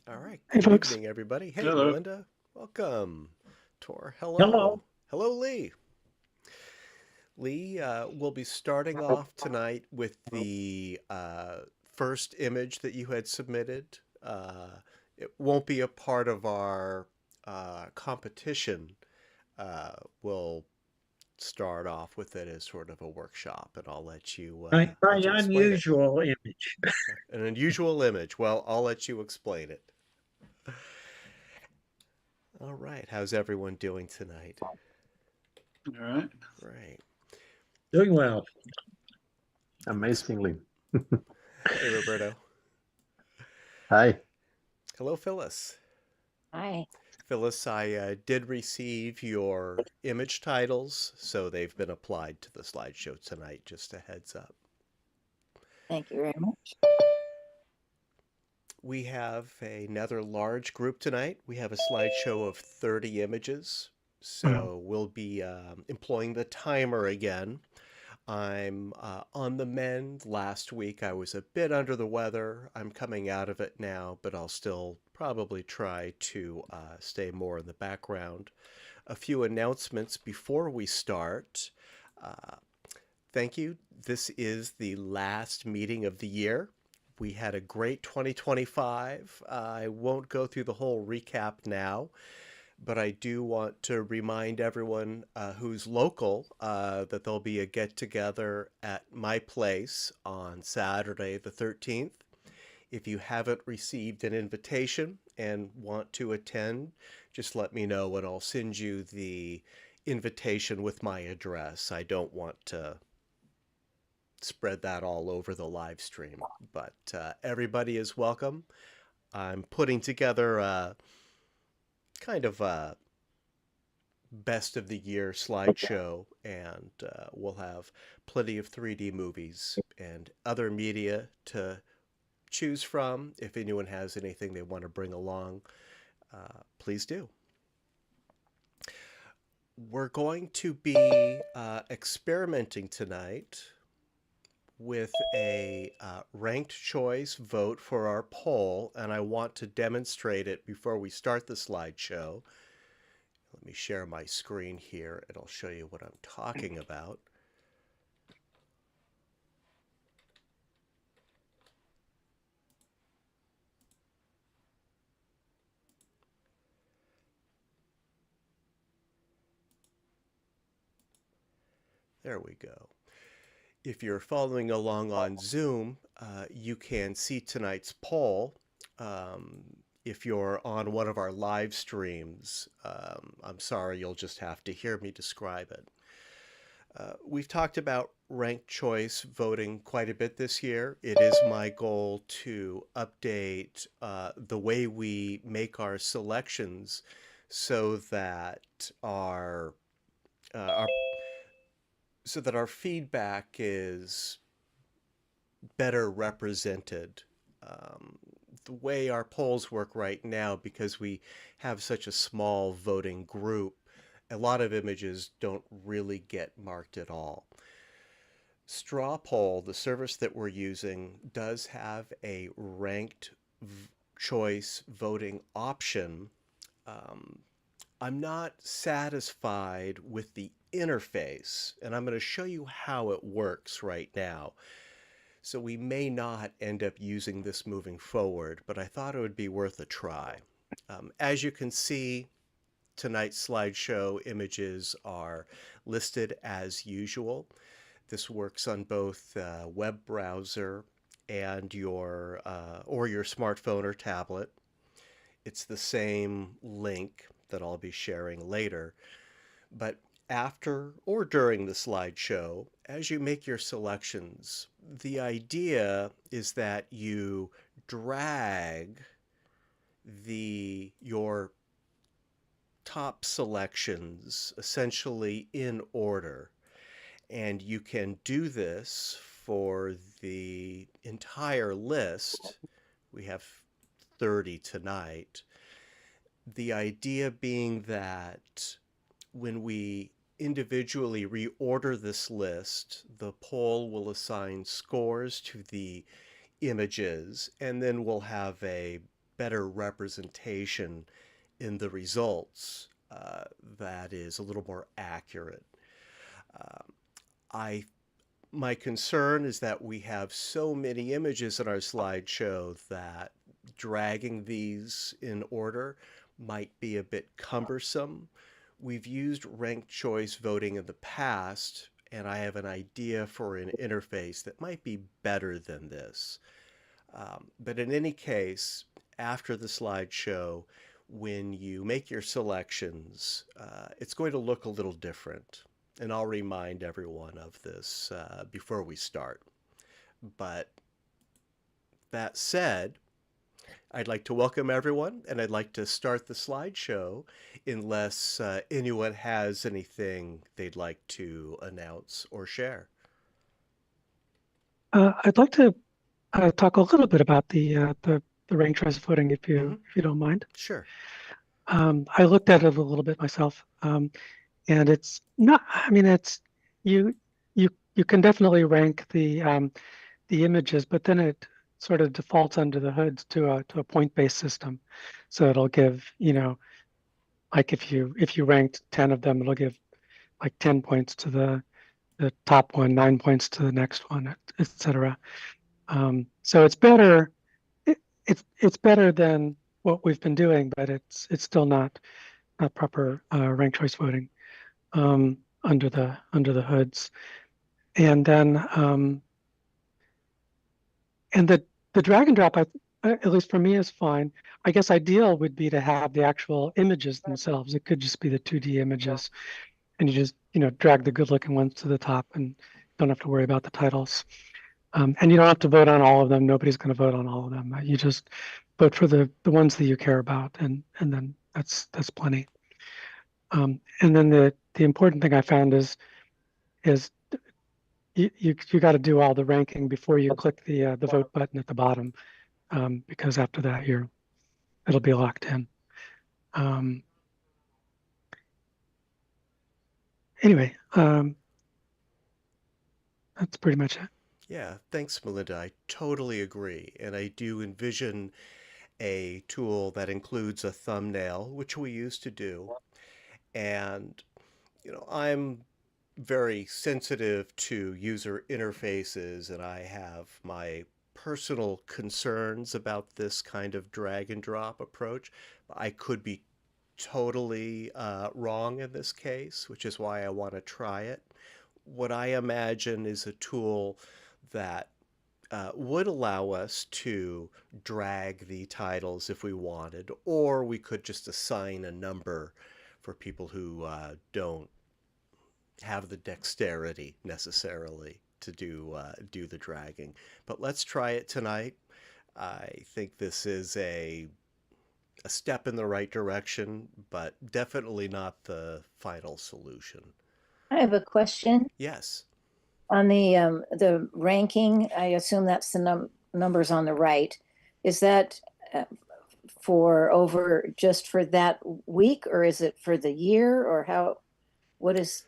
All right. Hey, Good folks. evening, everybody. Hey, Hello. Melinda. Welcome. Tor, hello. Hello. Hello, Lee. Lee, we'll be starting off tonight with the first image that you had submitted. It won't be a part of our competition. We'll start off with it as sort of a workshop, and I'll Very let you explain it. unusual image. An unusual image. Well, I'll let you explain it. All right. How's everyone doing tonight? All right. Right. Doing well. Amazingly. Hey, Roberto. Hi. Hello, Phyllis. Hi. Phyllis, I did receive your image titles, so they've been applied to the slideshow tonight, just a heads up. Thank you very much. We have another large group tonight. We have a slideshow of 30 images, so we'll be employing the timer again. I'm on the mend. Last week I was a bit under the weather. I'm coming out of it now, but I'll still probably try to stay more in the background. A few announcements before we start. Uh, Thank you. This is the last meeting of the year. We had a great 2025. I won't go through the whole recap now, but I do want to remind everyone who's local that there'll be a get together at my place on Saturday, the 13th. If you haven't received an invitation and want to attend, just let me know and I'll send you the invitation with my address. I don't want to spread that all over the live stream, but everybody is welcome. I'm putting together a kind of a best of the year slideshow, and we'll have plenty of 3D movies and other media to choose from. If anyone has anything they want to bring along, please do. We're going to be experimenting tonight with a ranked choice vote for our poll, and I want to demonstrate it before we start the slideshow. Let me share my screen here, and I'll show you what I'm talking about. There we go. If you're following along on Zoom, you can see tonight's poll. If you're on one of our live streams, I'm sorry, you'll just have to hear me describe it. We've talked about ranked choice voting quite a bit this year. It is my goal to update the way we make our selections so that our feedback is better represented. The way our polls work right now, because we have such a small voting group, a lot of images don't really get marked at all. Straw Poll, the service that we're using, does have a ranked choice voting option. I'm not satisfied with the interface, and I'm going to show you how it works right now. So we may not end up using this moving forward, but I thought it would be worth a try. As you can see, tonight's slideshow images are listed as usual. This works on both web browser and your smartphone or tablet. It's the same link that I'll be sharing later. But after or during the slideshow, as you make your selections, the idea is that you drag your top selections essentially in order. And you can do this for the entire list. We have 30 tonight. The idea being that when we individually reorder this list, the poll will assign scores to the images, and then we'll have a better representation in the results that is a little more accurate. I My concern is that we have so many images in our slideshow that dragging these in order might be a bit cumbersome. We've used ranked choice voting in the past, and I have an idea for an interface that might be better than this. But in any case, after the slideshow, when you make your selections, it's going to look a little different. And I'll remind everyone of this before we start. But that said, I'd like to welcome everyone, and I'd like to start the slideshow unless anyone has anything they'd like to announce or share. I'd like to talk a little bit about the ranked choice voting, if you don't mind. Sure. I looked at it a little bit myself, and it's not. I mean, it's you can definitely rank the images, but then it sort of defaults under the hood to a point-based system. So it'll give, like if you ranked 10 of them, it'll give like 10 points to the top one, 9 points to the next one, etc. So it's better. It's better than what we've been doing, but it's still not proper ranked choice voting under the hoods. And then and the drag and drop, at least for me, is fine. I guess ideal would be to have the actual images themselves. It could just be the 2D images, and you just drag the good looking ones to the top and don't have to worry about the titles. And you don't have to vote on all of them. Nobody's going to vote on all of them. You just vote for the ones that you care about, and then that's plenty. And then the important thing I found is you got to do all the ranking before you click the vote button at the bottom, because after that it'll be locked in. Anyway, that's pretty much it. Yeah, thanks, Melinda. I totally agree. And I do envision a tool that includes a thumbnail, which we used to do. And, I'm very sensitive to user interfaces, and I have my personal concerns about this kind of drag and drop approach. I could be totally wrong in this case, which is why I want to try it. What I imagine is a tool that would allow us to drag the titles if we wanted, or we could just assign a number for people who don't have the dexterity necessarily to do the dragging. But let's try it tonight. I think this is a step in the right direction, but definitely not the final solution. I have a question Yes. on the ranking. I assume that's the numbers on the right. Is that just for that week, or is it for the year, or what does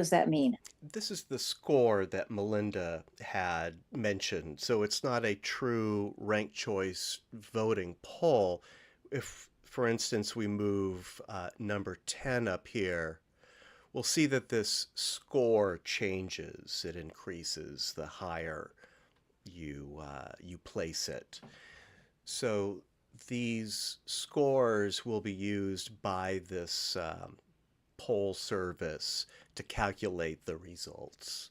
that mean? This is the score that Melinda had mentioned. So it's not a true ranked choice voting poll. If, for instance, we move number 10 up here, we'll see that this score changes. It increases the higher you place it. So these scores will be used by this poll service to calculate the results.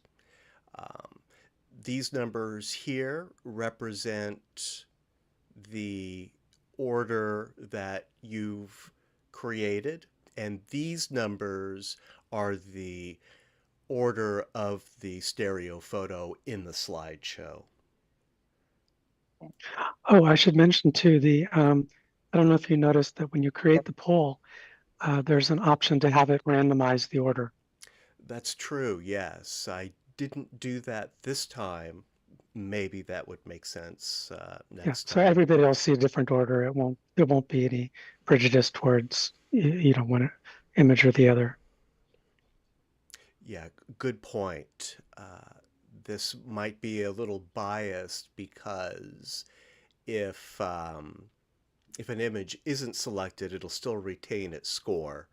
These numbers here represent the order that you've created, and these numbers are the order of the stereo photo in the slideshow. Oh, I should mention too, I don't know if you noticed that when you create the poll, there's an option to have it randomize the order. That's true, yes. I didn't do that this time. Maybe that would make sense next So time. everybody will see a different order. There won't be any prejudice towards one image or the other. Yeah, good point. this might be a little biased because if an image isn't selected, it'll still retain its score.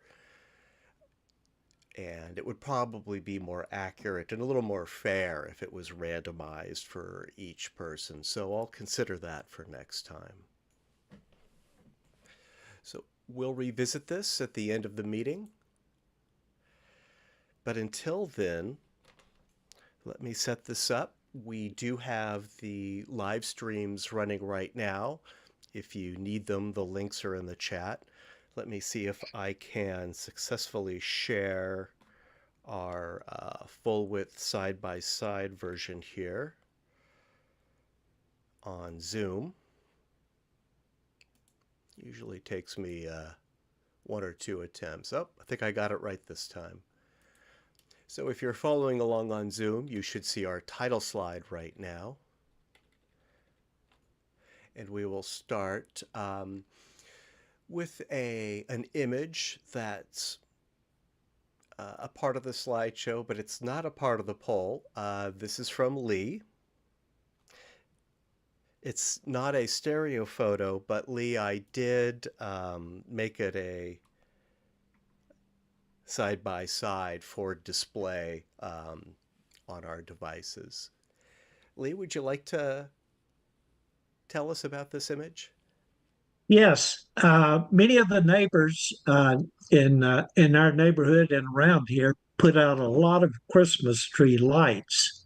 And it would probably be more accurate and a little more fair if it was randomized for each person. So I'll consider that for next time. So we'll revisit this at the end of the meeting. But until then, let me set this up. We do have the live streams running right now. If you need them, the links are in the chat. Let me see if I can successfully share our full-width side-by-side version here on Zoom. Usually takes me 1 or 2 attempts. Oh, I think I got it right this time. So if you're following along on Zoom, you should see our title slide right now. And we will start with an image that's a part of the slideshow, but it's not a part of the poll. This is from Lee. It's not a stereo photo, but Lee, I did make it a side-by-side for display on our devices. Lee, would you like to tell us about this image? Yes, many of the neighbors in our neighborhood and around here put out a lot of Christmas tree lights.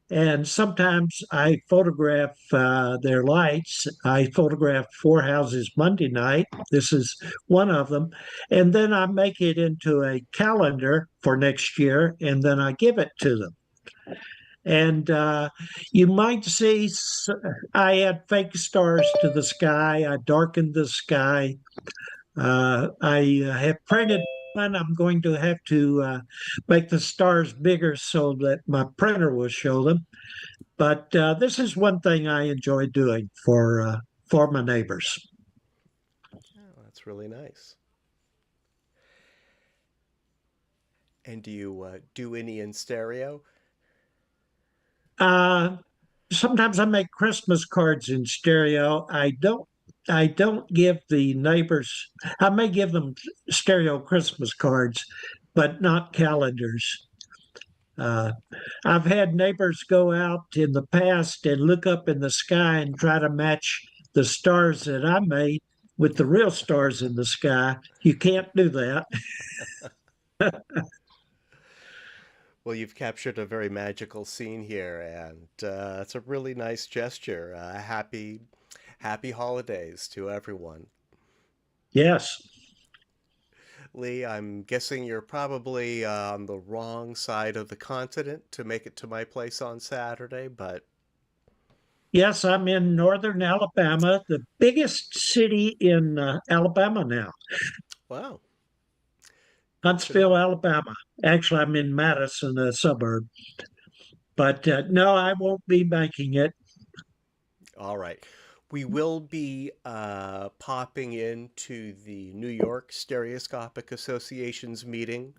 And sometimes I photograph their lights. I photographed 4 houses Monday night. This is one of them. And then I make it into a calendar for next year, and then I give it to them. And you might see I add fake stars to the sky. I darkened the sky. I have printed one. I'm going to have to make the stars bigger so that my printer will show them. But this is one thing I enjoy doing for my neighbors. Oh, that's really nice. And do you do any in stereo? Sometimes I make Christmas cards in stereo. I don't give the neighbors, I may give them stereo Christmas cards, but not calendars. I've had neighbors go out in the past and look up in the sky and try to match the stars that I made with the real stars in the sky. You can't do that. Well, you've captured a very magical scene here, and it's a really nice gesture. Happy holidays to everyone. Yes. Lee, I'm guessing you're probably on the wrong side of the continent to make it to my place on Saturday, but... Yes, I'm in northern Alabama, the biggest city in Alabama now. Wow. Huntsville, Alabama. Actually, I'm in Madison, a suburb. But no, I won't be making it. All right. We will be popping into the New York Stereoscopic Association's meeting,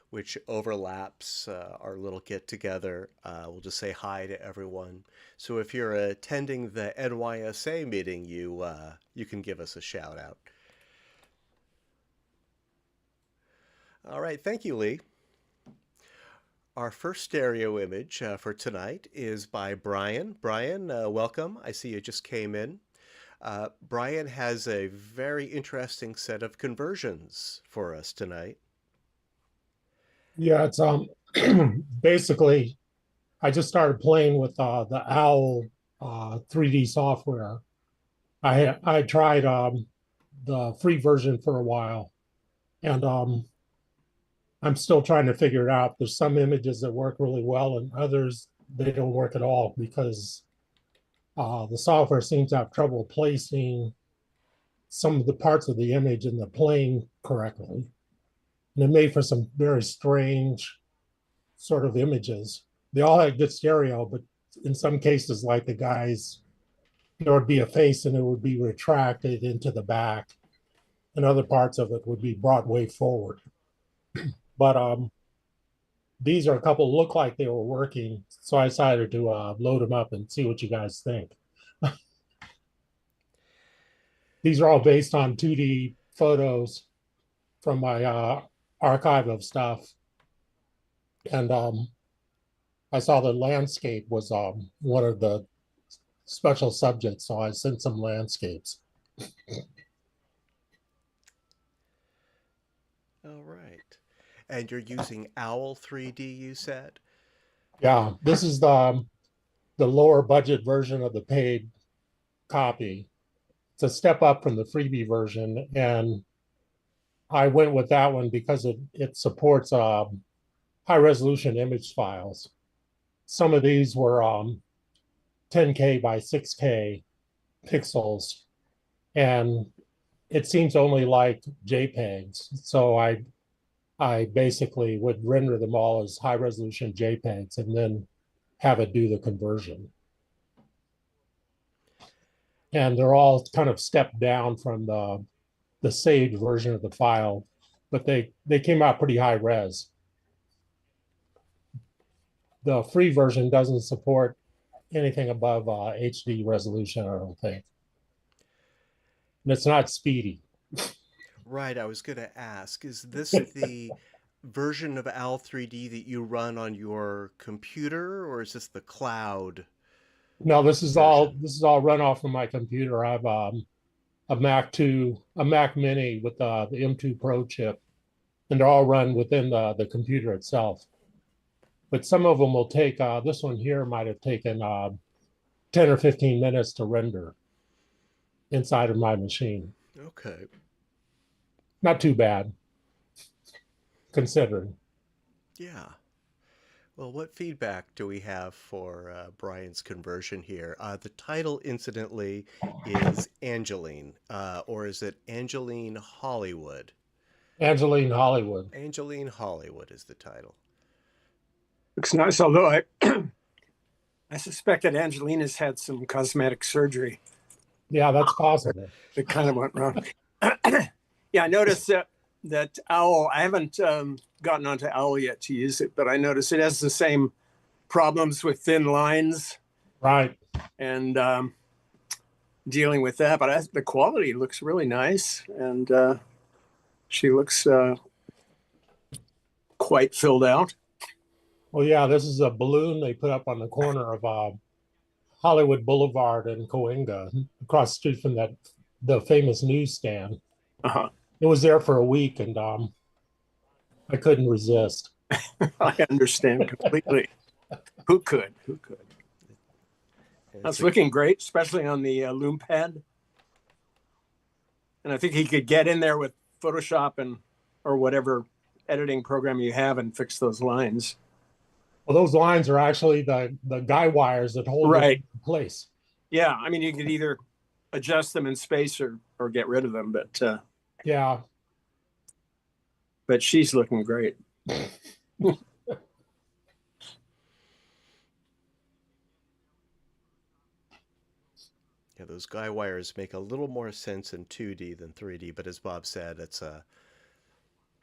which overlaps our little get-together. We'll just say hi to everyone. So if you're attending the NYSA meeting, you can give us a shout out. All right, thank you, Lee. Our first stereo image for tonight is by Brian. Brian, welcome. I see you just came in. Brian has a very interesting set of conversions for us tonight. Yeah, it's basically I just started playing with the OWL 3D software. I tried the free version for a while, and I'm still trying to figure it out. There's some images that work really well, and others they don't work at all because the software seems to have trouble placing some of the parts of the image in the plane correctly. And it made for some very strange sort of images. They all had good stereo, but in some cases, like the guys, there would be a face and it would be retracted into the back, and other parts of it would be brought way forward. But these are a couple look like they were working, so I decided to load them up and see what you guys think. These are all based on 2D photos from my archive of stuff. And I saw the landscape was one of the special subjects, so I sent some landscapes. All right. And you're using Owl 3D, you said? Yeah, this is the lower budget version of the paid copy. It's a step up from the freebie version, and I went with that one because it supports high resolution image files. Some of these were 10K by 6K pixels, and it seems to only like JPEGs. So I basically would render them all as high resolution JPEGs and then have it do the conversion. And they're all kind of stepped down from the saved version of the file, but they came out pretty high res. The free version doesn't support anything above HD resolution, I don't think. And it's not speedy. Right, I was going to ask, is this the version of Owl 3D that you run on your computer, or is this the cloud? No, this is all run off of my computer. I have a Mac Mini with the M2 Pro chip, and they're all run within the computer itself. But some of them will take, this one here might have taken 10 or 15 minutes to render inside of my machine. Okay. Not too bad, considering. Yeah. Well, what feedback do we have for Brian's conversion here? The title, incidentally, is Angeline, or is it Angeline Hollywood? Angeline Hollywood. Angeline Hollywood is the title. Looks nice, although I suspect that Angelina's had some cosmetic surgery Yeah, that's possible. that kind of went wrong. Yeah, I noticed that Owl, I haven't gotten onto Owl yet to use it, but I noticed it has the same problems with thin lines Right. and dealing with that. But the quality looks really nice, and she looks quite filled out. Well, yeah, this is a balloon they put up on the corner of Hollywood Boulevard and Coenga, across the street from the famous newsstand. Uh-huh. It was there for a week, and I couldn't resist. I understand completely. Who could? That's looking great, especially on the loom pad. And I think he could get in there with Photoshop or whatever editing program you have and fix those lines. Well, those lines are actually the guy wires that hold it in place. Yeah, I mean, you could either adjust them in space or get rid of them, but Yeah. But she's looking great. Yeah, those guy wires make a little more sense in 2D than 3D, but as Bob said, it's a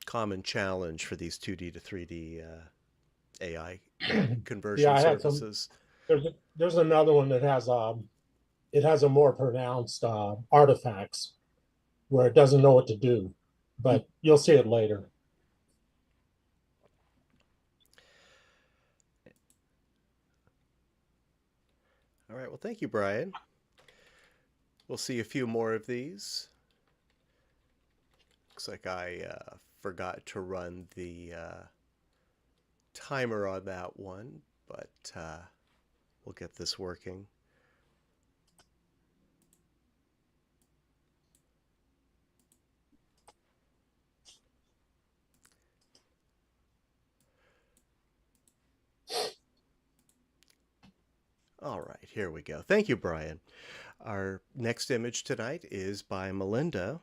common challenge for these 2D to 3D AI conversion Yeah, I had services. There's another one that has it has a more pronounced artifacts where it doesn't know what to do, but you'll see it later. All right, well, thank you, Brian. We'll see a few more of these. Looks like I forgot to run the timer on that one, but we'll get this working. All right, here we go. Thank you, Brian. Our next image tonight is by Melinda.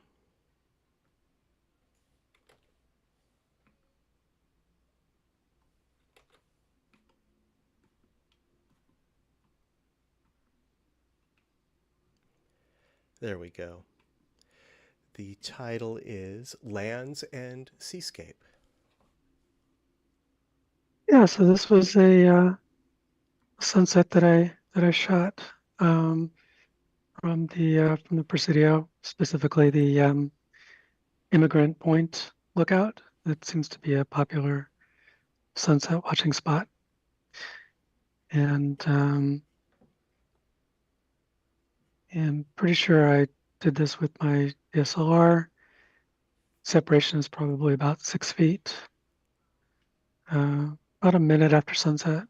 There we go. The title is Lands and Seascape. Yeah, so this was a sunset that I shot from the Presidio, specifically the Immigrant Point lookout. That seems to be a popular sunset watching spot. And I'm pretty sure I did this with my DSLR. Separation is probably about 6 feet. About a minute after sunset.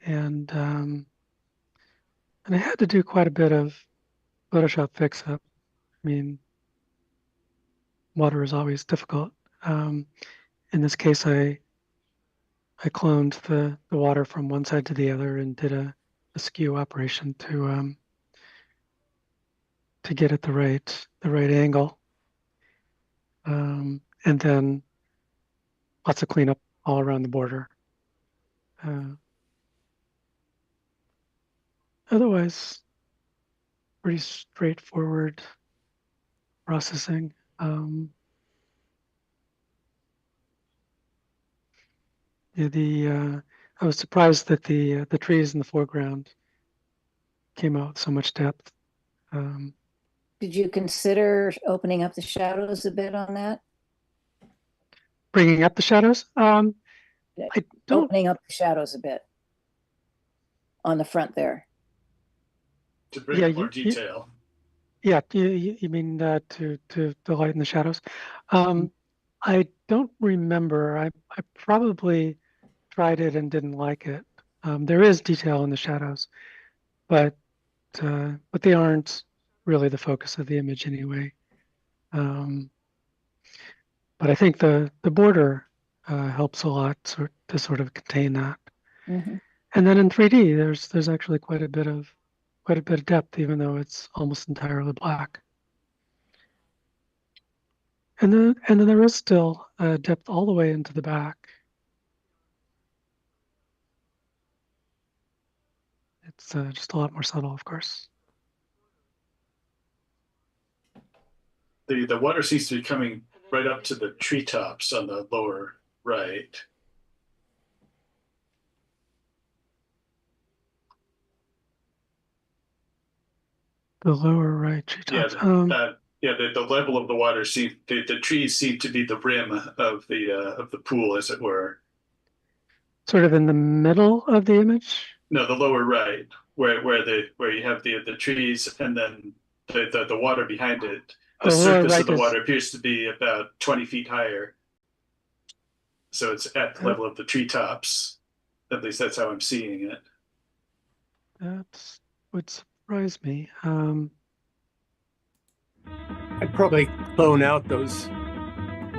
And I had to do quite a bit of Photoshop fix-up. I mean, water is always difficult. In this case, I cloned the water from one side to the other and did a skew operation to get at the right angle. And then lots of cleanup all around the border. Otherwise, pretty straightforward processing. I was surprised that the trees in the foreground came out with so much depth. Did you consider opening up the shadows a bit on that? Bringing up the shadows. I don't. Opening up the shadows a bit on the front there. To bring more detail. Yeah, you mean to lighten the shadows? I don't remember. I probably tried it and didn't like it. There is detail in the shadows, but they aren't really the focus of the image anyway. But I think the border helps a lot to sort of contain that. Mm-hmm. And then in 3D, there's actually quite a bit of depth, even though it's almost entirely black. And then there is still depth all the way into the back. It's just a lot more subtle, of course. The water seems to be coming right up to the treetops on the lower right. The lower right treetops. Yeah, the level of the water the trees seem to be the rim of the pool, as it were. Sort of in the middle of the image. No, the lower right, where you have the trees and then the water behind it. The surface of the water appears to be about 20 feet higher. So it's at the level of the treetops. At least that's how I'm seeing it. That would surprise me. I'd probably clone out those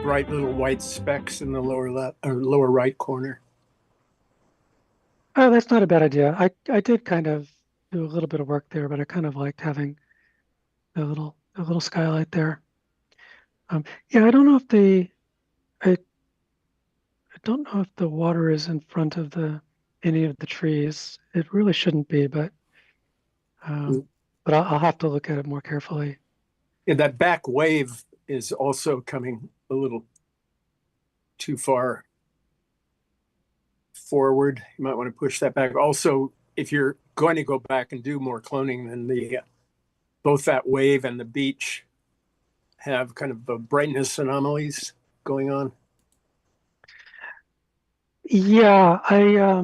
bright little white specks in the lower left or lower right corner. Oh, that's not a bad idea. I did kind of do a little bit of work there, but I kind of liked having a little skylight there. Yeah, I don't know if I don't know if the water is in front of any of the trees. It really shouldn't be, but I'll have to look at it more carefully. And that back wave is also coming a little too far forward. You might want to push that back. Also, if you're going to go back and do more cloning, then both that wave and the beach have kind of brightness anomalies going on. Yeah, I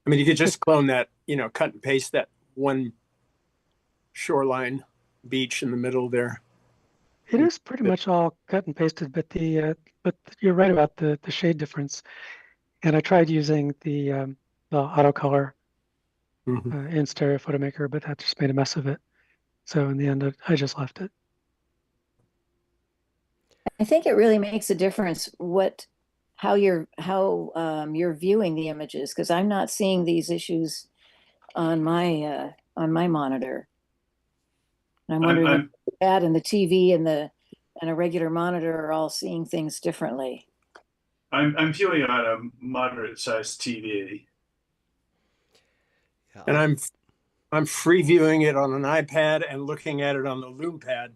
mean, you could just clone that, cut and paste that one shoreline beach in the middle there. It is pretty much all cut and pasted, but but you're right about the shade difference. And I tried using the auto color in Stereo Photomaker, but that just made a mess of it. So in the end, I just left it. I think it really makes a difference how you're viewing the images, because I'm not seeing these issues on my monitor. And I'm wondering if that and the TV and a regular monitor are all seeing things differently. I'm viewing on a moderate-sized TV. Yeah, and I'm free viewing it on an iPad and looking at it on the Loom pad.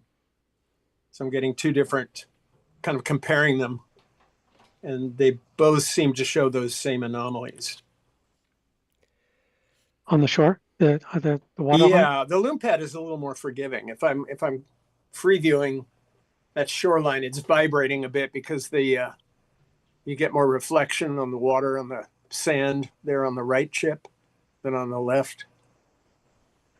So I'm getting two different, kind of comparing them. and they both seem to show those same anomalies. On the shore, the water line? Yeah, the loom pad is a little more forgiving. If I'm free viewing that shoreline, it's vibrating a bit because you get more reflection on the water, on the sand there on the right chip than on the left.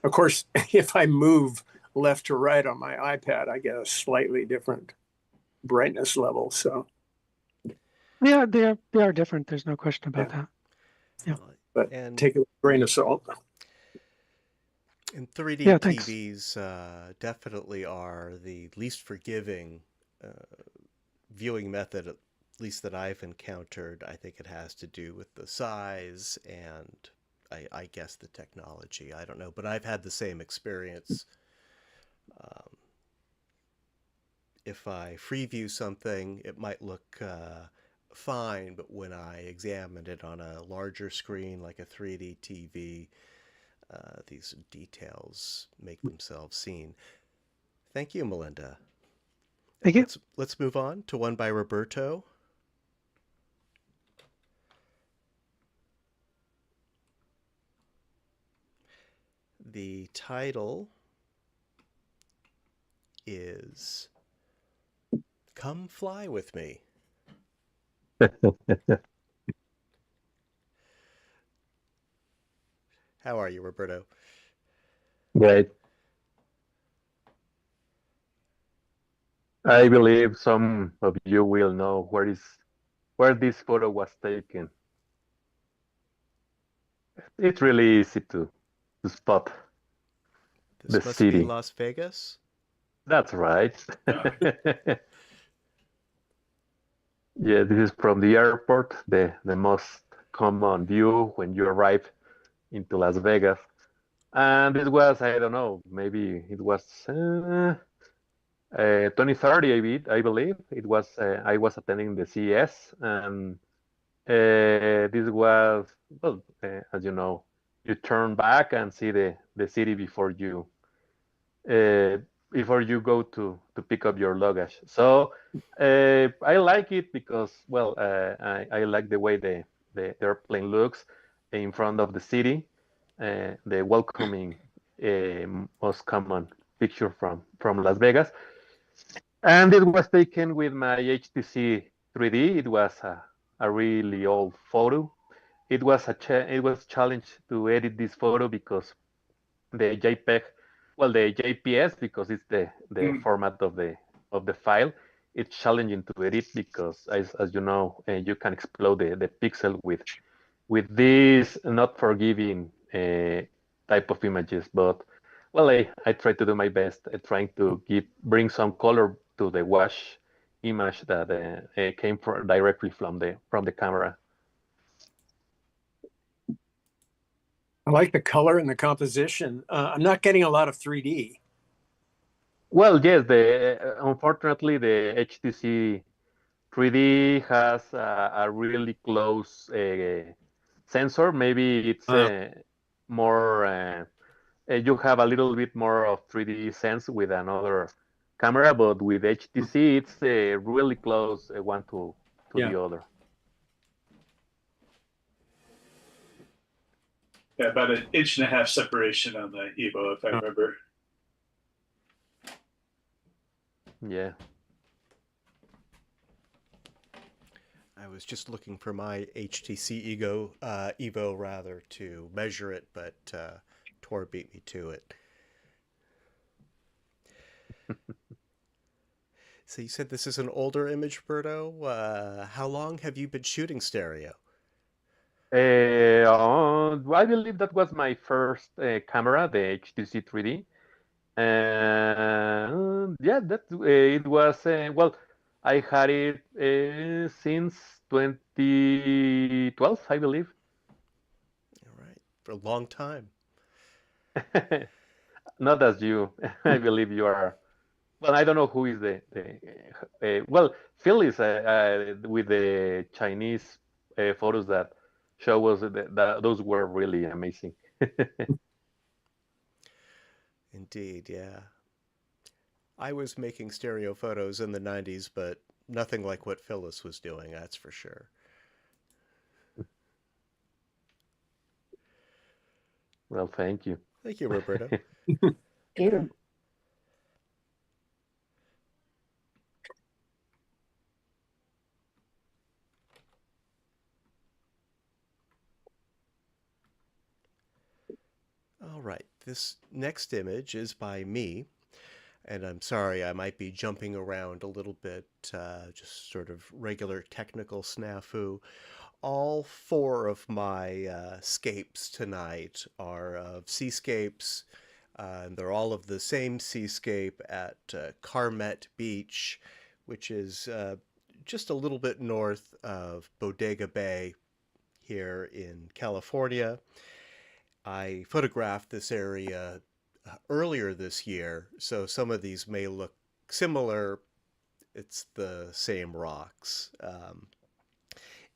Of course, if I move left to right on my iPad, I get a slightly different brightness level. So Yeah, they are different. There's no question about that. Yeah. but And take it with a grain of salt. And 3D Yeah, thanks. TVs definitely are the least forgiving viewing method, at least that I've encountered. I think it has to do with the size and I guess the technology. I don't know, but I've had the same experience. If I free view something, it might look fine, but when I examined it on a larger screen like a 3D TV, these details make themselves seen. Thank you, Melinda. Thank you. Let's move on to one by Roberto. The title is Come Fly With Me. How are you, Roberto? Great. I believe some of you will know where this photo was taken. It's really easy to spot This the must city. be Las Vegas. That's right. Yeah, this is from the airport, the most common view when you arrive into Las Vegas. And it was, I don't know, maybe it was 2030, I believe. It was, I was attending the CES, and this was, well, as you know, you turn back and see the city before you go to pick up your luggage. So I like it because, well, I like the way the airplane looks in front of the city, the welcoming most common picture from Las Vegas. And it was taken with my HTC 3D. It was a really old photo. It was a challenge to edit this photo because the JPEG, well, the JPS, because it's the format of the file, it's challenging to edit because, as you know, you can explode the pixel with this not forgiving type of images. But well, I try to do my best, trying to bring some color to the wash image that came directly from the camera. I like the color and the composition. I'm not getting a lot of 3D. Well, yes, unfortunately the HTC 3D has a really close sensor. Maybe it's more. You have a little bit more of 3D sense with another camera, but with HTC, it's really close one to the other. Yeah, about an 1.5 inch separation on the Evo, if I remember. Yeah. I was just looking for my HTC Evo rather to measure it, but Tor beat me to it. So you said this is an older image, Roberto. How long have you been shooting stereo? I believe that was my first camera, the HTC 3D. Yeah, it was, well, I had it since 2012, I believe. All right, for a long time. Not as you. I believe you are. Well, I don't know who is well, Phil is with the Chinese photos that show us that those were really amazing. Indeed, yeah. I was making stereo photos in the 90s, but nothing like what Phyllis was doing, that's for sure. Well, thank you. Thank you, Roberto. You. All right, this next image is by me, and I'm sorry I might be jumping around a little bit, just sort of regular technical snafu. All four of my scapes tonight are of seascapes, and they're all of the same seascape at Carmet Beach, which is just a little bit north of Bodega Bay here in California. I photographed this area earlier this year, so some of these may look similar. It's the same rocks.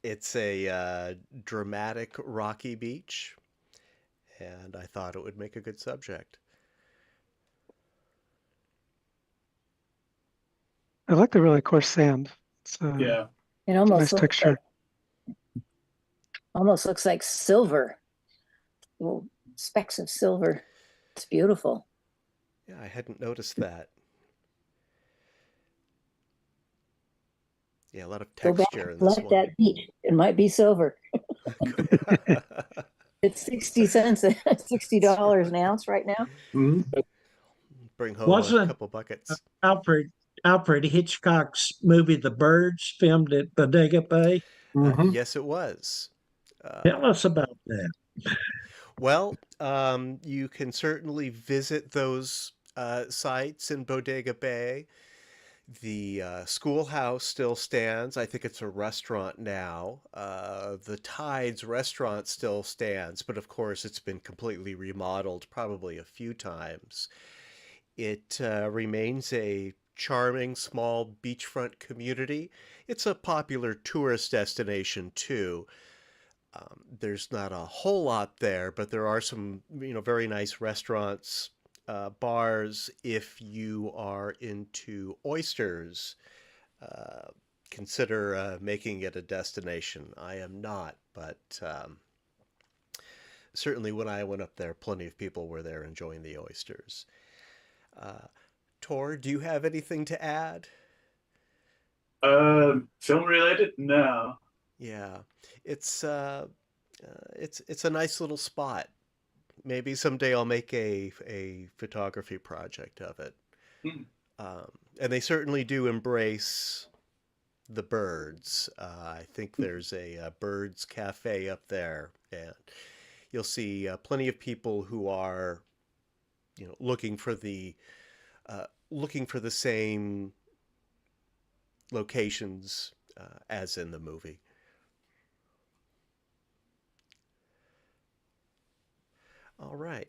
It's a dramatic rocky beach, and I thought it would make a good subject. I like the really coarse sand. It's Yeah. It a nice almost looks texture. like silver. Little specks of silver. It's beautiful. Yeah, I hadn't noticed that. Yeah, a lot of Go back texture in and this look at one. that beach. It might be silver. It's 60 cents, $60 an ounce right now. Mhm. Bring home a Wasn't couple buckets. Alfred Hitchcock's movie The Birds filmed at Bodega Bay? Mhm. Yes, it was. Tell us about that. Well, you can certainly visit those sites in Bodega Bay. The schoolhouse still stands. I think it's a restaurant now. The Tides restaurant still stands, but of course it's been completely remodeled probably a few times. It remains a charming small beachfront community. It's a popular tourist destination too. There's not a whole lot there, but there are some, very nice restaurants, bars. If you are into oysters, consider making it a destination. I am not, but certainly when I went up there, plenty of people were there enjoying the oysters. Tor, do you have anything to add? Film related? No. Yeah, it's it's a nice little spot. Maybe someday I'll make a photography project of it. Hmm. And they certainly do embrace the birds. I think there's a birds cafe up there, and you'll see plenty of people who are, looking for the same locations as in the movie. All right.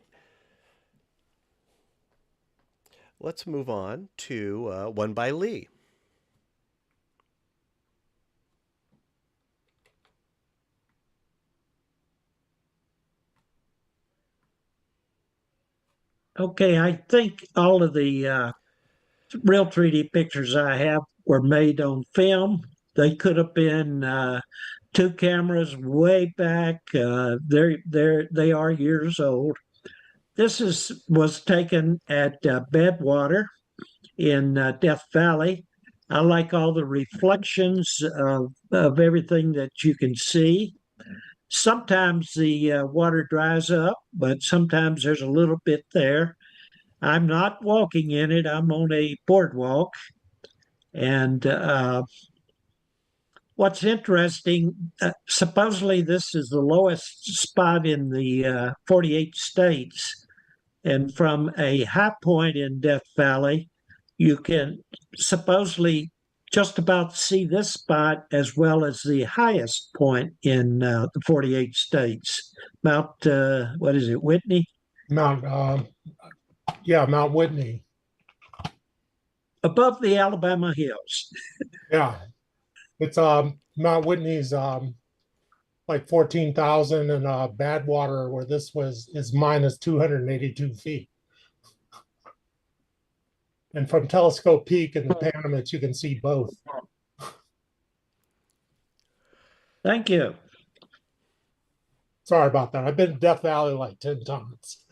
Let's move on to one by Lee. Okay, I think all of the real 3D pictures I have were made on film. They could have been two cameras way back. They are years old. This was taken at Bedwater in Death Valley. I like all the reflections of everything that you can see. Sometimes the water dries up, but sometimes there's a little bit there. I'm not walking in it. I'm on a boardwalk. And what's interesting, supposedly this is the lowest spot in the 48 states. And from a high point in Death Valley, you can supposedly just about see this spot as well as the highest point in the 48 states. Mount, what is it, Whitney? Mount Whitney. Above the Alabama hills. Yeah, it's Mount Whitney's like 14,000, and Badwater, where this was, is minus 282 feet. And from Telescope Peak and the Panamints, you can see both. Thank you. Sorry about that. I've been to Death Valley like 10 times.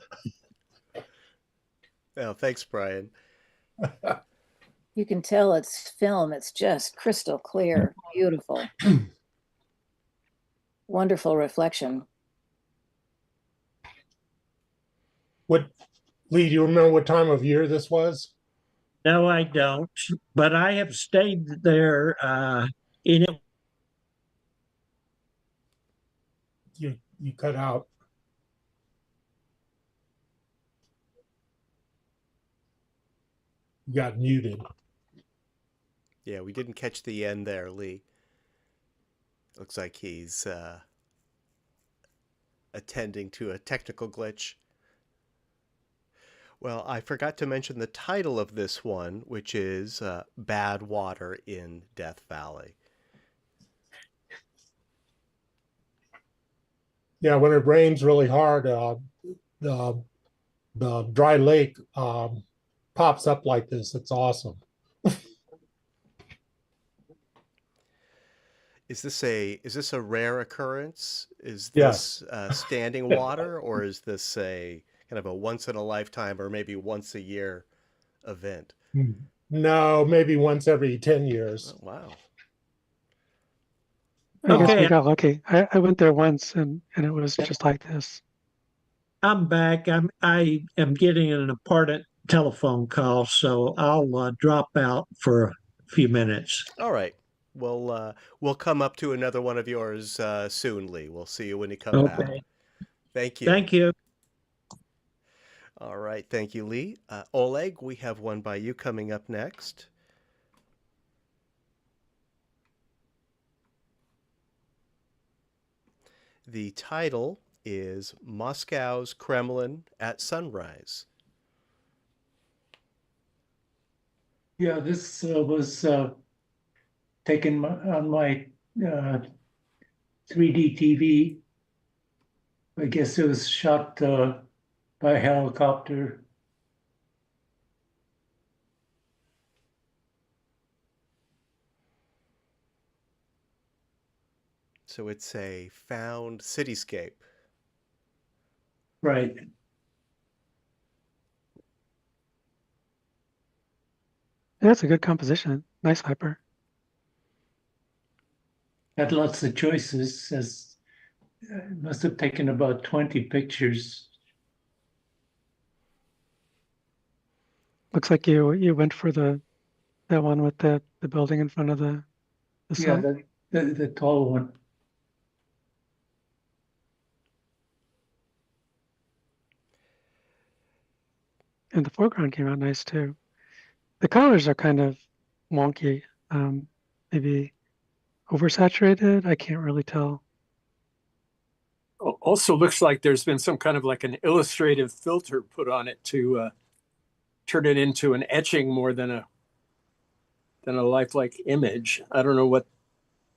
Oh, thanks, Brian. You can tell it's film. It's just crystal clear, beautiful, wonderful reflection. What, Lee, do you remember what time of year this was? No, I don't, but I have stayed there in it. You cut out. You got muted. Yeah, we didn't catch the end there, Lee. Looks like he's attending to a technical glitch. Well, I forgot to mention the title of this one, which is Bad Water in Death Valley. Yeah, when it rains really hard, the dry lake pops up like this. It's awesome. Is this a rare occurrence? Is Yes. this standing water, or is this a kind of a once in a lifetime or maybe once a year event? No, maybe once every 10 years. Oh, wow. I guess we Okay, got lucky. I went there once and it was just like this. I'm back. I am getting an important telephone call, so I'll drop out for a few minutes. All right. We'll come up to another one of yours soon, Lee. We'll see you when you come back. Okay. Thank you. Thank you. All right. Thank you, Lee. Oleg, we have one by you coming up next. The title is Moscow's Kremlin at Sunrise. Yeah, this was taken on my 3D TV. I guess it was shot by a helicopter. So it's a found cityscape. Right. That's a good composition. Nice hyper. Had lots of choices. Must have taken about 20 pictures. Looks like you went for that one with the building in front of the Yeah, sun. the tall one. And the foreground came out nice too. The colors are kind of wonky, maybe oversaturated. I can't really tell. Also looks like there's been some kind of like an illustrative filter put on it to turn it into an etching more than a lifelike image. I don't know what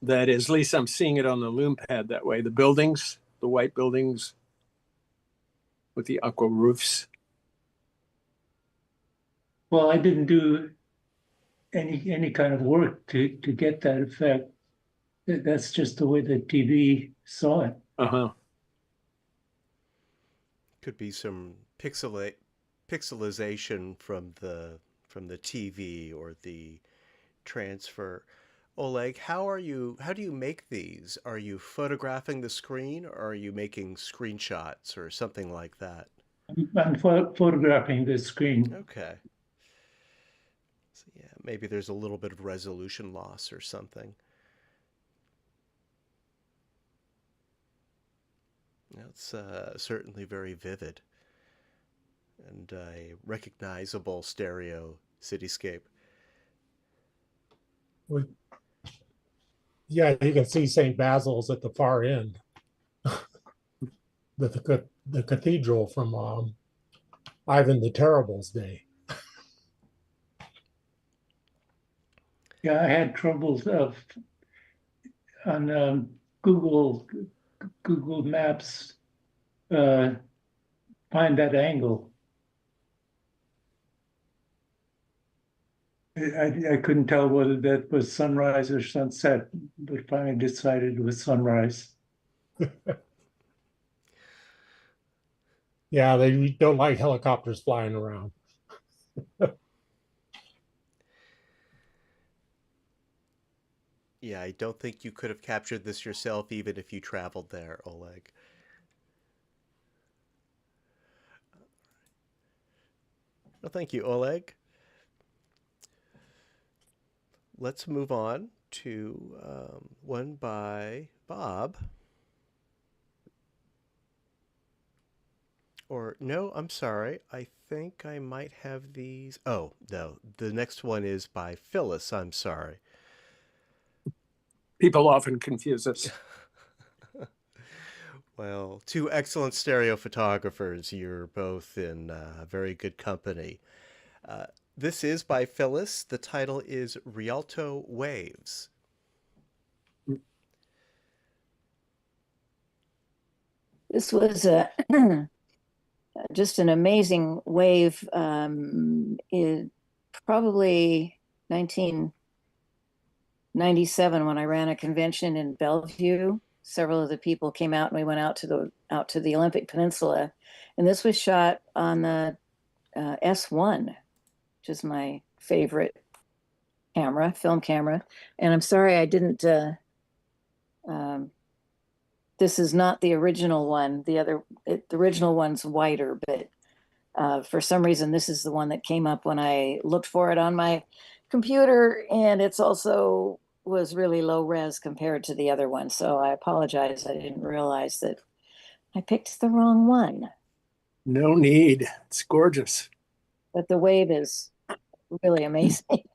that is. At least I'm seeing it on the loom pad that way. The buildings, the white buildings with the aqua roofs. Well, I didn't do any kind of work to get that effect. That's just the way the TV saw it. Uh-huh. Could be some pixelization from the TV or the transfer. Oleg, how do you make these? Are you photographing the screen, or are you making screenshots or something like that? I'm photographing the screen. Okay. So yeah, maybe there's a little bit of resolution loss or something. It's certainly very vivid and a recognizable stereo cityscape. Yeah, you can see St. Basil's at the far end. the cathedral from Ivan the Terrible's day. Yeah, I had troubles on Google Maps find that angle. I couldn't tell whether that was sunrise or sunset, but finally decided it was sunrise. Yeah, they don't like helicopters flying around. Yeah, I don't think you could have captured this yourself even if you traveled there, Oleg. Well, thank you, Oleg. Let's move on to one by Bob. Or, no, I'm sorry. I think I might have these. Oh, no. The next one is by Phyllis. I'm sorry. People often confuse us. Well, two excellent stereo photographers. You're both in very good company. This is by Phyllis. The title is Rialto Waves. This was just an amazing wave. Probably 1997 when I ran a convention in Bellevue. Several of the people came out and we went out to the Olympic Peninsula, and this was shot on the S1, which is my favorite film camera. And I'm sorry I didn't. This is not the original one. The original one's wider, but for some reason this is the one that came up when I looked for it on my computer, and it's also was really low res compared to the other one. So I apologize. I didn't realize that I picked the wrong one. No need. It's gorgeous. But the wave is really amazing.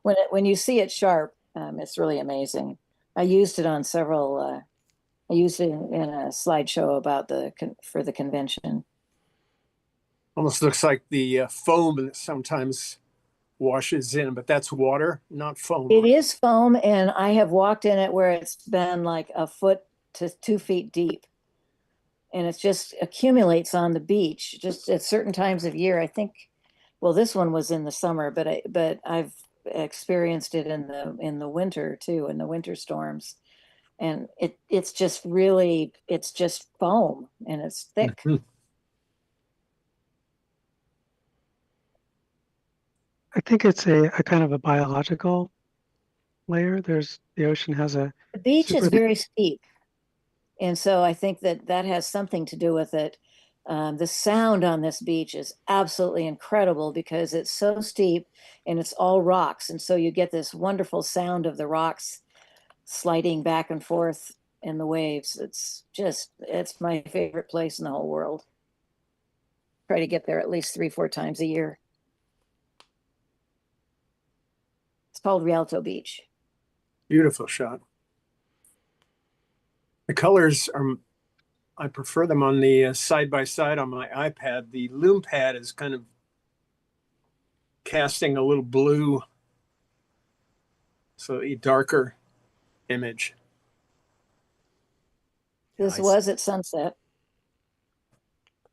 When you see it sharp, it's really amazing. I used it on several. I used it in a slideshow about for the convention. Almost looks like the foam that sometimes washes in, but that's water, not foam. It is foam, and I have walked in it where it's been like a foot to 2 feet deep. And it just accumulates on the beach just at certain times of year. I think, well, this one was in the summer, but I've experienced it in the winter too, in the winter storms. And it's just foam, and it's thick. Mm-hmm. I think it's a kind of a biological layer. The ocean has a The beach is super very steep. And so I think that has something to do with it. The sound on this beach is absolutely incredible because it's so steep and it's all rocks. And so you get this wonderful sound of the rocks sliding back and forth in the waves. It's my favorite place in the whole world. Try to get there at least 3-4 times a year. It's called Rialto Beach. Beautiful shot. The colors I prefer them on the side-by-side on my iPad. The Loom Pad is kind of casting a little blue, so a darker image. This was at sunset.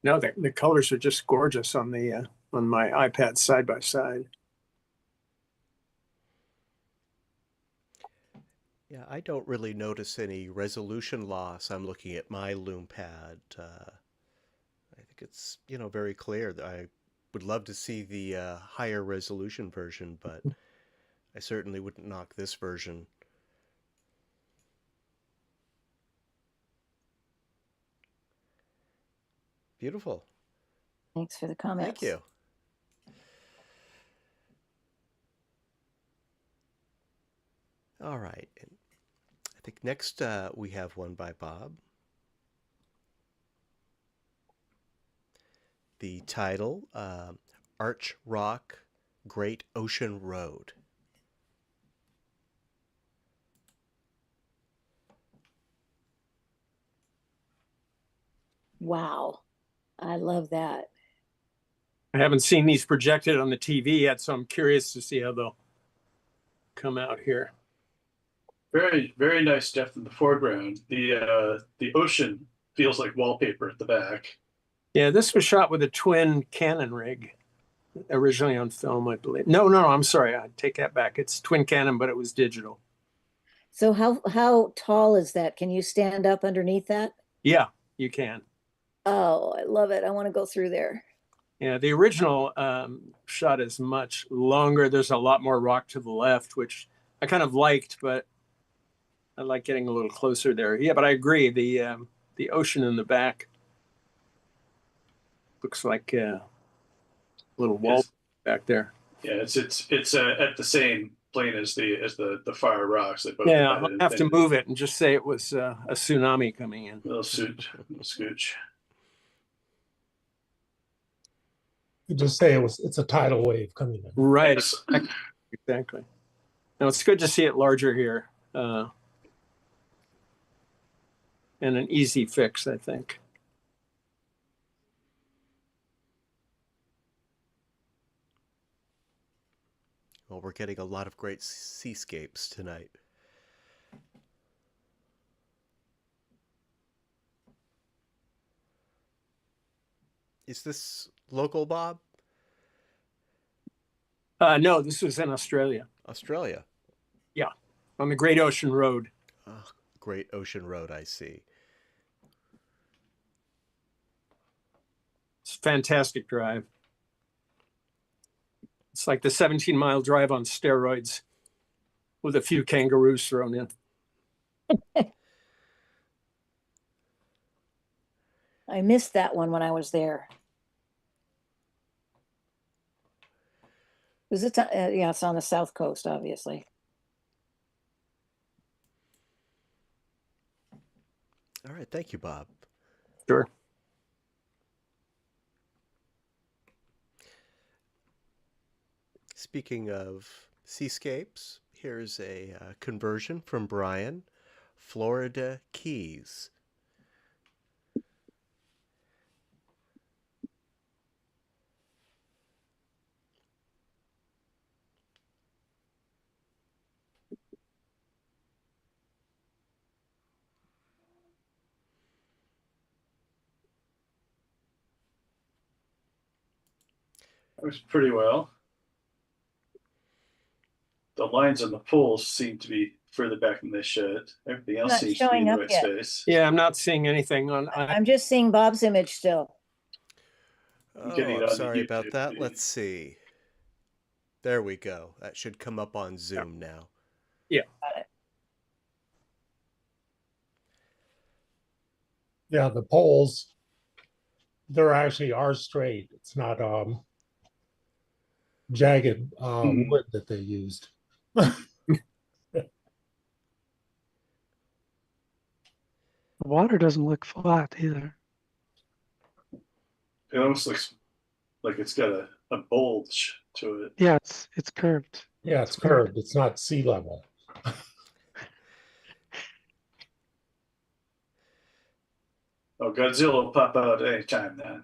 No, the colors are just gorgeous on the on my iPad side-by-side. Yeah, I don't really notice any resolution loss. I'm looking at my Loom Pad. I think it's, very clear. I would love to see the higher resolution version, but I certainly wouldn't knock this version. Beautiful. Thanks for the comments. Thank you. All right. I think next we have one by Bob. The title, Arch Rock, Great Ocean Road. Wow. I love that. I haven't seen these projected on the TV yet, so I'm curious to see how they'll come out here. Very, very nice depth in the foreground. The ocean feels like wallpaper at the back. Yeah, this was shot with a twin Canon rig. originally on film, I believe. No, I'm sorry. I take that back. It's twin Canon, but it was digital. So how tall is that? Can you stand up underneath that? Yeah, you can. Oh, I love it. I want to go through there. Yeah, the original shot is much longer. There's a lot more rock to the left, which I kind of liked, but I like getting a little closer there. Yeah, but I agree. The ocean in the back looks like a little wall Yes. back there. Yeah, it's at the same plane as the fire rocks. They both Yeah, I'll have to move it and just say it was a tsunami coming in. Little scooch. You just say it's a tidal wave coming in. Right, Yes. exactly. Now it's good to see it larger here, and an easy fix, I think. Well, we're getting a lot of great seascapes tonight. Is this local, Bob? No, this was in Australia. Australia. Yeah, on the Great Ocean Road. Great Ocean Road, I see. It's a fantastic drive. It's like the 17-mile drive on steroids with a few kangaroos thrown in. I missed that one when I was there. Was it? Yeah, it's on the south coast, obviously. All right, thank you, Bob. Sure. Speaking of seascapes, here's a conversion from Brian. Florida Keys. Works pretty well. The lines on the poles seem to be further back than they should. Everything else Not seems to be showing in the up right yet. space. Yeah, I'm not seeing anything on. I'm just seeing Bob's image still. Oh, getting it I'm on the sorry about YouTube that. feed. Let's see. There we go. That should come up on Zoom now. Yeah. Got it. Yeah, the poles, they're actually are straight. It's not jagged wood that they used. The water doesn't look flat either. It almost looks like it's got a bulge to it. Yeah, it's curved. Yeah, it's curved. It's not sea level. Oh, Godzilla will pop out anytime then.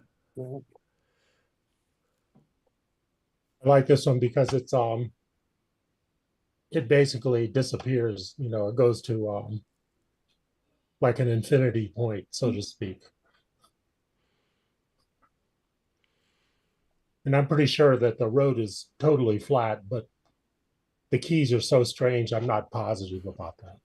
I like this one because it's it basically disappears, you know, it goes to like an infinity point, so to speak. And I'm pretty sure that the road is totally flat, but the keys are so strange, I'm not positive about that.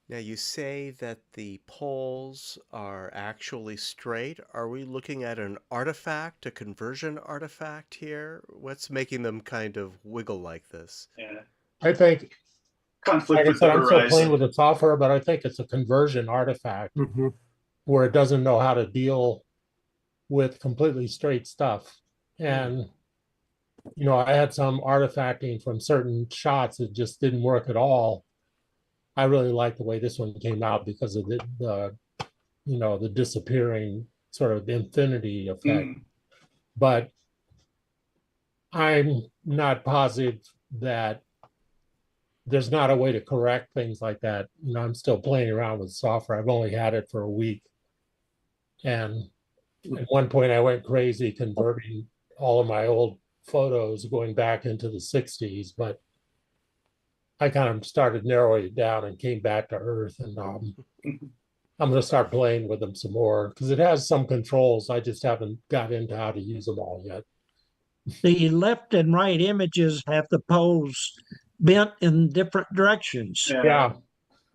Now, you say that the poles are actually straight. Are we looking at an artifact, a conversion artifact here? What's making them kind of wiggle like this? Yeah. I think, Conflict like I with the said, I'm still playing horizon. with the software, but I think it's a conversion artifact where it doesn't know how to deal with completely straight stuff. And, you know, I had some artifacting from certain shots that just didn't work at all. I really like the way this one came out because of the you know, the disappearing sort of infinity effect. But I'm not positive that there's not a way to correct things like that. You know, I'm still playing around with software. I've only had it for a week. And at one point I went crazy converting all of my old photos going back into the 60s, but I kind of started narrowing it down and came back to earth. And I'm going to start playing with them some more because it has some controls. I just haven't got into how to use them all yet. The left and right images have the poles bent in different directions. Yeah.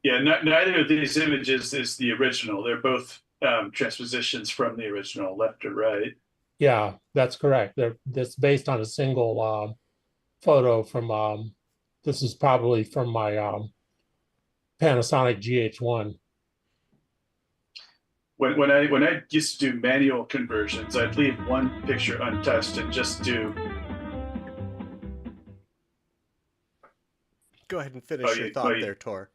Yeah, neither of these images is the original. They're both transpositions from the original, left to right. Yeah, that's correct. That's based on a single photo from, this is probably from my Panasonic GH1. When I used to do manual conversions, I'd leave one picture untouched and just do. Go ahead and finish your thought there, Tor.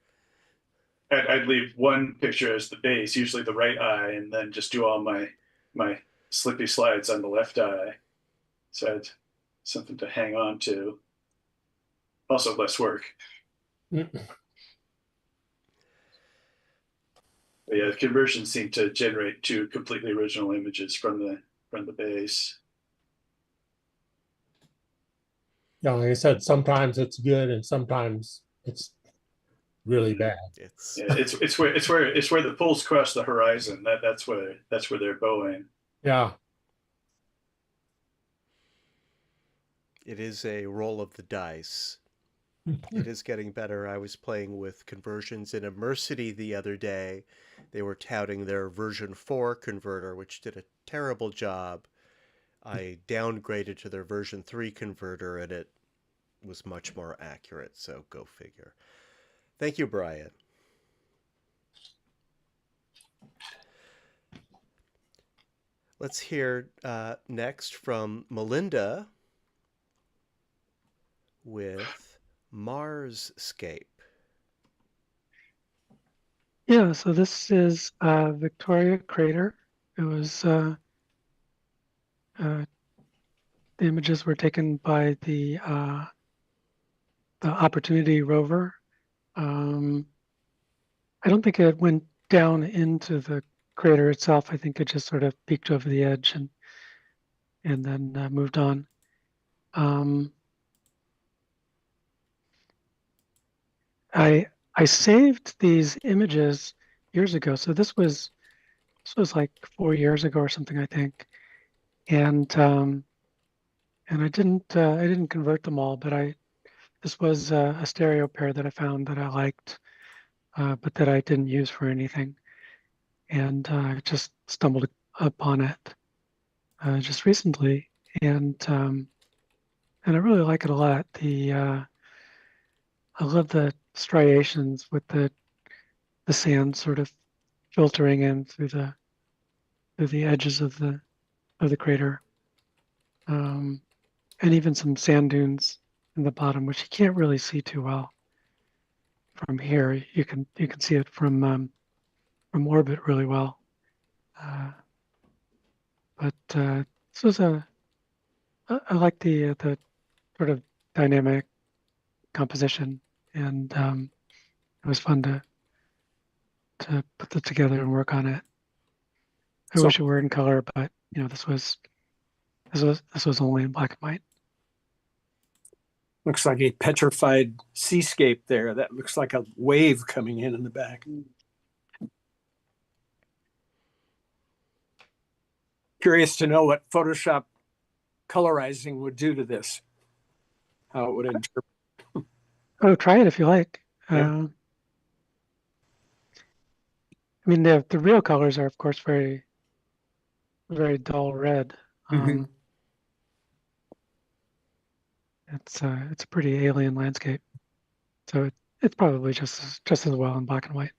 I'd leave one picture as the base, usually the right eye, and then just do all my slippy slides on the left eye. So I had something to hang on to. Also less work. But yeah, the conversions seem to generate two completely original images from the base. Yeah, like I said, sometimes it's good and sometimes it's really bad. It's where the poles cross the horizon. That's where they're going. Yeah. It is a roll of the dice. It is getting better. I was playing with conversions in Immersity the other day. They were touting their version 4 converter, which did a terrible job. I downgraded to their version 3 converter, and it was much more accurate, so go figure. Thank you, Brian. Let's hear next from Melinda with Marsscape. Yeah, so this is Victoria Crater. It was the images were taken by the Opportunity rover. I don't think it went down into the crater itself. I think it just sort of peeked over the edge and then moved on. I saved these images years ago. So this was like 4 years ago or something, I think. And I didn't convert them all, but this was a stereo pair that I found that I liked, but that I didn't use for anything. And I just stumbled upon it just recently, and I really like it a lot. I love the striations with the sand sort of filtering in through the edges of the crater, and even some sand dunes in the bottom, which you can't really see too well from here. You can see it from orbit really well, but this was I like the sort of dynamic composition, and it was fun to put it together and work on it. I wish it were in color, but you know, this was only in black and white. Looks like a petrified seascape there. That looks like a wave coming in the back. Curious to know what Photoshop colorizing would do to this. How it would interpret. Oh, try it if you like. Yeah. I mean, the real colors are, of course, very, very dull red. It's a pretty alien landscape, so it's probably just as well in black and white.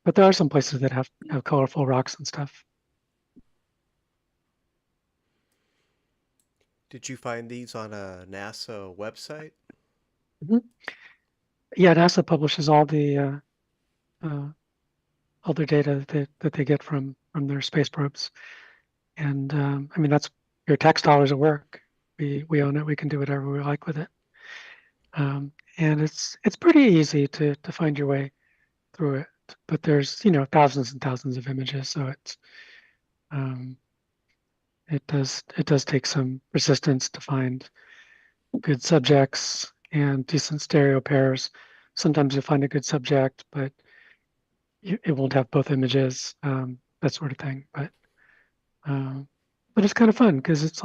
But there are some places that have colorful rocks and stuff. Did you find these on a NASA website? Mm-hmm. Yeah, NASA publishes all their data that they get from their space probes, and I mean, that's your tax dollars at work. We own it. We can do whatever we like with it, and it's pretty easy to find your way through it. But there's thousands and thousands of images, so it does take some persistence to find good subjects and decent stereo pairs. Sometimes you find a good subject, but it won't have both images, that sort of thing. But it's kind of fun because it's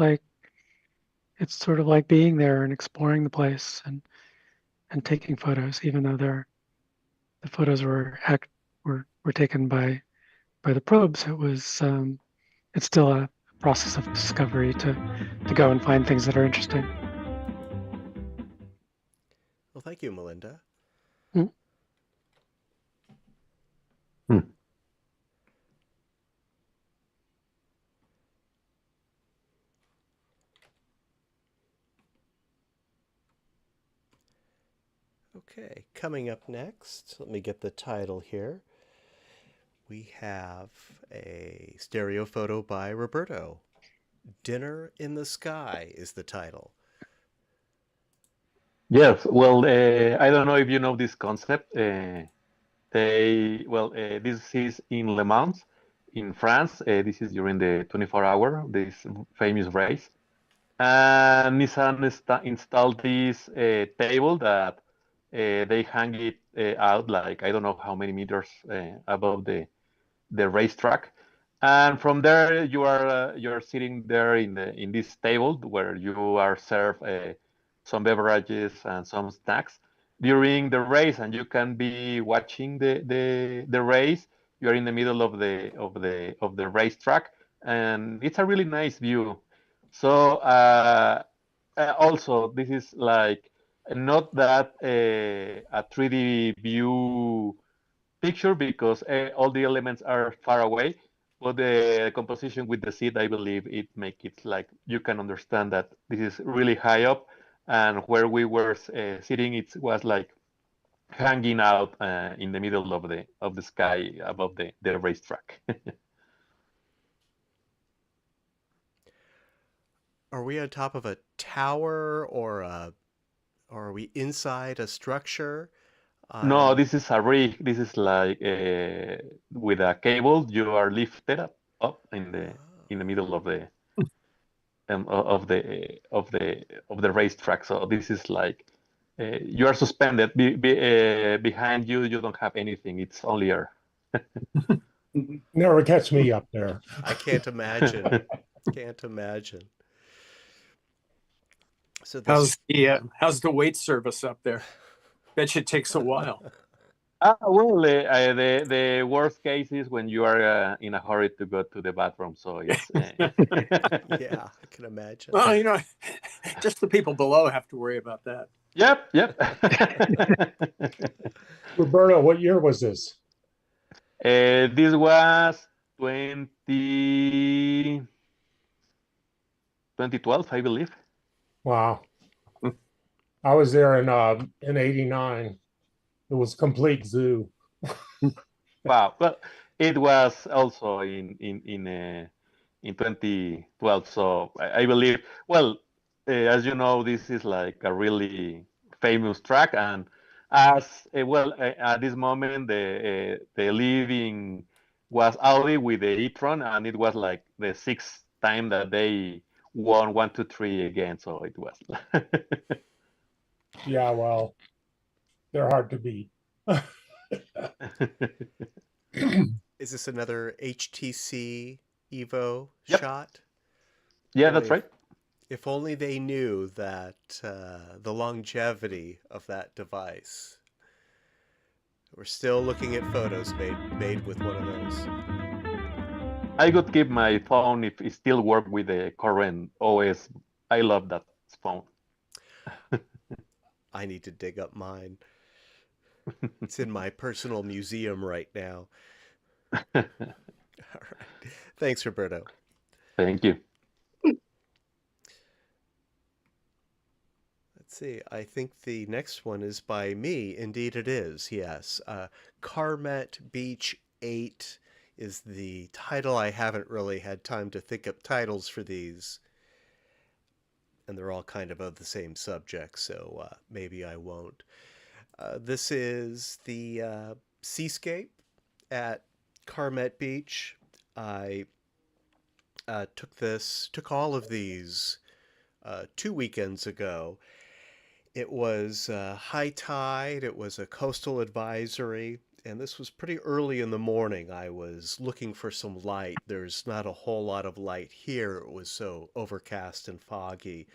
sort of like being there and exploring the place and taking photos, even though the photos were taken by the probes. It's still a process of discovery to go and find things that are interesting. Well, thank you, Melinda. Mm. Hmm. Okay, coming up next, let me get the title here. We have a stereo photo by Roberto. Dinner in the Sky is the title. Yes, well, I don't know if you know this concept. This is in Le Mans, in France. This is during the 24-hour, this famous race. And Nissan installed this table that they hang it out like I don't know how many meters above the racetrack. And from there, you're sitting there in this table where you are served some beverages and some snacks during the race, and you can be watching the race. You're in the middle of the racetrack, and it's a really nice view. So also, this is like not that a 3D view picture because all the elements are far away, but the composition with the seat, I believe it make it like you can understand that this is really high up, and where we were sitting, it was like hanging out in the middle of the sky above the racetrack. Are we on top of a tower or are we inside a structure? No, this is a rig. This is like with a cable. You are lifted up in the middle of the of the racetrack. So this is like you are suspended. Behind you, you don't have anything. It's only air. Never catch me up there. I can't imagine. Can't imagine. So this How's the wait service up there? Bet you it takes a while. Well, the worst case is when you are in a hurry to go to the bathroom. So yes. Yeah, I can imagine. Well, just the people below have to worry about that. Yep. Roberto, what year was this? This was 2012, I believe. Wow. I was there in '89. It was complete zoo. Wow. Well, it was also in 2012. So I believe. Well, as you know, this is like a really famous track, and as well at this moment, the leading was Audi with the e-tron, and it was like the sixth time that they won 1, 2, 3 again. So it was. Yeah, well, they're hard to beat. Is this another HTC Evo Yep. shot? Yeah, Boy, that's right. If only they knew that the longevity of that device. We're still looking at photos made with one of those. I could keep my phone if it still work with the current OS. I love that phone. I need to dig up mine. It's in my personal museum right now. All right. Thanks, Roberto. Thank you. Let's see. I think the next one is by me. Indeed it is, yes. Carmet Beach 8 is the title. I haven't really had time to think up titles for these. And they're all kind of the same subject, so maybe I won't. This is the seascape at Carmet Beach. I took all of these 2 weekends ago. It was high tide. It was a coastal advisory. And this was pretty early in the morning. I was looking for some light. There's not a whole lot of light here. It was so overcast and foggy.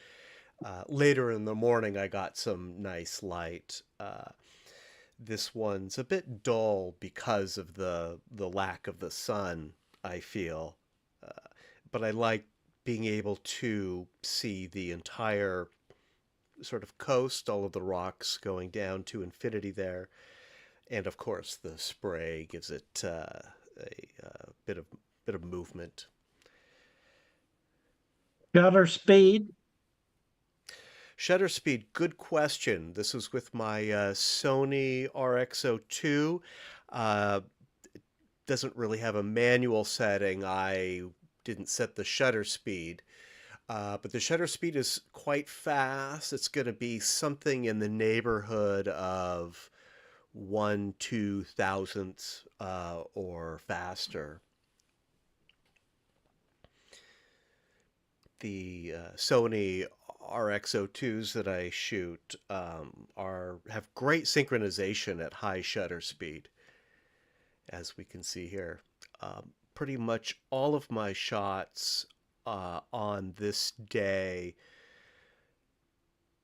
Later in the morning, I got some nice light. This one's a bit dull because of the lack of the sun, I feel. But I like being able to see the entire sort of coast, all of the rocks going down to infinity there. And of course, the spray gives it a bit of movement. Shutter speed? Shutter speed, good question. This was with my Sony RX02. It doesn't really have a manual setting. I didn't set the shutter speed. But the shutter speed is quite fast. It's going to be something in the neighborhood of 1/2 thousandths or faster. The Sony RX02s that I shoot have great synchronization at high shutter speed, as we can see here. Pretty much all of my shots on this day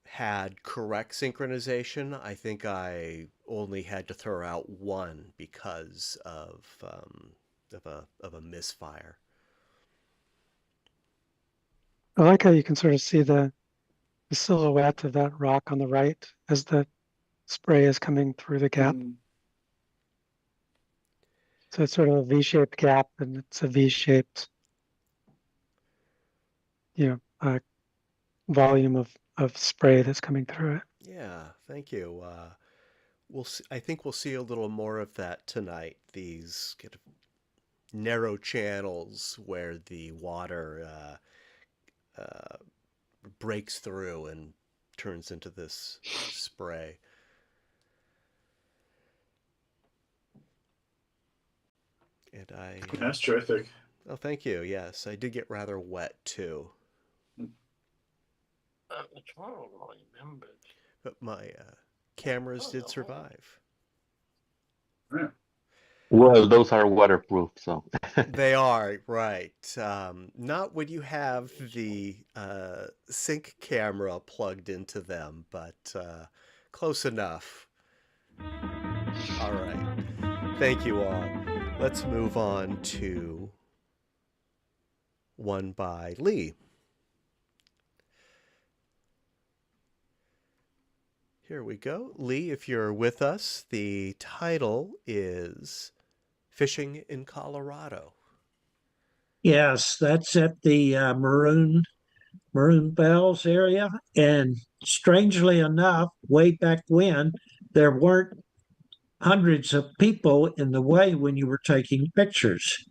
had correct synchronization. I think I only had to throw out one because of a misfire. I like how you can sort of see the silhouette of that rock on the right as the spray is coming through the gap. So it's sort of a V-shaped gap, and it's a V-shaped, volume of spray that's coming through it. Yeah, thank you. I think we'll see a little more of that tonight. These kind of narrow channels where the water breaks through and turns into this spray. And That's terrific. Oh, thank you. Yes, I did get rather wet too. But my cameras did survive. Yeah. Well, those are waterproof, so. They are, right. Not when you have the sync camera plugged into them, but close enough. All right. Thank you all. Let's move on to one by Lee. Here we go. Lee, if you're with us, the title is Fishing in Colorado. Yes, that's at the Maroon Bells area. And strangely enough, way back when, there weren't hundreds of people in the way when you were taking pictures.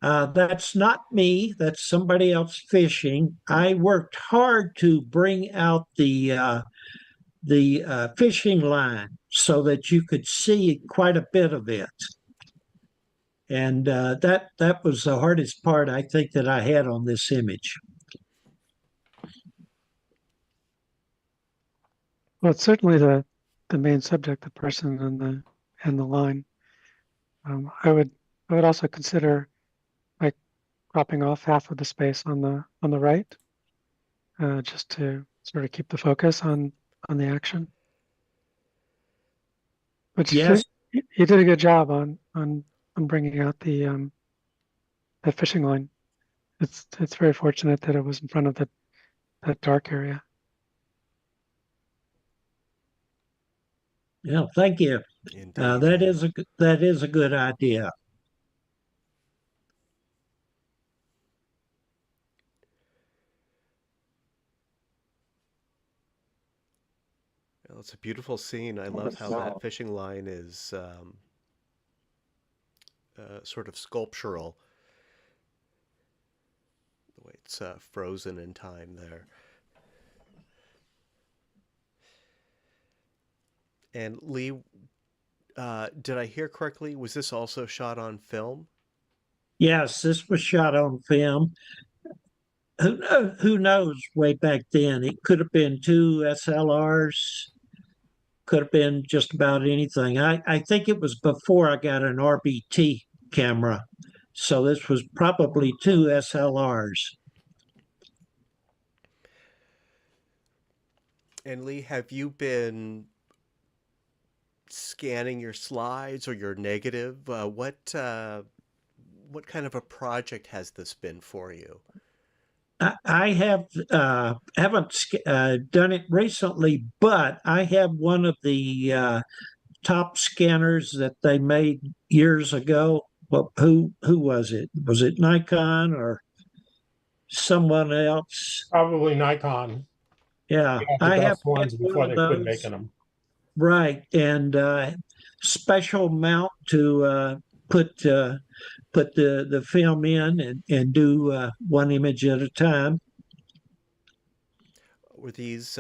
That's not me. That's somebody else fishing. I worked hard to bring out the fishing line so that you could see quite a bit of it. And that was the hardest part, I think, that I had on this image. Well, it's certainly the main subject, the person and the line. I would also consider like cropping off half of the space on the right, just to sort of keep the focus on the action. But Yes, you did a good job on bringing out the fishing line. It's very fortunate that it was in front of that dark area. yeah, thank you. Indeed. That is a good idea. Well, it's a beautiful scene. I love how that fishing line is sort of sculptural. The way it's frozen in time there. And Lee, did I hear correctly? Was this also shot on film? Yes, this was shot on film. Who knows way back then? It could have been two SLRs, could have been just about anything. I think it was before I got an RBT camera. So this was probably two SLRs. And Lee, have you been scanning your slides or your negative? What kind of a project has this been for you? I haven't done it recently, but I have one of the top scanners that they made years ago. Well, who was it? Was it Nikon or someone else? Probably Nikon. Yeah, They had I the have best ones one before of they quit those. making them. Right, and special mount to put the film in and do one image at a time. Were these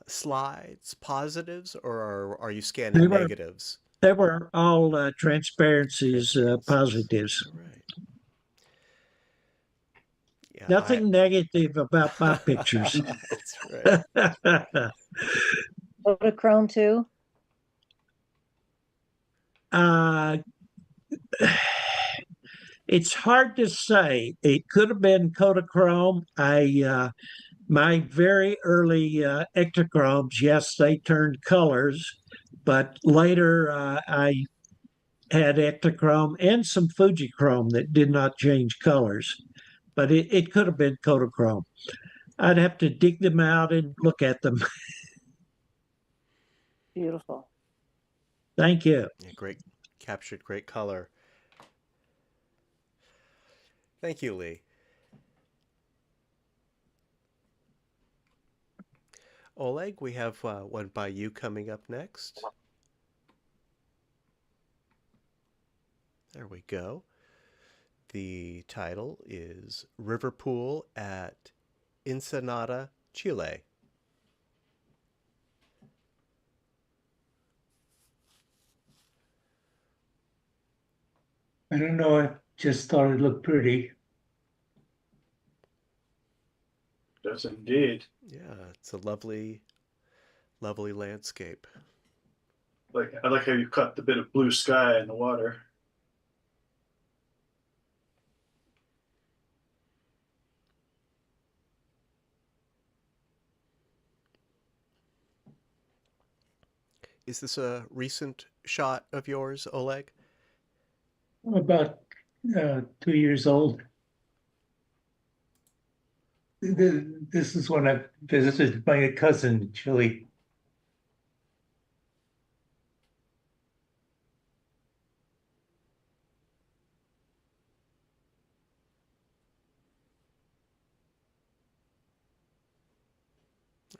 slides positives, or are you They scanning were negatives? they were all transparencies, Transparencies. positives. All right. Yeah, Nothing negative about my pictures. That's right. Photochrome too? uh, it's hard to say. It could have been Kodachrome. My very early ectochromes, yes, they turned colors, but later I had ectochrome and some Fujichrome that did not change colors. But it could have been Kodachrome. I'd have to dig them out and look at them. Beautiful. Thank you. Yeah, great. Captured great color. Thank you, Lee. Oleg, we have one by you coming up next. There we go. The title is River Pool at Ensenada, Chile. I don't know, I just thought it looked pretty. Does indeed. Yeah, it's a lovely, lovely landscape. I like how you cut the bit of blue sky in the water. Is this a recent shot of yours, Oleg? About 2 years old. This is when I visited my cousin in Chile.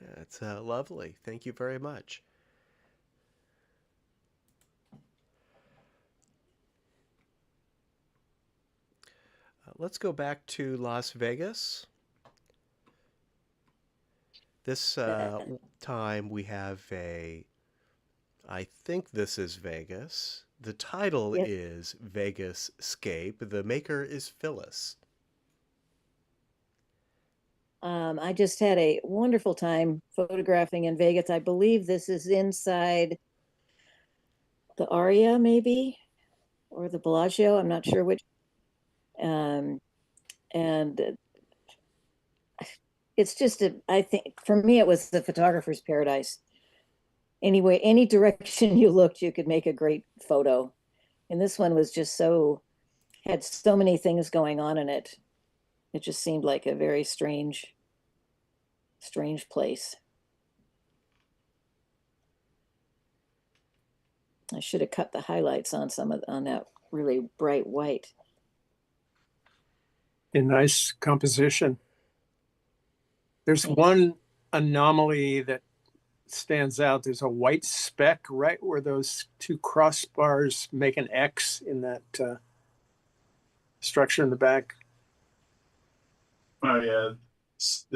Yeah, it's lovely. Thank you very much. Let's go back to Las Vegas. This time we have I think this is Vegas. The title Yep. is Vegas Scape. The maker is Phyllis. I just had a wonderful time photographing in Vegas. I believe this is inside the Aria, maybe, or the Bellagio. I'm not sure which. And it's just I think for me, it was the photographer's paradise. Anyway, any direction you looked, you could make a great photo. And this one was just had so many things going on in it. It just seemed like a very strange place. I should have cut the highlights on on that really bright white. A nice composition. There's one anomaly that stands out. There's a white speck right where those two crossbars make an X in that structure in the back. Oh yeah, it's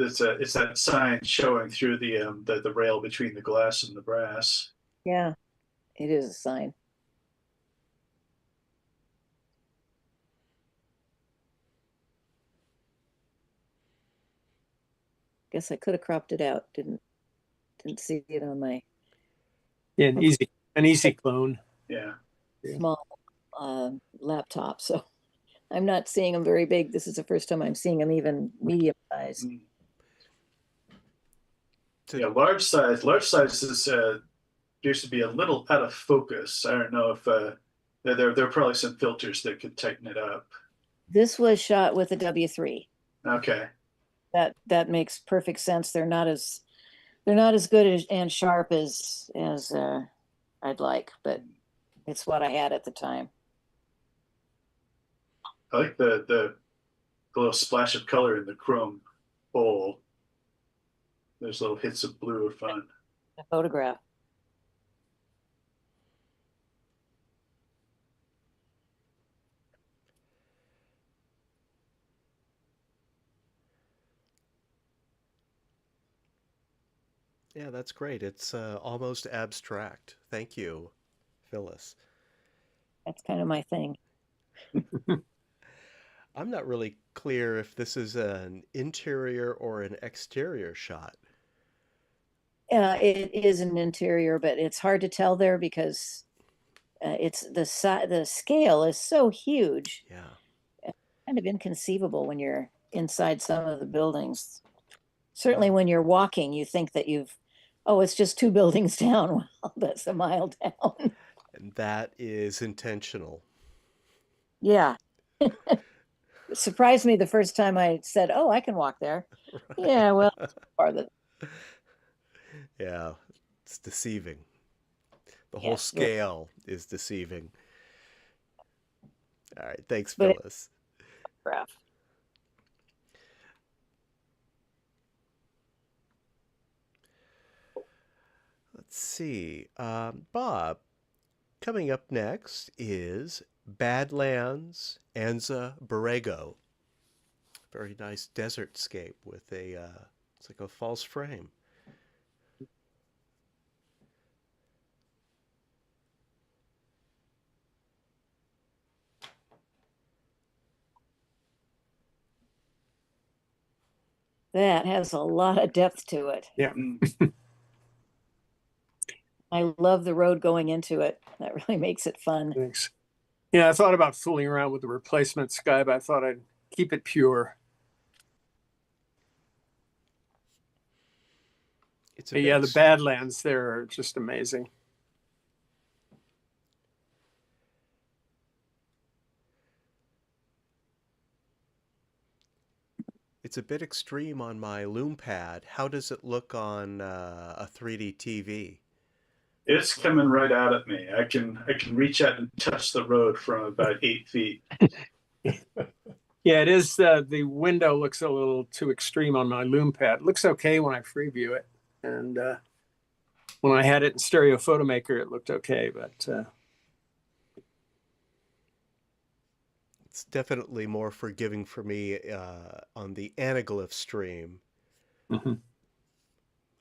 that sign showing through the rail between the glass and the brass. Yeah, it is a sign. Guess I could have cropped it out. Didn't see it on my Yeah, an easy clone. Yeah. small laptop. So I'm not seeing them very big. This is the first time I'm seeing them even medium size. Mm. Yeah, large size. Large size is appears to be a little out of focus. I don't know if there are probably some filters that could tighten it up. This was shot with a W3. Okay. That makes perfect sense. They're not as good and sharp as I'd like, but it's what I had at the time. I like the little splash of color in the chrome bowl. Those little hits of blue are fun. A photograph. Yeah, that's great. It's almost abstract. Thank you, Phyllis. That's kind of my thing. I'm not really clear if this is an interior or an exterior shot. It is an interior, but it's hard to tell there because it's the scale is so huge. Yeah. Kind of inconceivable when you're inside some of the buildings. Certainly when you're walking, you think that it's just 2 buildings down. Well, that's a mile down. And that is intentional. Yeah. It surprised me the first time I said, "Oh, I can walk there." Right. Yeah, well, part of it. Yeah, it's deceiving. The whole Yes, scale is deceiving. All right, thanks, but Phyllis. graph. Let's see. Bob, coming up next is Badlands Anza Borrego. Very nice desert scape with it's like a false frame. That has a lot of depth to it. Yeah. I love the road going into it. That really makes it fun. Thanks. Yeah, I thought about fooling around with the replacement sky, but I thought I'd keep it pure. Yeah, the Badlands there are just amazing. It's a bit extreme on my Loom pad. How does it look on a 3D TV? It's coming right out at me. I can reach out and touch the road from about 8 feet. Yeah, it is. The window looks a little too extreme on my Loom pad. It looks okay when I free view it, and when I had it in Stereo Photomaker, it looked okay. But it's definitely more forgiving for me on the Anaglyph stream. Mm-hmm.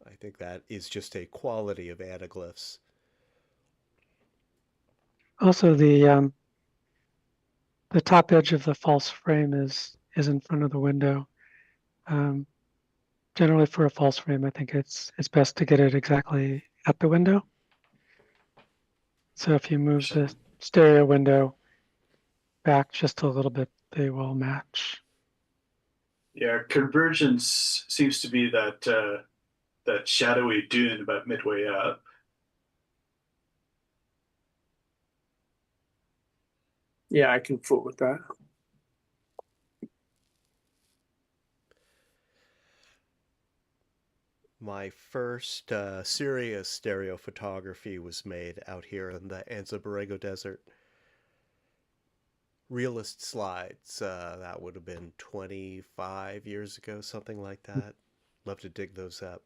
I think that is just a quality of anaglyphs. Also, the top edge of the false frame is in front of the window. Generally, for a false frame, I think it's best to get it exactly at the window. So if you move the stereo window back just a little bit, they will match. Yeah, convergence seems to be that shadowy dune about midway up. yeah, I can fool with that. My first serious stereo photography was made out here in the Anza Borrego Desert. Realist slides, that would have been 25 years ago, something like that. Love to dig those up.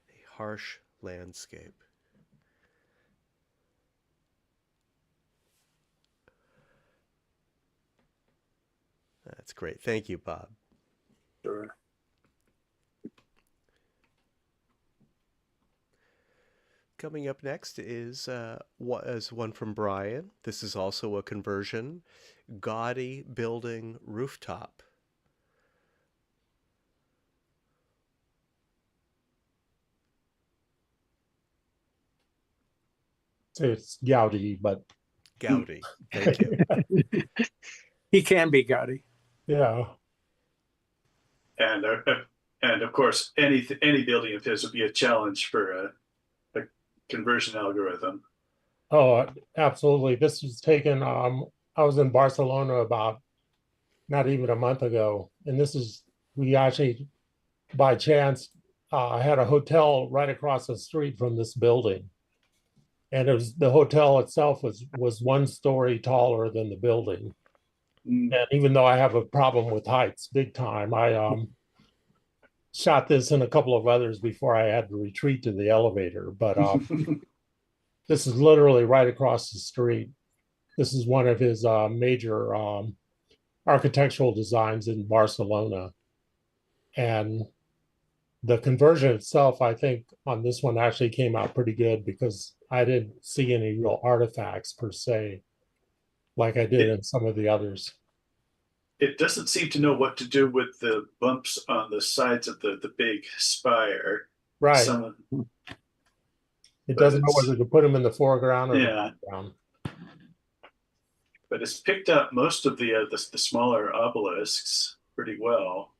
A harsh landscape. That's great. Thank you, Bob. Sure. Coming up next is one from Brian. This is also a conversion. Gaudy building rooftop. say it's Gaudi, but Gaudi. Thank you. He can be gaudy. yeah. And of course, any building of his would be a challenge for a conversion algorithm. Oh, absolutely. This was taken. I was in Barcelona about not even a month ago, and we actually, by chance, had a hotel right across the street from this building, and the hotel itself was 1 story taller than the building. And even though I have a problem with heights, big time, I shot this and a couple of others before I had to retreat to the elevator. But this is literally right across the street. This is one of his major architectural designs in Barcelona. And the conversion itself, I think, on this one actually came out pretty good because I didn't see any real artifacts per se, like I did in some of the others. It doesn't seem to know what to do with the bumps on the sides of the big spire. Right. It doesn't know whether to put them in the foreground or the background. But it's picked up most of the smaller obelisks pretty well.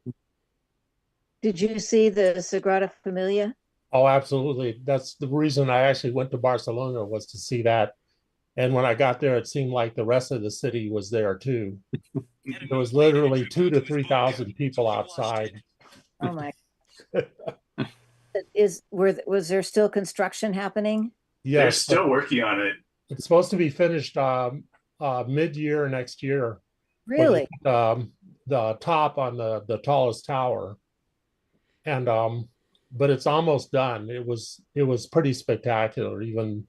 Did you see the Sagrada Familia? Oh, absolutely. That's the reason I actually went to Barcelona, was to see that. And when I got there, it seemed like the rest of the city was there too. There was literally 2,000 to 3,000 people outside. Oh my. Was there still construction happening? Yes, they're still working on it. It's supposed to be finished mid-year next year. Really? The top on the tallest tower. And but it's almost done. It was pretty spectacular, even,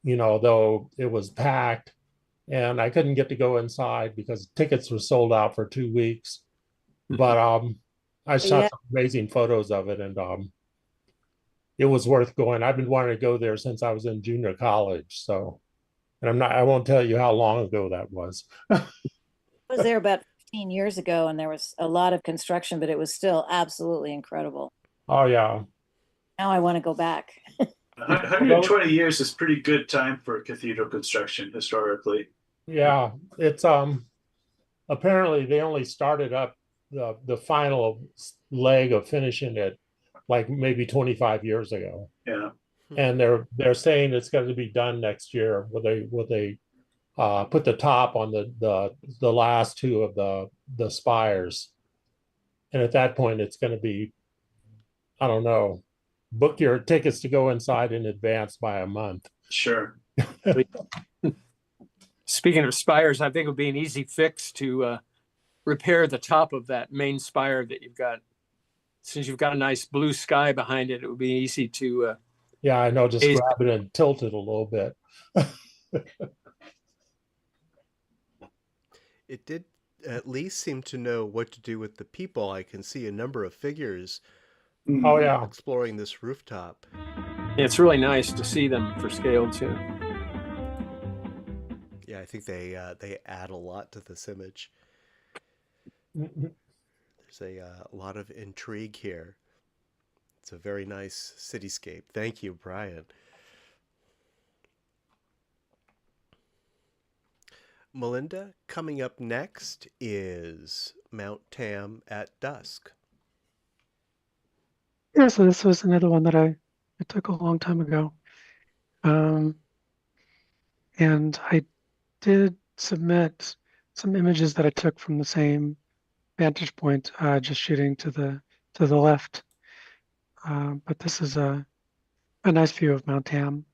though it was packed, and I couldn't get to go inside because tickets were sold out for 2 weeks. But I shot some amazing photos of it, and it was worth going. I've been wanting to go there since I was in junior college. So, and I won't tell you how long ago that was. I was there about 15 years ago, and there was a lot of construction, but it was still absolutely incredible. Oh yeah. Now I want to go back. 120 years is pretty good time for cathedral construction historically. Yeah, it's apparently they only started up the final leg of finishing it like maybe 25 years ago. Yeah. And they're saying it's going to be done next year, where they put the top on the last 2 of the spires. And at that point it's going to be, I don't know, book your tickets to go inside in advance by a month. Sure. Speaking of spires, I think it would be an easy fix to repair the top of that main spire that you've got. Since you've got a nice blue sky behind it, it would be easy to. Yeah, I know. Just grab it and tilt it a little bit. It did at least seem to know what to do with the people. I can see a number of figures. Oh yeah, exploring this rooftop. Yeah, it's really nice to see them for scale too. Yeah, I think they add a lot to this image. There's a lot of intrigue here. It's a very nice cityscape. Thank you, Brian. Melinda, coming up next is Mount Tam at dusk. Yeah, so this was another one that I took a long time ago. And I did submit some images that I took from the same vantage point, just shooting to the left. But this is a nice view of Mount Tam.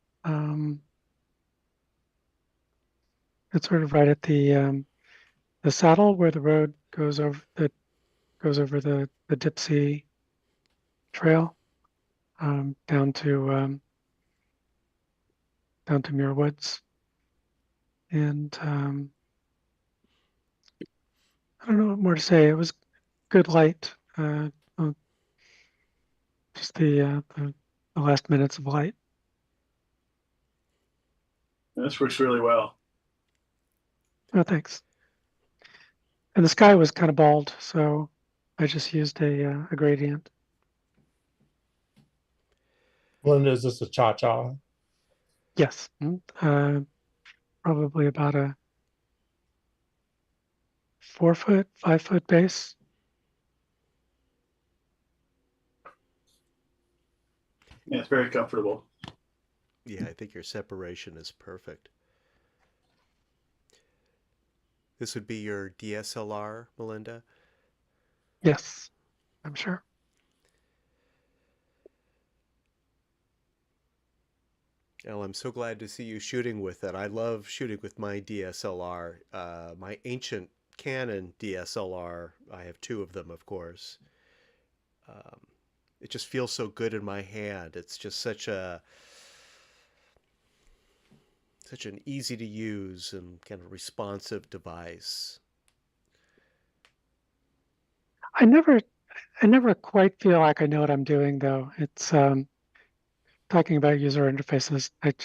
It's sort of right at the saddle where the road goes over the Dipsea Trail down to Muir Woods, and I don't know what more to say. It was good light, just the last minutes of light. This works really well. Oh, thanks. And the sky was kind of bald, so I just used a gradient. Linda, is this a cha-cha? Yes. Probably about a 4 foot, 5 foot base. Yeah, it's very comfortable. Yeah, I think your separation is perfect. This would be your DSLR, Melinda? Yes, I'm sure. Well, I'm so glad to see you shooting with it. I love shooting with my DSLR. My ancient Canon DSLR, I have two of them, of course. Um, it just feels so good in my hand. It's just such an easy to use and kind of responsive device. I never quite feel like I know what I'm doing though. It's talking about user interfaces. It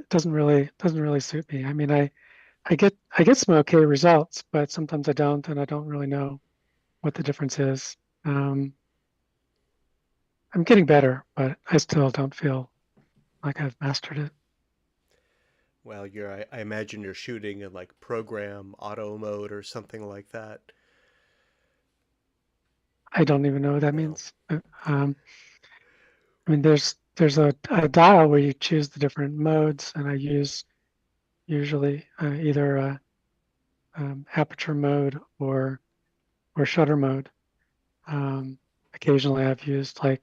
doesn't really suit me. I mean, I get some okay results, but sometimes I don't, and I don't really know what the difference is. Um, I'm getting better, but I still don't feel like I've mastered it. Well, I imagine you're shooting in like program auto mode or something like that. I don't even know what that No. means. I mean, there's a dial where you choose the different modes, and I use usually either aperture mode or shutter mode. Occasionally, I've used like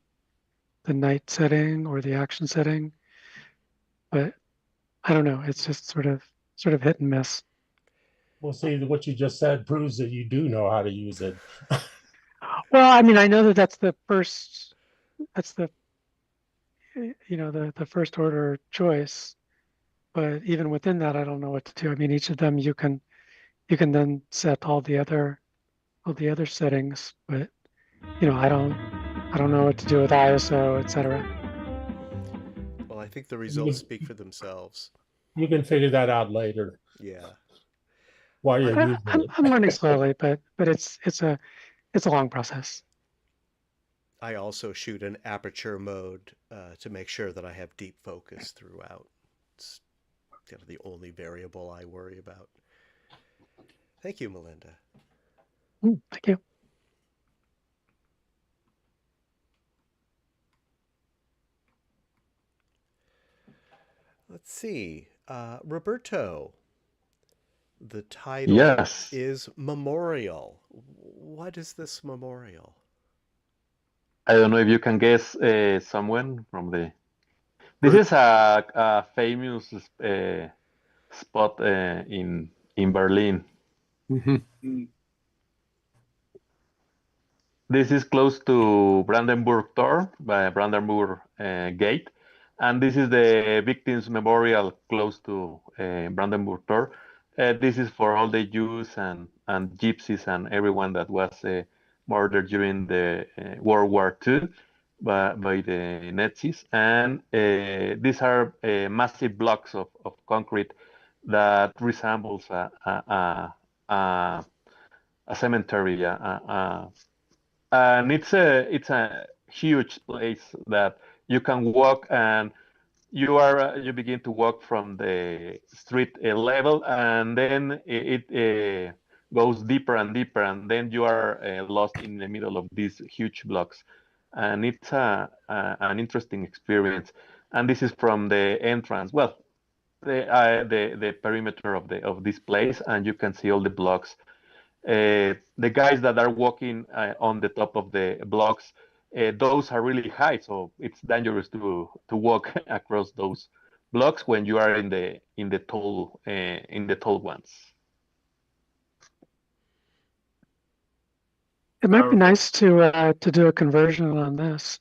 the night setting or the action setting, but I don't know. It's just sort of hit and miss. Well, see, what you just said proves that you do know how to use it. Well, I mean, I know that that's the the first order choice, but even within that, I don't know what to do. I mean, each of them you can then set all the other settings, but I don't know what to do with ISO, etc. Well, I think the You results can, speak for themselves. you can figure that out later Yeah. while you're I using it. I'm learning slowly, but it's a long process. I also shoot in aperture mode to make sure that I have deep focus throughout. It's kind of the only variable I worry about. Thank you, Melinda. Thank you. Let's see. Roberto, the title Yes. is Memorial. What is this memorial? I don't know if you can guess someone from the. This is a famous spot in Berlin. Mm-hmm. This is close to Brandenburg Tor, by Brandenburg Gate, and this is the victims' memorial close to Brandenburg Tor. This is for all the Jews and Gypsies and everyone that was murdered during the World War II by the Nazis. And these are massive blocks of concrete that resembles a cemetery, and it's a huge place that you can walk, and you begin to walk from the street level, and then it goes deeper and deeper, and then you are lost in the middle of these huge blocks, and it's an interesting experience. And this is from the entrance, well, the perimeter of this place, and you can see all the blocks. The guys that are walking on the top of the blocks, those are really high, so it's dangerous to walk across those blocks when you are in the tall ones. It might be Powerful. nice to do a conversion on this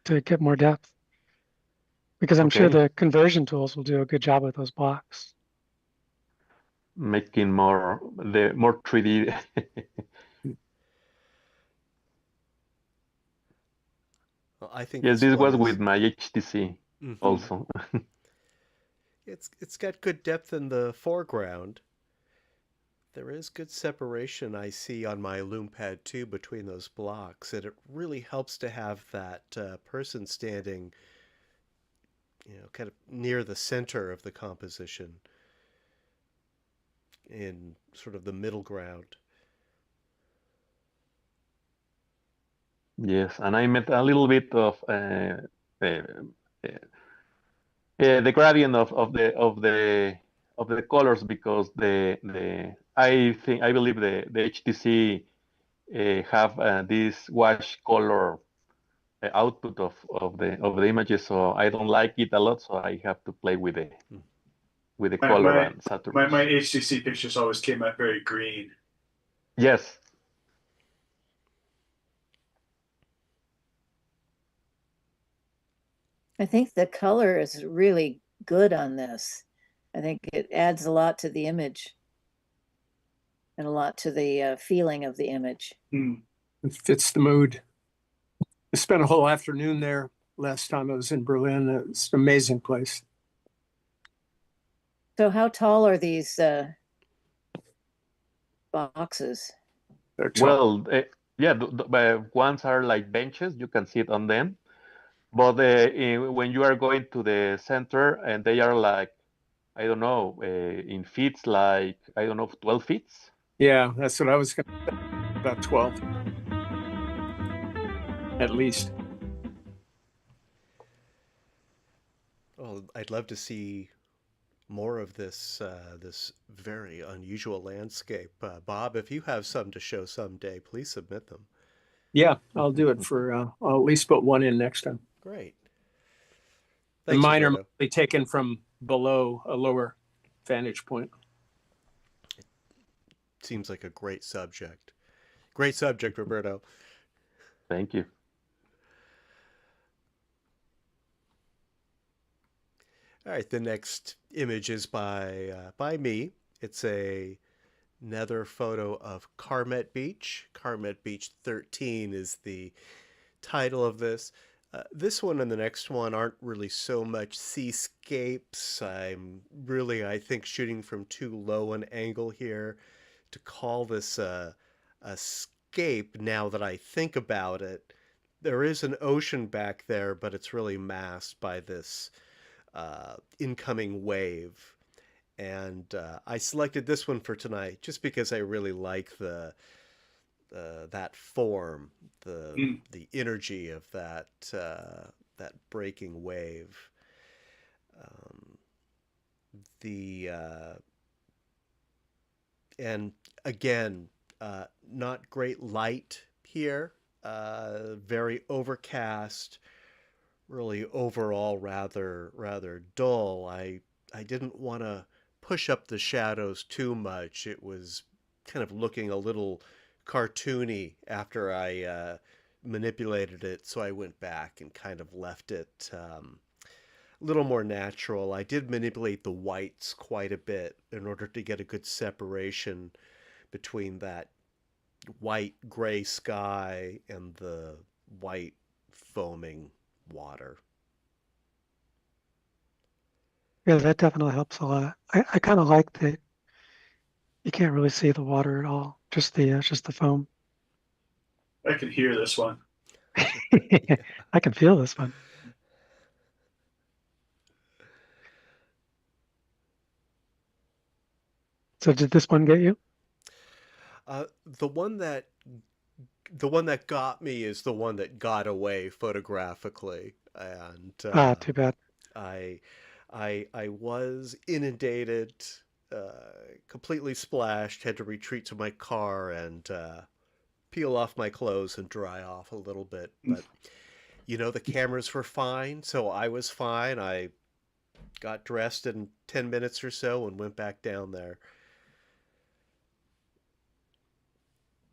to get more depth, because I'm sure Okay, the conversion tools will do a good job with those blocks. making more 3D. Well, I think Yes, this this one was is. with my HTC Mhm. also. It's got good depth in the foreground. There is good separation I see on my loom pad too between those blocks, and it really helps to have that person standing kind of near the center of the composition, in sort of the middle ground. Yes, and I met a little bit of the gradient of the colors, because I believe the HTC have this wash color output of the images, so I don't like it a lot, so I have to play with the color and saturation. My HTC pictures always came out very green. Yes. I think the color is really good on this. I think it adds a lot to the image and a lot to the feeling of the image. It fits the mood. I spent a whole afternoon there last time I was in Berlin. It's an amazing place. So how tall are these boxes? They're tall. Well, yeah, the ones are like benches. You can sit on them. But when you are going to the center, and they are like, I don't know, in feet, like, I don't know, 12 feet. Yeah, that's what I was going to say, about 12. At least. Oh, I'd love to see more of this this very unusual landscape. Bob, if you have some to show someday, please submit them. Yeah, I'll do it for, I'll at least put one in next time. Great. And Thanks, mine are Roberto. mostly taken from below a lower vantage point. Seems like a great subject. Great subject, Roberto. Thank you. All right, the next image is by me. It's another photo of Carmet Beach. Carmet Beach 13 is the title of this. This one and the next one aren't really so much seascapes. I'm really, I think, shooting from too low an angle here to call this a scape now that I think about it. There is an ocean back there, but it's really masked by this incoming wave. And I selected this one for tonight just because I really like that form, the energy of that breaking wave. And again, not great light here. Very overcast. Really overall rather dull. I didn't want to push up the shadows too much. It was kind of looking a little cartoony after I manipulated it, so I went back and kind of left it a little more natural. I did manipulate the whites quite a bit in order to get a good separation between that white gray sky and the white foaming water. Yeah, that definitely helps a lot. I kind of like that you can't really see the water at all, just the foam. I can hear this one. I can feel this one. So did this one get you? The one that got me is the one that got away photographically, and Too bad. I was inundated, completely splashed, had to retreat to my car and peel off my clothes and dry off a little bit. But, the cameras were fine, so I was fine. I got dressed in 10 minutes or so and went back down there.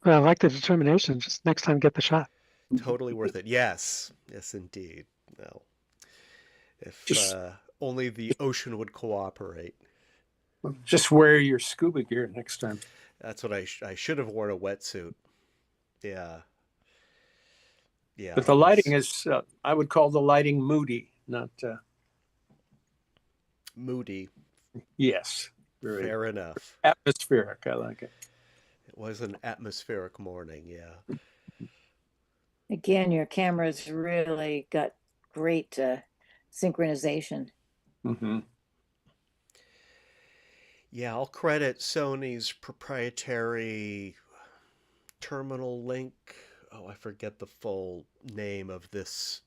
Well, I like the determination. Just next time, get the shot. Totally worth it. Yes, indeed. Well, if only the ocean would cooperate. Just wear your scuba gear next time. That's what I should have worn a wetsuit. Yeah. But the lighting is, I would call the lighting moody, not moody. Yes. Fair enough. Atmospheric. I like it. It was an atmospheric morning. Yeah. Again, your camera's really got great synchronization. Mm-hmm. Yeah, I'll credit Sony's proprietary terminal link. Oh, I forget the full name of this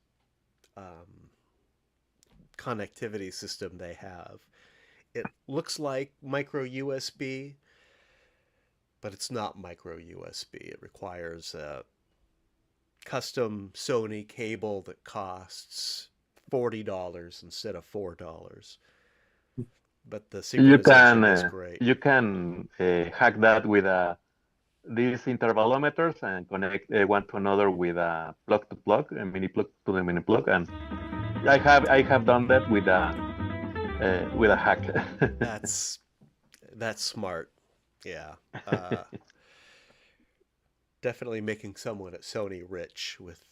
connectivity system they have. It looks like micro USB, but it's not micro USB. It requires a custom Sony cable that costs $40 instead of $4. But the synchronization is great. You can hack that with these intervalometers and connect one to another with a plug to plug, a mini plug to the mini plug, and I have done that with a hack. That's smart. Yeah. Definitely making someone at Sony rich with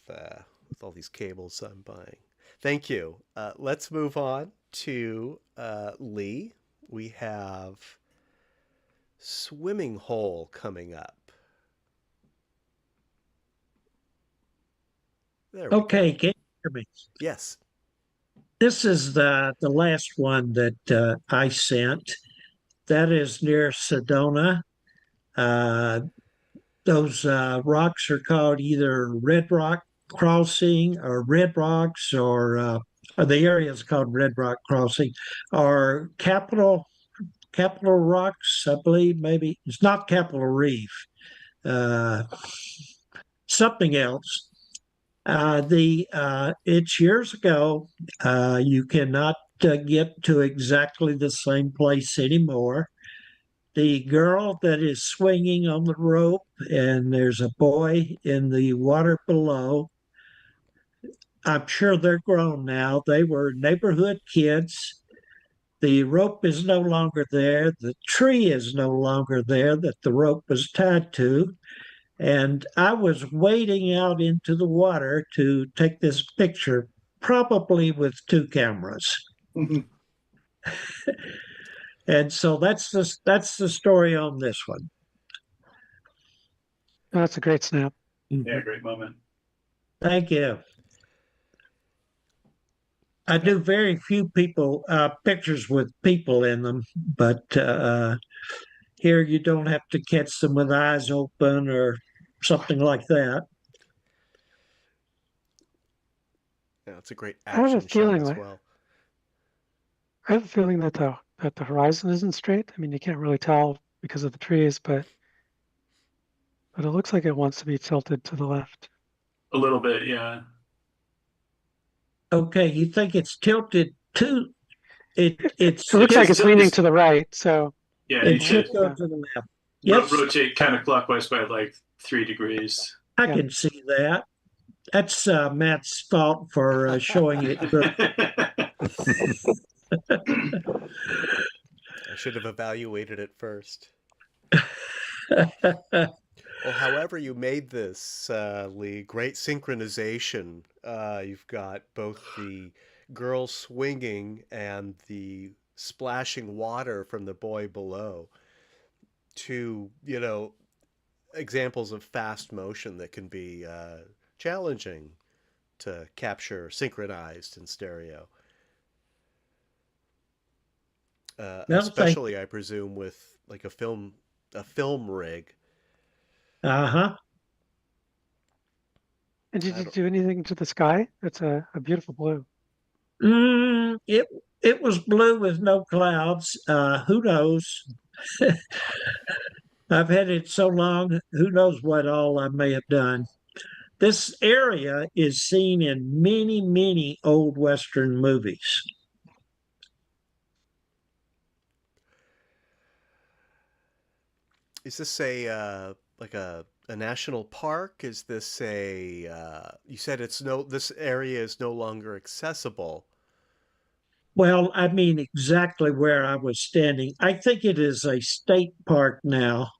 all these cables I'm buying. Thank you. Let's move on to Lee. We have swimming hole coming up. There we Okay, go. can you hear me? Yes. This is the last one that I sent. That is near Sedona. Those rocks are called either Red Rock Crossing or Red Rocks, or the area is called Red Rock Crossing, or Capitol Rocks, I believe. Maybe it's not Capitol Reef. Something else. It's years ago. You cannot get to exactly the same place anymore. The girl that is swinging on the rope, and there's a boy in the water below. I'm sure they're grown now. They were neighborhood kids. The rope is no longer there. The tree is no longer there that the rope was tied to. And I was wading out into the water to take this picture, probably with two cameras. Mhm. And so that's the story on this one. Oh, that's a great snap. Yeah, great moment. Thank you. I do very few pictures with people in them, but here you don't have to catch them with eyes open or something like that. Yeah, it's a great I have a action shot feeling as well. I have a feeling that the horizon isn't straight. I mean, you can't really tell because of the trees, but it looks like it wants to be tilted to the left. A little bit, yeah. Okay, you think it's tilted to it? It looks like it's It's- leaning to the right, so Yeah, It you should should go to the left. Yes, rotate counterclockwise by like 3 degrees. I Yeah. can see that. That's Matt's fault for showing it. I should have evaluated it first. Well, however you made this, Lee, great synchronization. You've got both the girl swinging and the splashing water from the boy below. Two, examples of fast motion that can be challenging to capture synchronized in stereo. Especially, I presume, with like a film rig. Uh-huh. And did you do anything to the sky? It's a beautiful blue. It was blue with no clouds. Who knows? I've had it so long, who knows what all I may have done. This area is seen in many, many old Western movies. Is this like a national park? Is this you said this area is no longer accessible. Well, I mean exactly where I was standing. I think it is a state park now.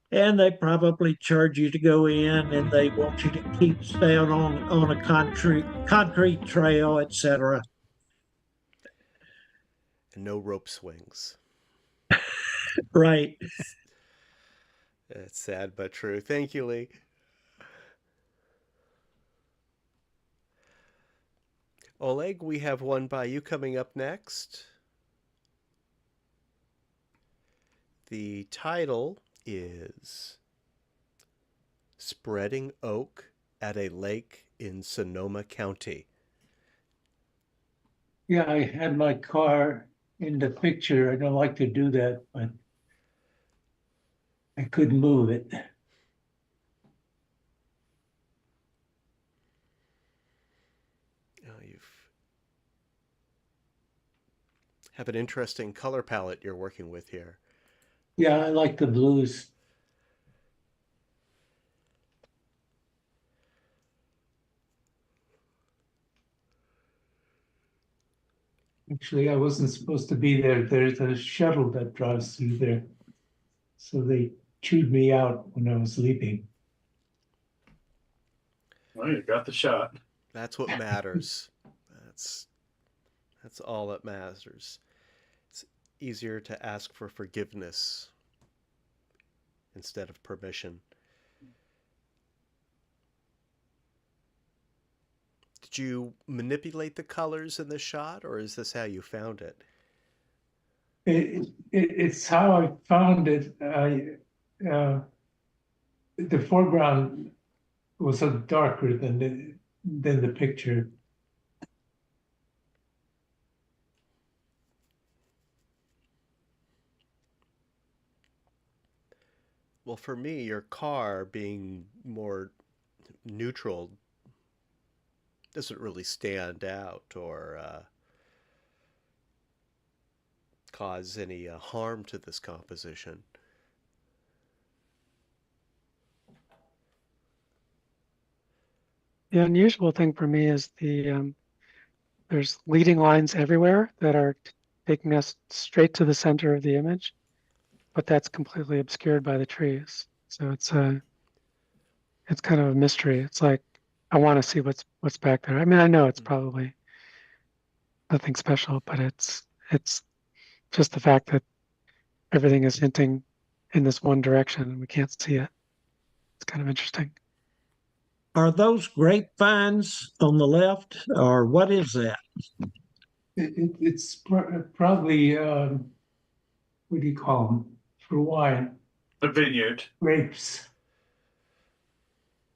And they probably charge you to go in, and they want you to stay on a concrete trail, etc. And no rope swings. Right. It's sad but true. Thank you, Lee. Oleg, we have one by you coming up next. The title is Spreading Oak at a Lake in Sonoma County. Yeah, I had my car in the picture. I don't like to do that, but I couldn't move it. Oh, you have an interesting color palette you're working with here. Yeah, I like the blues. Actually, I wasn't supposed to be there. There's a shuttle that drives through there. So they chewed me out when I was leaving. Well, you got the shot. That's what matters. That's all that matters. It's easier to ask for forgiveness instead of permission. Did you manipulate the colors in the shot, or is this how you found it? It's how I found it. The foreground was so darker than the picture. Well, for me, your car being more neutral doesn't really stand out or cause any harm to this composition. The unusual thing for me is there's leading lines everywhere that are taking us straight to the center of the image, but that's completely obscured by the trees. So it's kind of a mystery. It's like I want to see what's back there. I mean, I know it's probably nothing special, but it's just the fact that everything is hinting in this one direction and we can't see it. It's kind of interesting. Are those grapevines on the left, or what is that? It's probably, what do you call them? For wine. The vineyard. Grapes.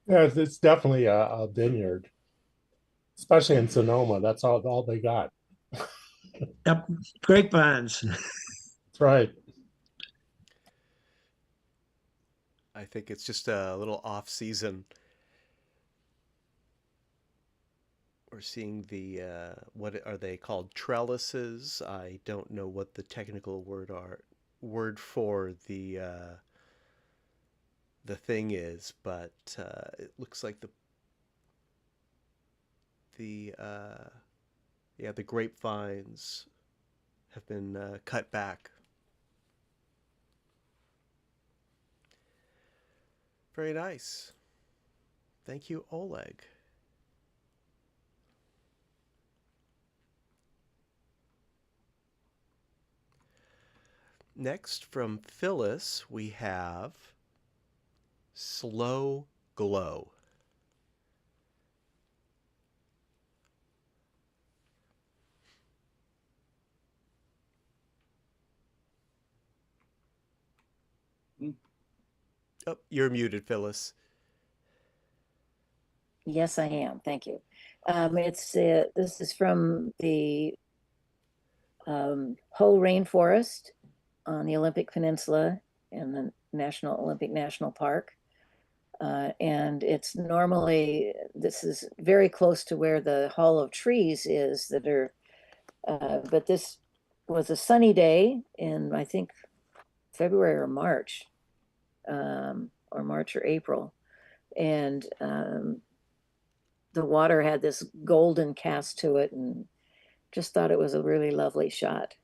Yeah, it's definitely a vineyard, especially in Sonoma. That's all they got. Yep, grapevines. That's right. I think it's just a little off season. We're seeing the what are they called? Trellises. I don't know what the technical word for the thing is, but it looks like the grapevines have been cut back. Very nice. Thank you, Oleg. Next, from Phyllis, we have Slow Glow. Oh, you're muted, Phyllis. Yes, I am. Thank you. This is from the Hoh Rainforest on the Olympic Peninsula in the Olympic National Park. And it's normally, this is very close to where the Hall of Trees is that are, but this was a sunny day in, I think, February or March or April. And the water had this golden cast to it, and just thought it was a really lovely shot.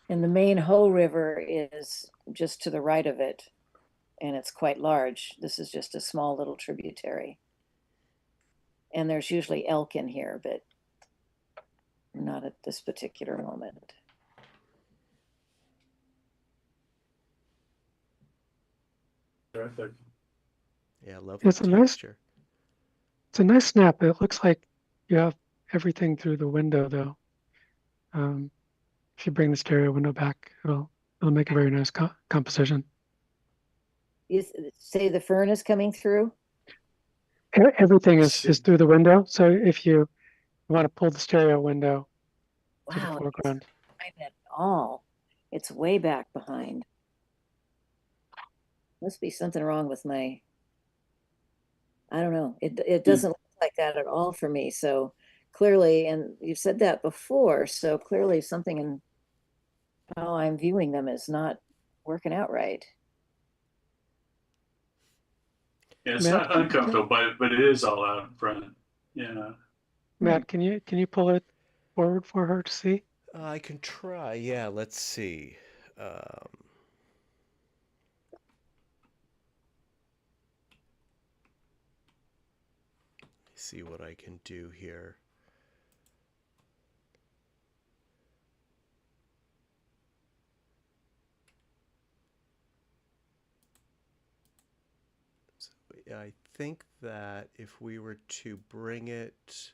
And the main Hoh River is just to the right of it, and it's quite large. This is just a small little tributary. And there's usually elk in here, but not at this particular moment. Terrific. Yeah, lovely It's a texture. it's a nice snap. It looks like you have everything through the window though. If you bring the stereo window back, it'll make a very nice composition. You say the fern is coming through? Everything is through the window. So if you want to pull the stereo window to the Wow, foreground. it's not at all. It's way back behind. Must be something wrong with my, I don't know. It doesn't look like that at all for me. So clearly, and you've said that before, so clearly something in how I'm viewing them is not working out right. Yeah, it's Matt, not uncomfortable, but it is all out in front. Yeah. Matt, can you pull it forward for her to see? I can try. Yeah, let's see. See what I can do here. So I think that if we were to bring it,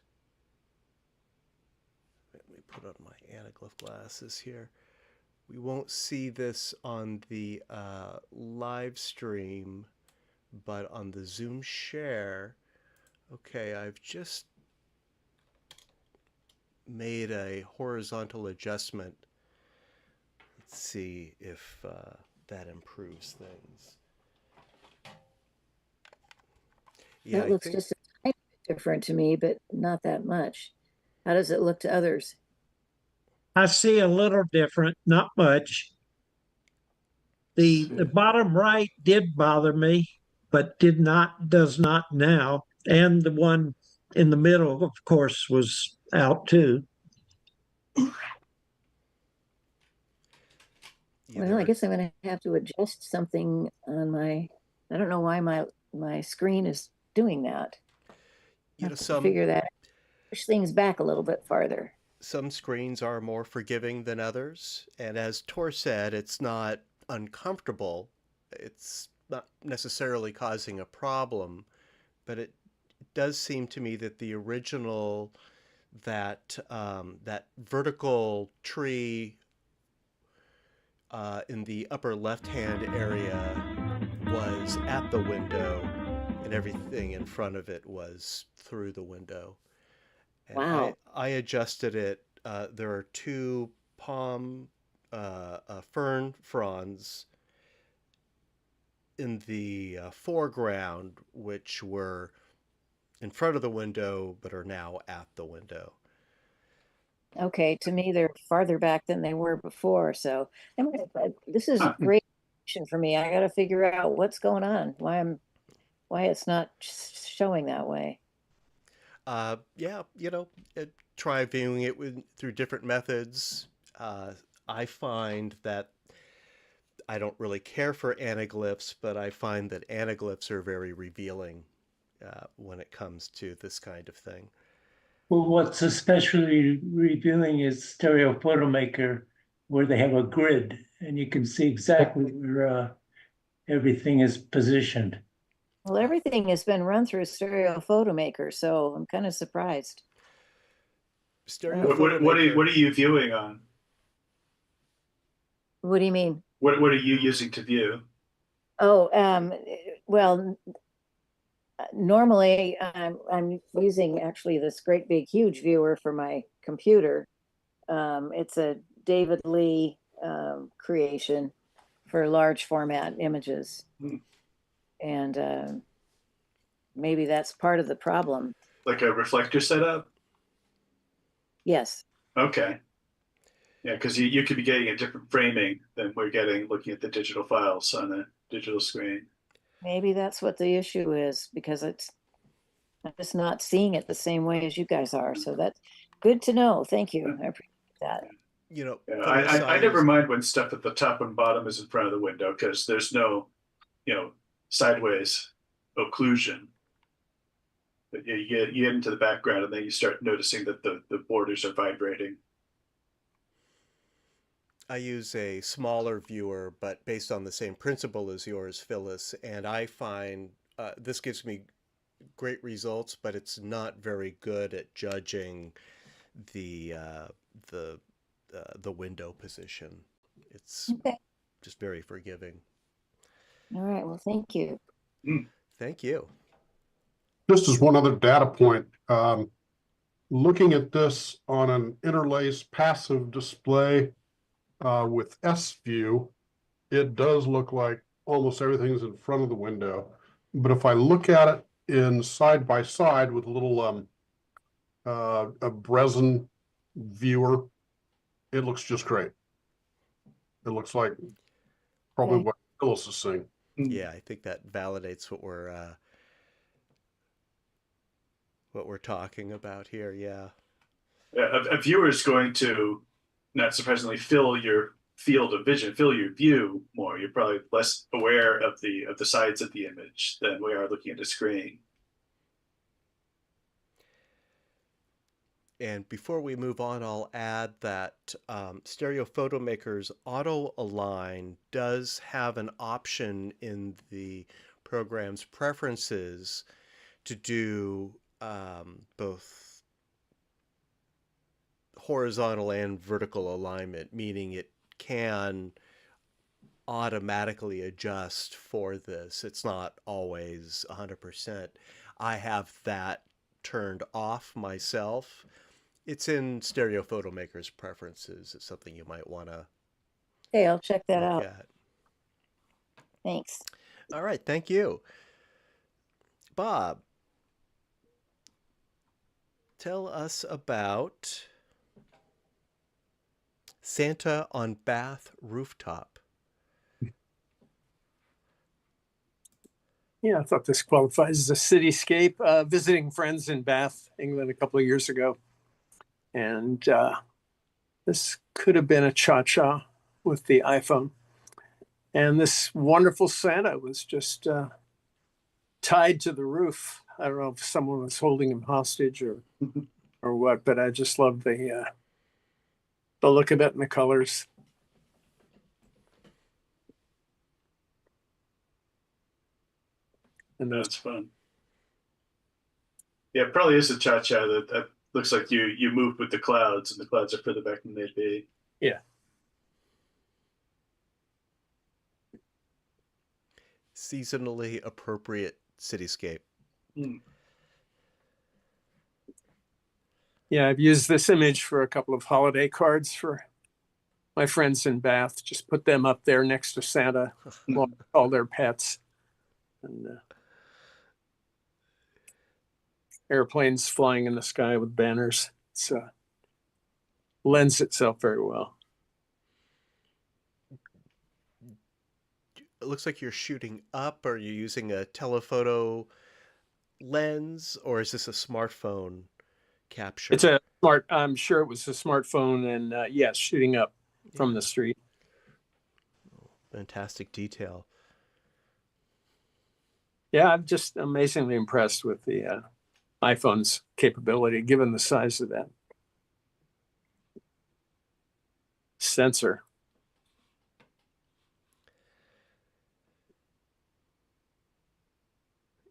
let me put on my anaglyph glasses here. We won't see this on the live stream, but on the Zoom share. Okay, I've just made a horizontal adjustment. Let's see if that improves things. Yeah, That looks just a tiny bit different to me, but not that much. How does it look to others? I see a little different, not much. The bottom right did bother me, but does not now. And the one in the middle, of course, was out too. Well, I guess I'm going to have to adjust something on my, I don't know why my screen is doing that. You know, figure that, push things back a little bit farther. Some screens are more forgiving than others, and as Tor said, it's not uncomfortable. It's not necessarily causing a problem, but it does seem to me that the original, that vertical tree in the upper left-hand area was at the window, and everything in front of it was through the window. And wow. I adjusted it. There are two palm fern fronds in the foreground, which were in front of the window but are now at the window. Okay, to me they're farther back than they were before. So this is great information for me. I got to figure out what's going on, why it's not showing that way. Yeah, try viewing it through different methods. I find that I don't really care for anaglyphs, but I find that anaglyphs are very revealing when it comes to this kind of thing. Well, what's especially revealing is Stereo Photomaker, where they have a grid and you can see exactly where everything is positioned. Well, everything has been run through Stereo Photomaker, so I'm kind of surprised. Stereo What are you viewing on? What do you mean? What are you using to view? Oh, well, normally I'm using actually this great big huge viewer for my computer. It's a David Lee creation for large format images. And maybe that's part of the problem. Like a reflector setup? Yes. Okay. Yeah, because you could be getting a different framing than we're getting looking at the digital files on a digital screen. Maybe that's what the issue is, because I'm just not seeing it the same way as you guys are. So that's good to know. Thank you. I appreciate that. Yeah, I never mind when stuff at the top and bottom is in front of the window because there's no, sideways occlusion. But you get into the background and then you start noticing that the borders are vibrating. I use a smaller viewer, but based on the same principle as yours, Phyllis, and I find this gives me great results, but it's not very good at judging the the window position. It's Okay. just very forgiving. All right. Well, thank you. Thank you. Just as one other data point, looking at this on an interlaced passive display with S view, it does look like almost everything's in front of the window. But if I look at it in side by side with a little a Brezen viewer, it looks just great. It looks like probably Okay. what Phyllis is saying. Yeah, I think that validates what we're talking about here. Yeah. A viewer is going to, not surprisingly, fill your field of vision, fill your view more. You're probably less aware of the sides of the image than we are looking at a screen. And before we move on, I'll add that Stereo Photomaker's Auto Align does have an option in the program's preferences to do both horizontal and vertical alignment, meaning it can automatically adjust for this. It's not always 100%. I have that turned off myself. It's in Stereo Photomaker's preferences. It's something you might want to Okay, I'll check that look out. at. Thanks. All right, thank you. Bob, tell us about Santa on Bath Rooftop. Yeah, I thought this qualifies as a cityscape. Visiting friends in Bath, England, a couple of years ago, and this could have been a cha-cha with the iPhone. And this wonderful Santa was just tied to the roof. I don't know if someone was holding him hostage or what, but I just loved the look of it and the colors. And That's fun. Yeah, it probably is a cha-cha that looks like you moved with the clouds, and the clouds are further back than they'd be. yeah, Seasonally appropriate cityscape. yeah, I've used this image for a couple of holiday cards for my friends in Bath. Just put them up there next to Santa, along with all their pets, and airplanes flying in the sky with banners. It's lends itself very well. It looks like you're shooting up. Are you using a telephoto lens, or is this a smartphone capture? It's a smart. I'm sure it was a smartphone, and yes, shooting up from the street. Fantastic detail. Yeah, I'm just amazingly impressed with the iPhone's capability, given the size of that sensor.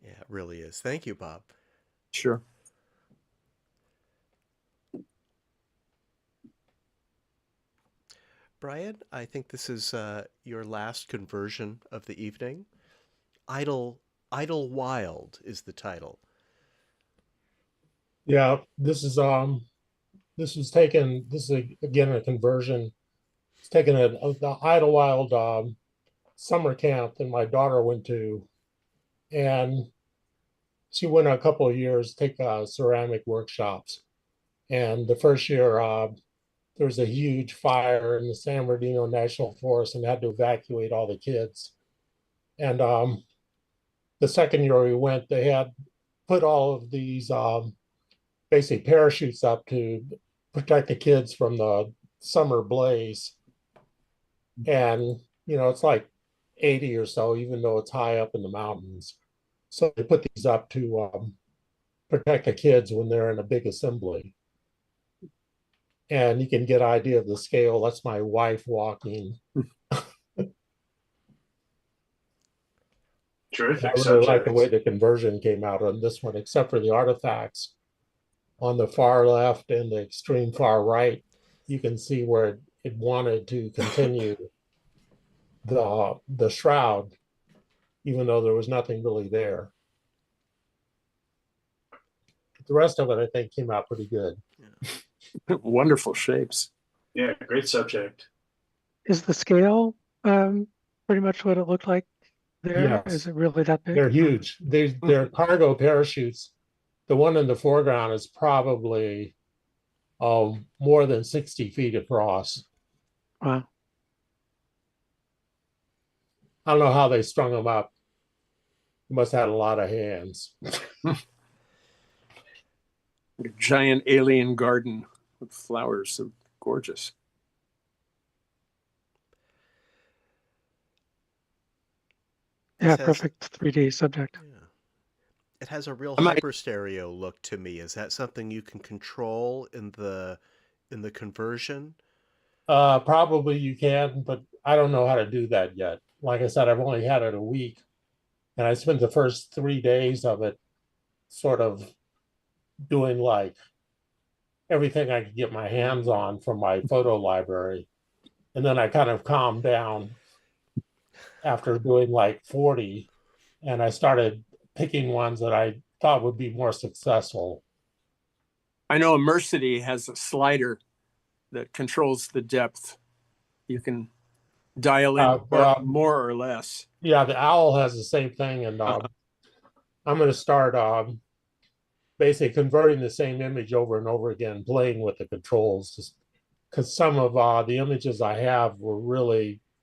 Yeah, it really is. Thank you, Bob. Sure. Brian, I think this is your last conversion of the evening. Idlewild is the title. Yeah, this is again a conversion. It's taken the Idlewild summer camp that my daughter went to, and she went a couple of years take ceramic workshops. And the first year, there was a huge fire in the San Bernardino National Forest, and had to evacuate all the kids. And the second year we went, they had put all of these basically parachutes up to protect the kids from the summer blaze. And, it's like 80 or so, even though it's high up in the mountains. So they put these up to protect the kids when they're in a big assembly. And you can get an idea of the scale. That's my wife walking. I Terrific really like the way subject. the conversion came out on this one, except for the artifacts on the far left and the extreme far right. You can see where it wanted to continue the shroud, even though there was nothing really there. The rest of it, I think, came out pretty good. Wonderful shapes. Yeah, great subject. Is the scale pretty much what it looked like there? Yes. Is it really that big? They're huge. They're cargo parachutes. The one in the foreground is probably more than 60 feet across. Wow. I don't know how they strung them up. They must have had a lot of hands. A giant alien garden with flowers, so gorgeous. Yeah, This has- perfect 3D subject. Yeah. It has a real I might- hyper stereo look to me. Is that something you can control in the conversion? Probably you can, but I don't know how to do that yet. Like I said, I've only had it a week, and I spent the first 3 days of it sort of doing like everything I could get my hands on from my photo library. And then I kind of calmed down after doing like 40, and I started picking ones that I thought would be more successful. I know Immersity has a slider that controls the depth. You can dial in more or less. Yeah, the owl has the same thing, and I'm going to start basically converting the same image over and over again, playing with the controls, just because some of the images I have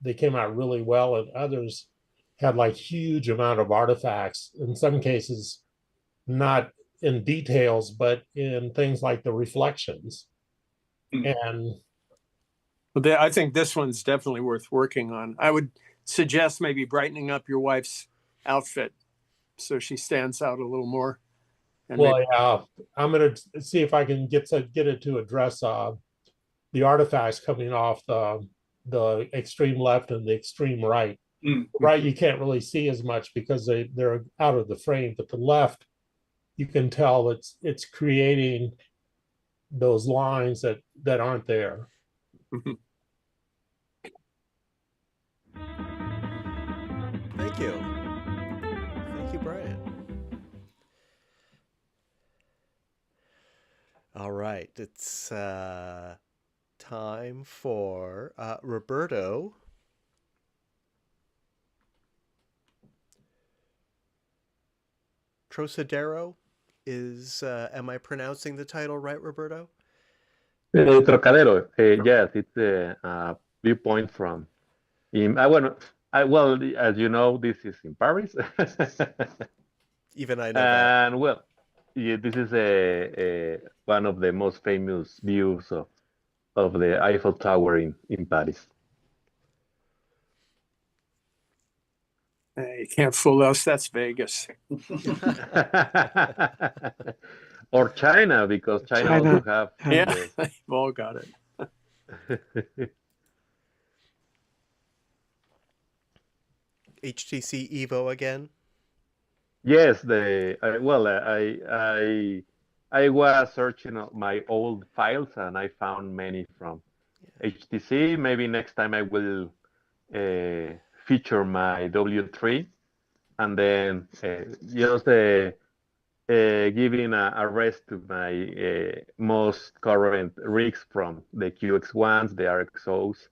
they came out really well, and others had like huge amount of artifacts. In some cases, not in details, but in things like the reflections. And I think this one's definitely worth working on. I would suggest maybe brightening up your wife's outfit so she stands out a little more. And yeah, I'm gonna see if I can get it to address the artifacts coming off the extreme left and the extreme right. Right, you can't really see as much because they're out of the frame, but the left, you can tell it's creating those lines that aren't there. Thank you. Thank you, Brian. All right, it's time for Roberto. Trosadero is, am I pronouncing the title right, Roberto? Trocadero, yes, it's a viewpoint from. Well, as you know, this is in Paris. Even I know that. And well, yeah, this is one of the most famous views of the Eiffel Tower in Paris. You can't fool us. That's Vegas. Or China, because China also have. Yeah, they've all got it. HTC Evo again? Yes, I was searching my old files and I found many from HTC. Maybe next time I will feature my W3 and then just giving a rest to my most current rigs from the QX1s, the RXOs,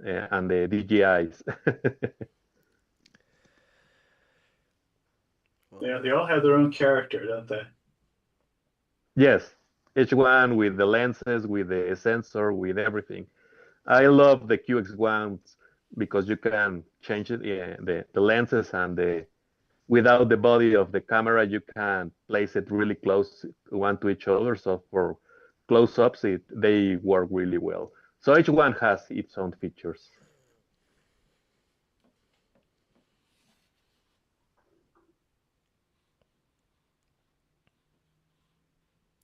and the DJIs. Yeah, they all have their own character, don't they? Yes, each one with the lenses, with the sensor, with everything. I love the QX1s because you can change it, the lenses and without the body of the camera, you can place it really close one to each other. So for close-ups, they work really well. So each one has its own features.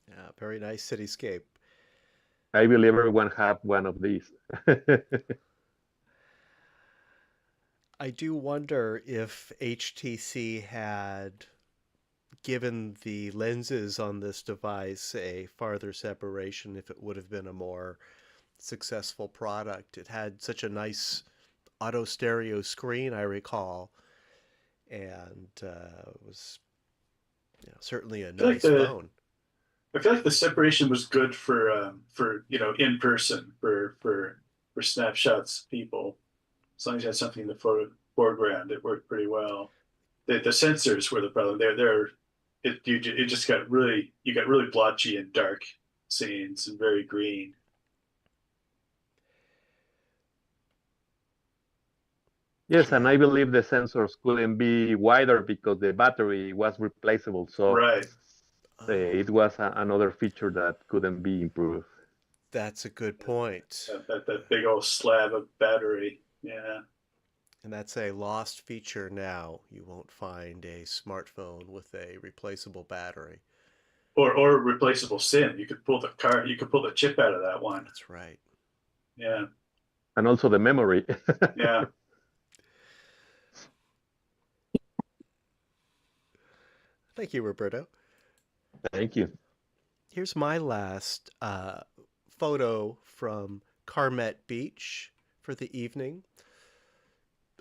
Yeah, very nice cityscape. I believe everyone have one of these. I do wonder if HTC had given the lenses on this device a farther separation, if it would have been a more successful product. It had such a nice auto stereo screen, I recall, and was certainly a feel like nice phone. I feel like the separation was good for in person for snapshots of people. As long as you had something in the foreground, it worked pretty well. The sensors were the problem. You just got really blotchy and dark scenes and very green. Yes, and I believe the sensors couldn't be wider because the battery was replaceable. So Right. it was another feature that couldn't be improved. That's a good point. That big old slab of battery. Yeah. And that's a lost feature now. You won't find a smartphone with a replaceable battery. Or a replaceable SIM. You could pull the chip out of that one. That's right. Yeah. And also the memory. Yeah. Thank you, Roberto. Thank you. Here's my last photo from Carmet Beach for the evening.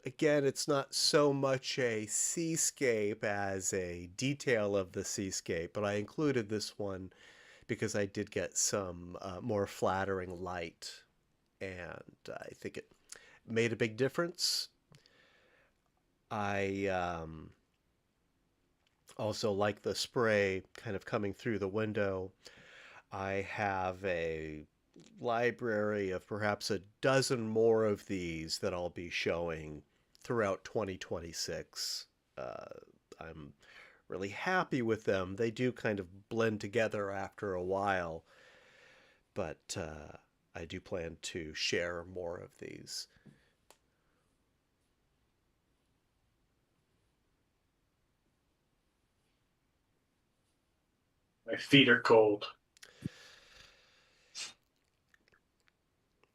Again, it's not so much a seascape as a detail of the seascape, but I included this one because I did get some more flattering light, and I think it made a big difference. I also like the spray kind of coming through the window. I have a library of perhaps a dozen more of these that I'll be showing throughout 2026. I'm really happy with them. They do kind of blend together after a while, but I do plan to share more of these. My feet are cold.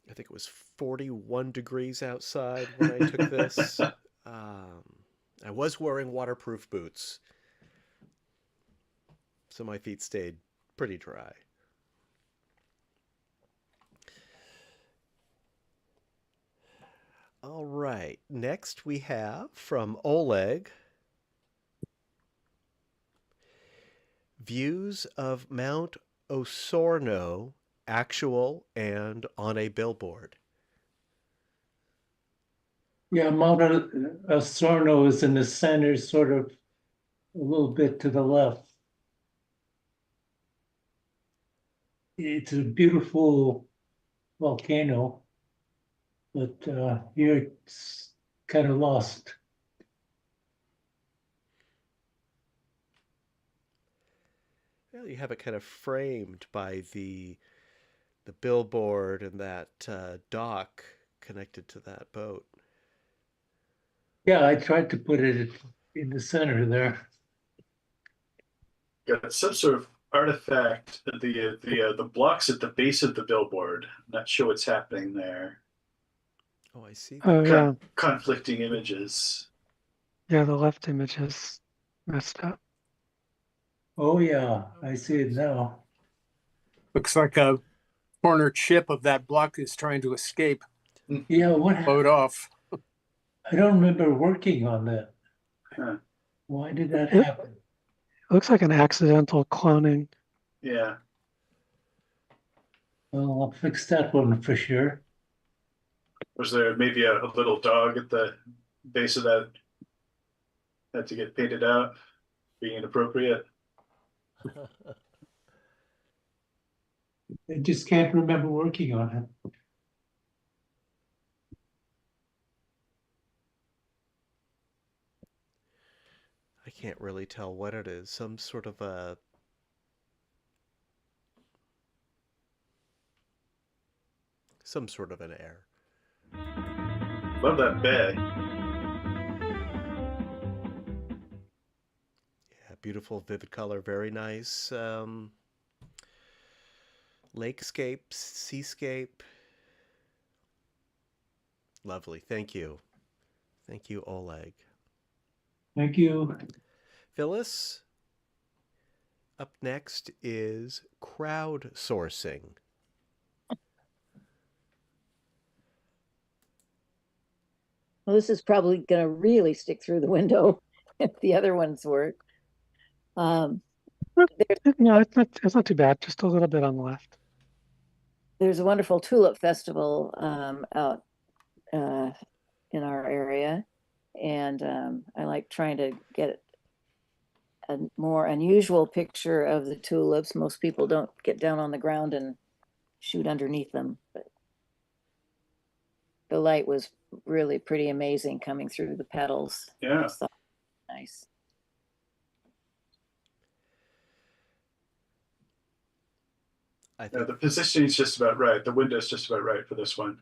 I think it was 41 degrees outside when I took this. I was wearing waterproof boots, so my feet stayed pretty dry. All right, next we have from Oleg, views of Mount Osorno, actual and on a billboard. Yeah, Mount Osorno is in the center, sort of a little bit to the left. It's a beautiful volcano, but here it's kind of lost. Well, you have it kind of framed by the billboard and that dock connected to that boat. Yeah, I tried to put it in the center there. Got some sort of artifact. The blocks at the base of the billboard. I'm not sure what's happening there. Oh, I see. Oh, yeah. Conflicting images. Yeah, the left image is messed up. Oh, yeah, I see it now. Looks like a corner chip of that block is trying to escape, Yeah, what float off. I don't remember working on that. Huh. Why did that happen? It looks like an accidental cloning. Yeah. Well, I'll fix that one for sure. Was there maybe a little dog at the base of that had to get painted out, being inappropriate? I just can't remember working on it. I can't really tell what it is. Some sort of a an air. Love that bay. Yeah, beautiful, vivid color, very nice. Lakescape, seascape. Lovely. Thank you. Thank you, Oleg. Thank you. Phyllis, up next is crowdsourcing. Well, this is probably going to really stick through the window if the other ones work. No, it's not too bad. Just a little bit on the left. There's a wonderful tulip festival out in our area, and I like trying to get a more unusual picture of the tulips. Most people don't get down on the ground and shoot underneath them, but the light was really pretty amazing coming through the petals. Yeah. So nice. I Yeah, think the positioning is just about right. The window is just about right for this one.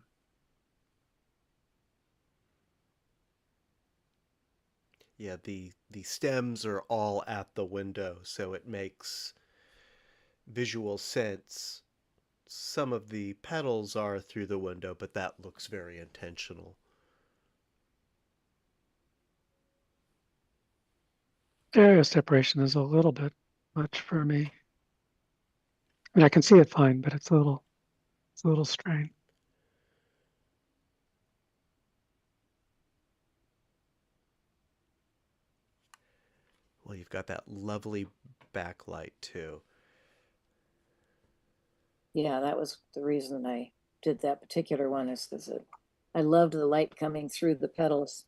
yeah, the stems are all at the window, so it makes visual sense. Some of the petals are through the window, but that looks very intentional. Stereo separation is a little bit much for me. I mean, I can see it fine, but it's a little strained. Well, you've got that lovely backlight too. Yeah, that was the reason I did that particular one, is because I loved the light coming through the petals.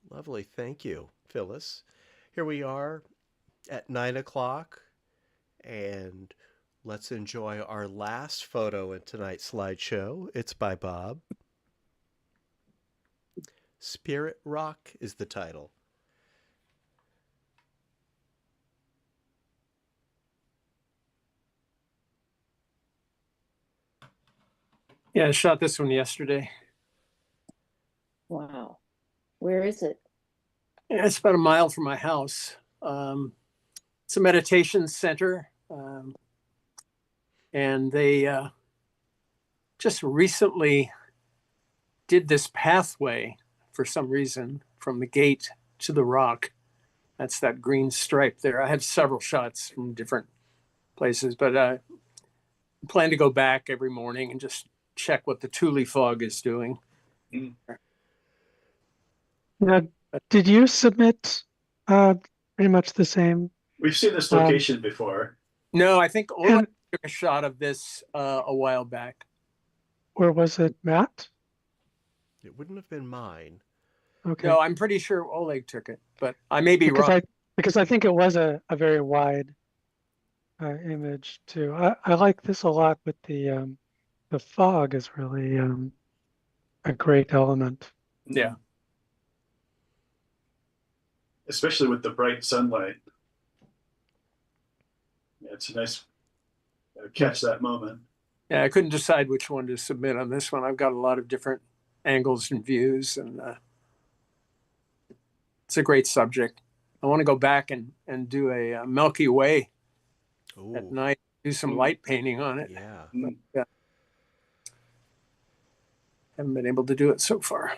Lovely, thank you, Phyllis. Here we are at 9 o'clock, and let's enjoy our last photo in tonight's slideshow. It's by Bob. Spirit Rock is the title. Yeah, I shot this one yesterday. Wow. Where is it? Yeah, it's about a mile from my house. It's a meditation center. And they just recently did this pathway for some reason from the gate to the rock. That's that green stripe there. I have several shots from different places, but I plan to go back every morning and just check what the Thule fog is doing. Now, did you submit pretty much the same? We've seen this location before. No, I think Oleg And took a shot of this a while back. or was it Matt? It wouldn't have been mine. Okay. No, I'm pretty sure Oleg took it, but I may be because wrong. because I think it was a very wide image too. I like this a lot, but the fog is really a great element. Yeah. Especially with the bright sunlight. Yeah, it's a nice catch that moment. Yeah, I couldn't decide which one to submit on this one. I've got a lot of different angles and views, and it's a great subject. I want to go back and do a Milky Way Ooh, at night, do some light painting on it. yeah. But, yeah, haven't been able to do it so far.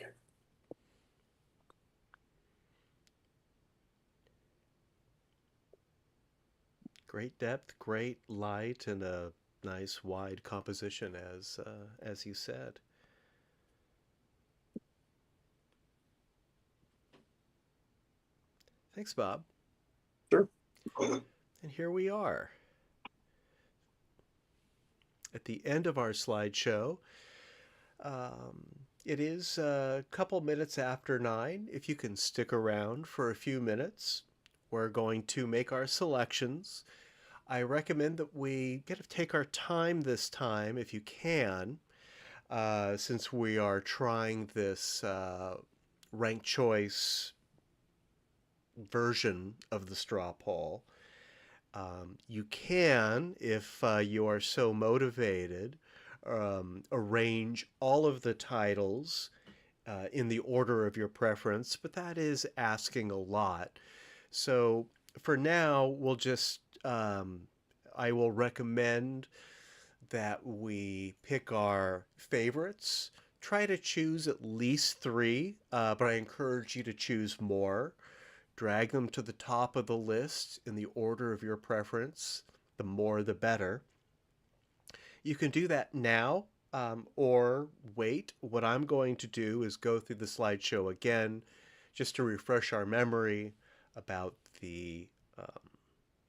Great depth, great light, and a nice wide composition, as you said. Thanks, Bob. Sure. And here we are at the end of our slideshow. It is a couple minutes after 9. If you can stick around for a few minutes, we're going to make our selections. I recommend that we take our time this time, if you can, since we are trying this ranked choice version of the straw poll. You can, if you are so motivated, arrange all of the titles in the order of your preference, but that is asking a lot. So for now, we'll just, I will recommend that we pick our favorites. Try to choose at least three, but I encourage you to choose more. Drag them to the top of the list in the order of your preference. The more, the better. You can do that now, or wait. What I'm going to do is go through the slideshow again just to refresh our memory about the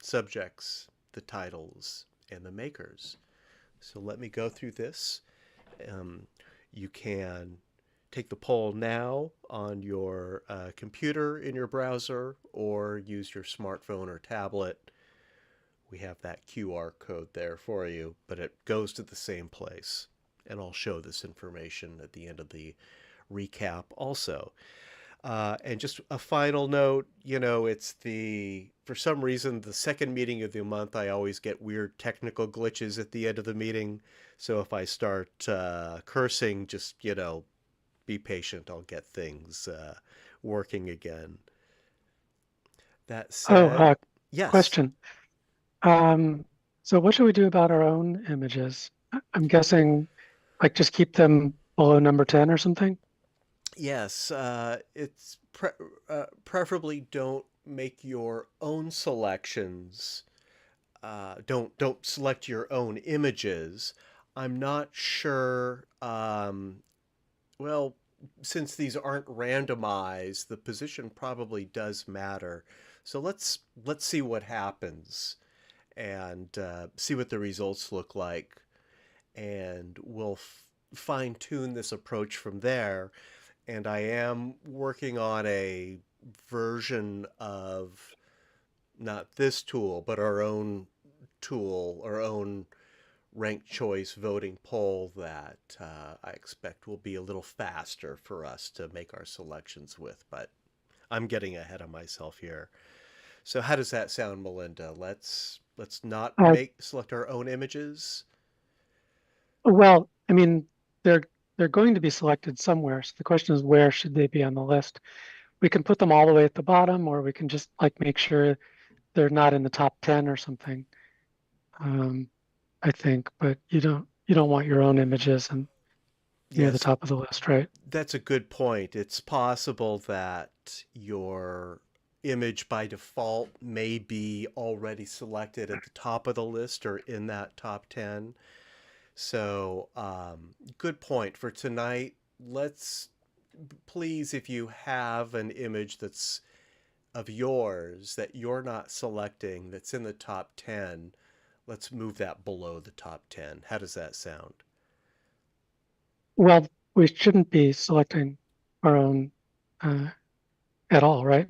subjects, the titles, and the makers. So let me go through this. You can take the poll now on your computer in your browser or use your smartphone or tablet. We have that QR code there for you, but it goes to the same place. And I'll show this information at the end of the recap also. And just a final note, it's for some reason, the second meeting of the month, I always get weird technical glitches at the end of the meeting. So if I start cursing, just, be patient. I'll get things working again. That said, yes. Question. So what should we do about our own images? I'm guessing, like, just keep them below number 10 or something? Yes, it's preferably don't make your own selections. Don't select your own images. I'm not sure. Well, since these aren't randomized, the position probably does matter. So let's see what happens and see what the results look like, and we'll fine tune this approach from there. And I am working on a version of not this tool, but our own tool, our own ranked choice voting poll that I expect will be a little faster for us to make our selections with. But I'm getting ahead of myself here. So how does that sound, Melinda? Let's not select our own images. Well, I mean, they're going to be selected somewhere. So the question is, where should they be on the list? We can put them all the way at the bottom, or we can just make sure they're not in the top 10 or something. I think, but you don't want your own images and near the top of the list, right? That's a good point. It's possible that your image by default may be already selected at the top of the list or in that top 10. So, good point for tonight. Let's please, if you have an image that's of yours that you're not selecting, that's in the top 10, let's move that below the top 10. How does that sound? Well, we shouldn't be selecting our own at all, right?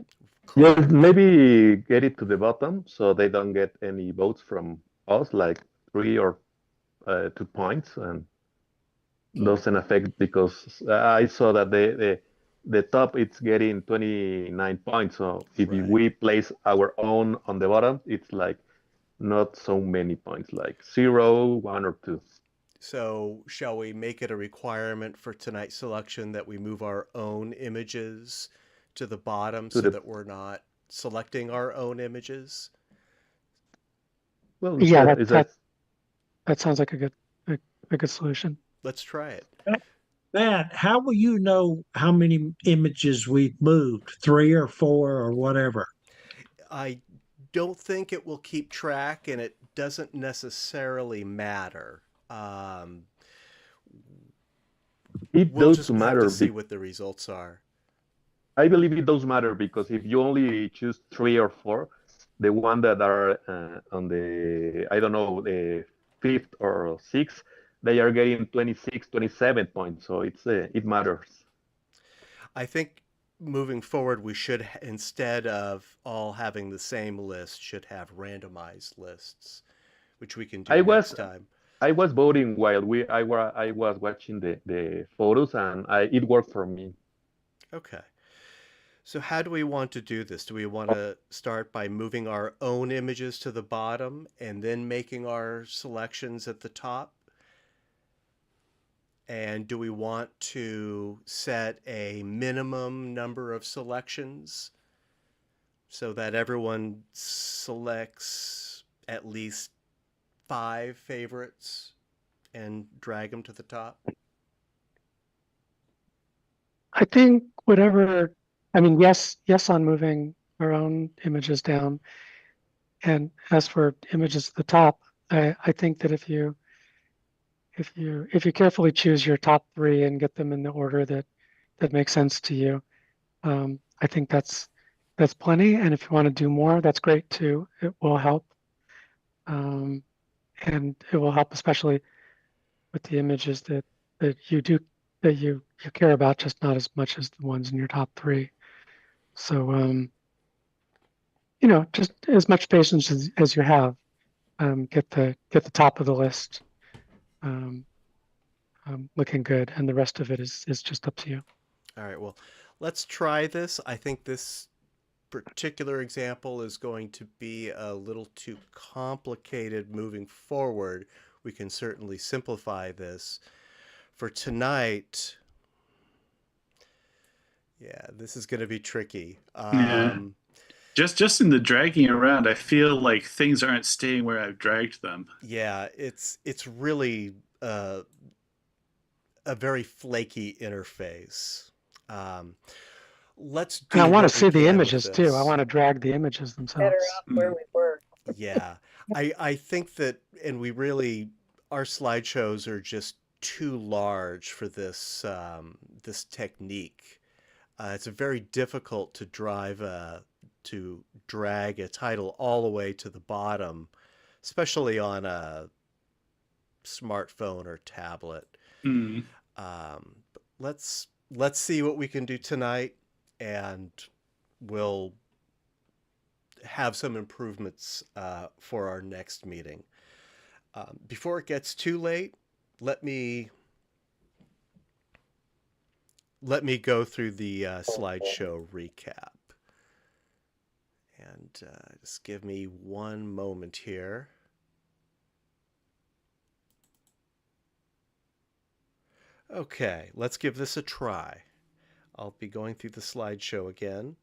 Yeah, maybe get it to the bottom so they don't get any votes from us, like 3 or 2 points, and doesn't affect, because I saw that the top it's getting 29 points. So if we place our own on the bottom, it's like not so many points, like 0, 1, or 2. So shall we make it a requirement for tonight's selection that we move our own images to the bottom so that we're not selecting our own images? Well, yeah, that sounds like a good solution. Let's try it. Matt, how will you know how many images we've moved? 3 or 4 or whatever? I don't think it will keep track, and it doesn't necessarily matter. It we'll does just matter. Have to see what the results are. I believe it does matter, because if you only choose 3 or 4, the one that are on the, I don't know, the 5th or 6th, they are getting 26, 27 points. So it matters. I think moving forward, we should, instead of all having the same list, should have randomized lists, which we can do next time. I was voting while I was watching the photos, and it worked for me. Okay. So how do we want to do this? Do we want to start by moving our own images to the bottom and then making our selections at the top? And do we want to set a minimum number of selections so that everyone selects at least 5 favorites and drag them to the top? I think whatever, I mean, yes on moving our own images down. And as for images at the top, I think that if you carefully choose your top 3 and get them in the order that makes sense to you, I think that's plenty. And if you want to do more, that's great too. It will help. And it will help especially with the images that you care about, just not as much as the ones in your top 3. So just as much patience as you have, get the top of the list looking good, and the rest of it is just up to you. All right, well, let's try this. I think this particular example is going to be a little too complicated moving forward. We can certainly simplify this. For tonight, yeah, this is going to be tricky. Yeah. Just in the dragging around, I feel like things aren't staying where I've dragged them. Yeah, it's really a very flaky interface. Let's do. And I want what to see we the can with images too. I this. want to drag the images themselves. Better off where we were. Yeah, I think that, and we really, our slideshows are just too large for this this technique. It's very difficult to drag a title all the way to the bottom, especially on a smartphone or tablet. Mm. But let's see what we can do tonight, and we'll have some improvements for our next meeting. Before it gets too late, let me go through the slideshow recap. And just give me one moment here. Okay, let's give this a try. I'll be going through the slideshow again.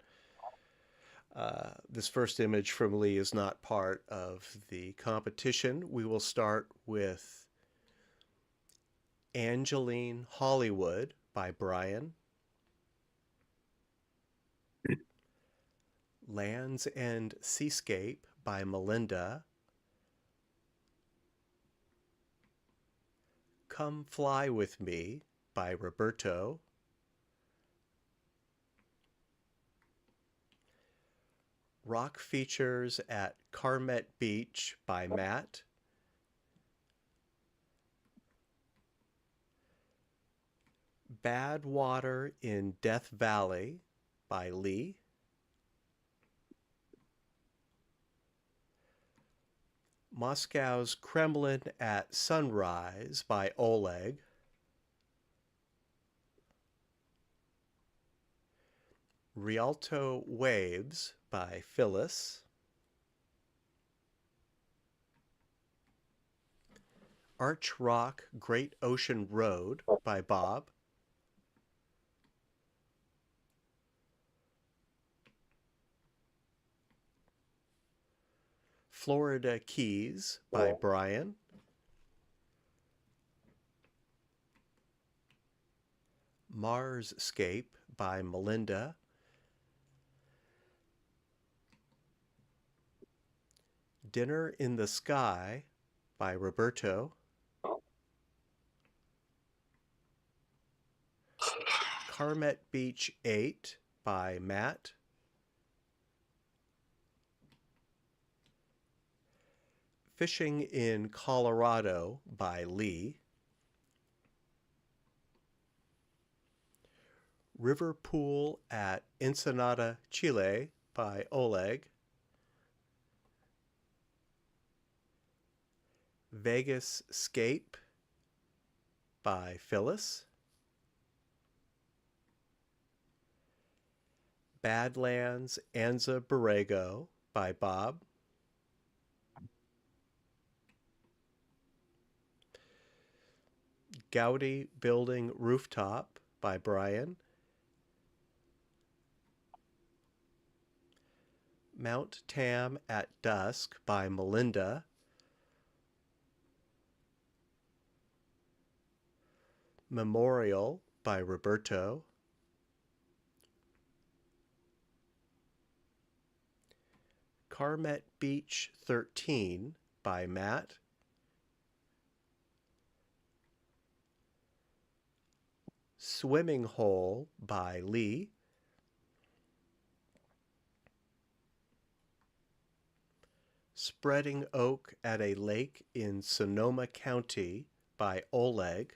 This first image from Lee is not part of the competition. We will start with Angeline Hollywood by Brian. Lands and Seascape by Melinda. Come Fly With Me by Roberto. Rock Features at Carmet Beach by Matt. Bad Water in Death Valley by Lee. Moscow's Kremlin at Sunrise by Oleg. Rialto Waves by Phyllis. Arch Rock Great Ocean Road by Bob. Florida Keys by Brian. Marsscape by Melinda. Dinner in the Sky by Roberto. Carmet Beach 8 by Matt. Fishing in Colorado by Lee. River Pool at Ensenada, Chile by Oleg. Vegas Scape by Phyllis. Badlands Anza Borrego by Bob. Gaudy Building Rooftop by Brian. Mount Tam at Dusk by Melinda. Memorial by Roberto. Carmet Beach 13 by Matt. Swimming Hole by Lee. Spreading Oak at a Lake in Sonoma County by Oleg.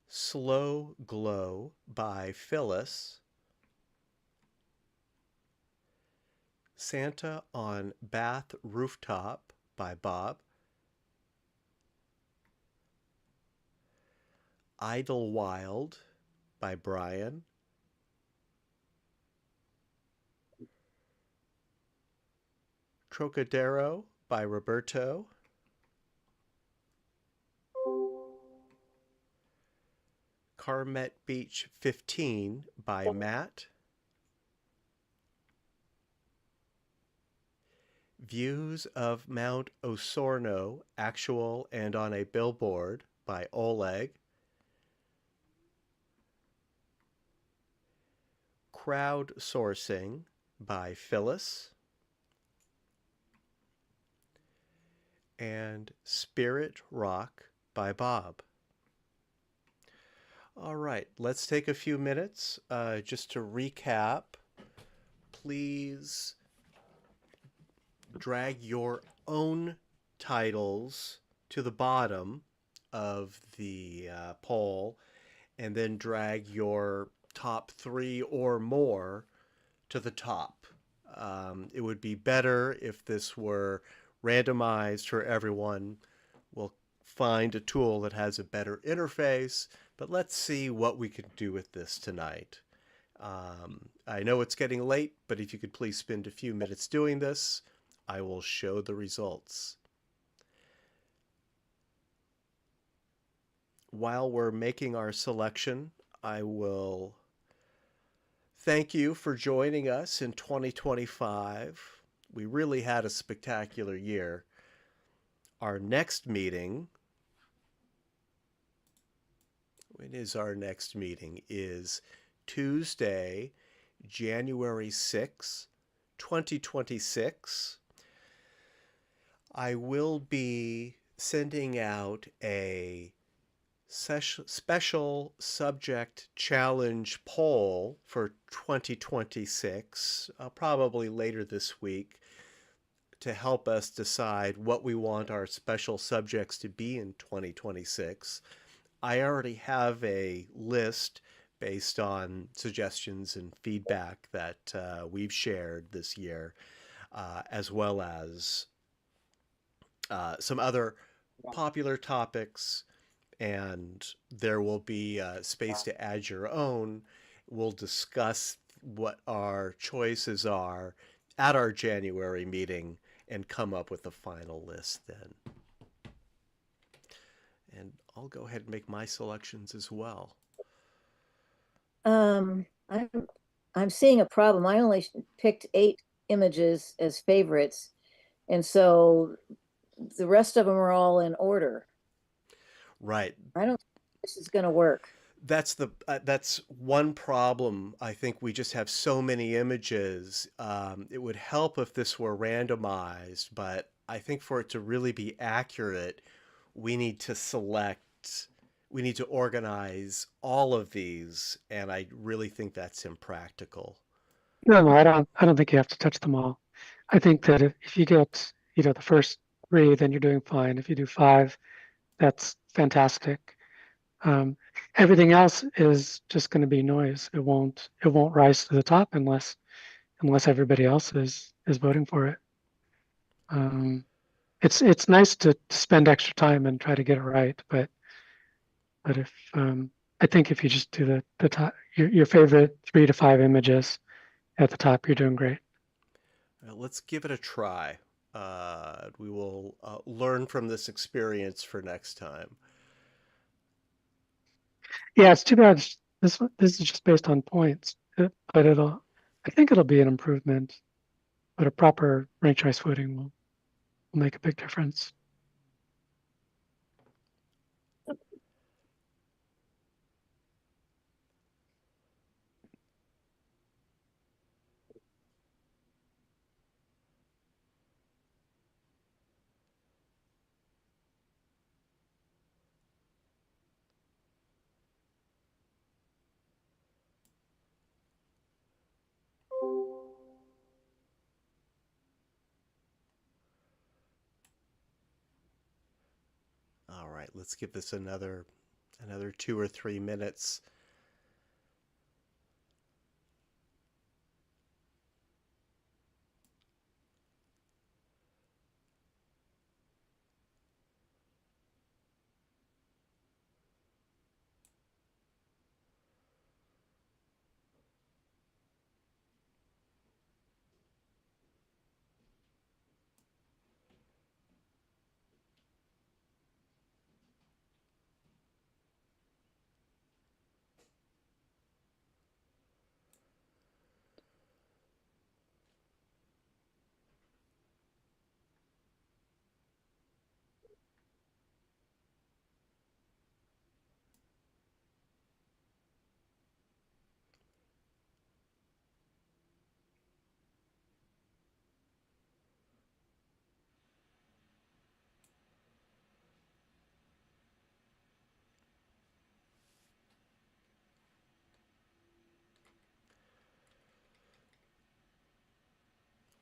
Slow Glow by Phyllis. Santa on Bath Rooftop by Bob. Idlewild by Brian. Trocadero by Roberto. Carmet Beach 15 by Matt. Views of Mount Osorno, Actual and on a Billboard by Oleg. Crowdsourcing by Phyllis. And Spirit Rock by Bob. All right, let's take a few minutes just to recap. Please drag your own titles to the bottom of the poll, and then drag your top 3 or more to the top. It would be better if this were randomized for everyone. We'll find a tool that has a better interface, but let's see what we can do with this tonight. I know it's getting late, but if you could please spend a few minutes doing this, I will show the results. While we're making our selection, I will thank you for joining us in 2025. We really had a spectacular year. Our next meeting, when is our next meeting? Is Tuesday, January 6, 2026. I will be sending out a special subject challenge poll for 2026, probably later this week, to help us decide what we want our special subjects to be in 2026. I already have a list based on suggestions and feedback that we've shared this year, as well as some other popular topics, and there will be space to add your own. We'll discuss what our choices are at our January meeting and come up with a final list then. And I'll go ahead and make my selections as well. I'm seeing a problem. I only picked 8 images as favorites, and so the rest of them are all in order. Right. I don't think this is going to work. That's one problem. I think we just have so many images. It would help if this were randomized, but I think for it to really be accurate, we need to organize all of these, and I really think that's impractical. No, I don't think you have to touch them all. I think that if you get, the first 3, then you're doing fine. If you do 5, that's fantastic. Everything else is just going to be noise. It won't rise to the top unless everybody else is voting for it. It's nice to spend extra time and try to get it right, but if I think if you just do the top, your favorite 3 to 5 images at the top, you're doing great. Let's give it a try. We will learn from this experience for next time. Yeah, it's too bad. This is just based on points. but I think it'll be an improvement, but a proper rank choice footing will make a big difference. All right, let's give this another 2 or 3 minutes.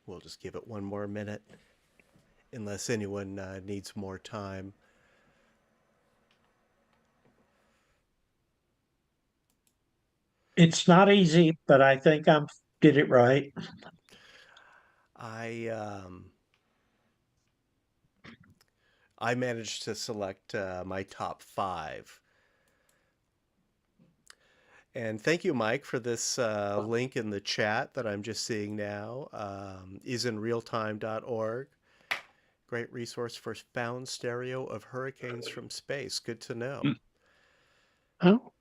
We'll just give it one more minute, unless anyone needs more time. It's not easy, but I think I did it right. I managed to select my top 5. And thank you, Mike, for this link in the chat that I'm just seeing now, isinrealtime.org. Great resource for found stereo of hurricanes from space. Good to know. Oh,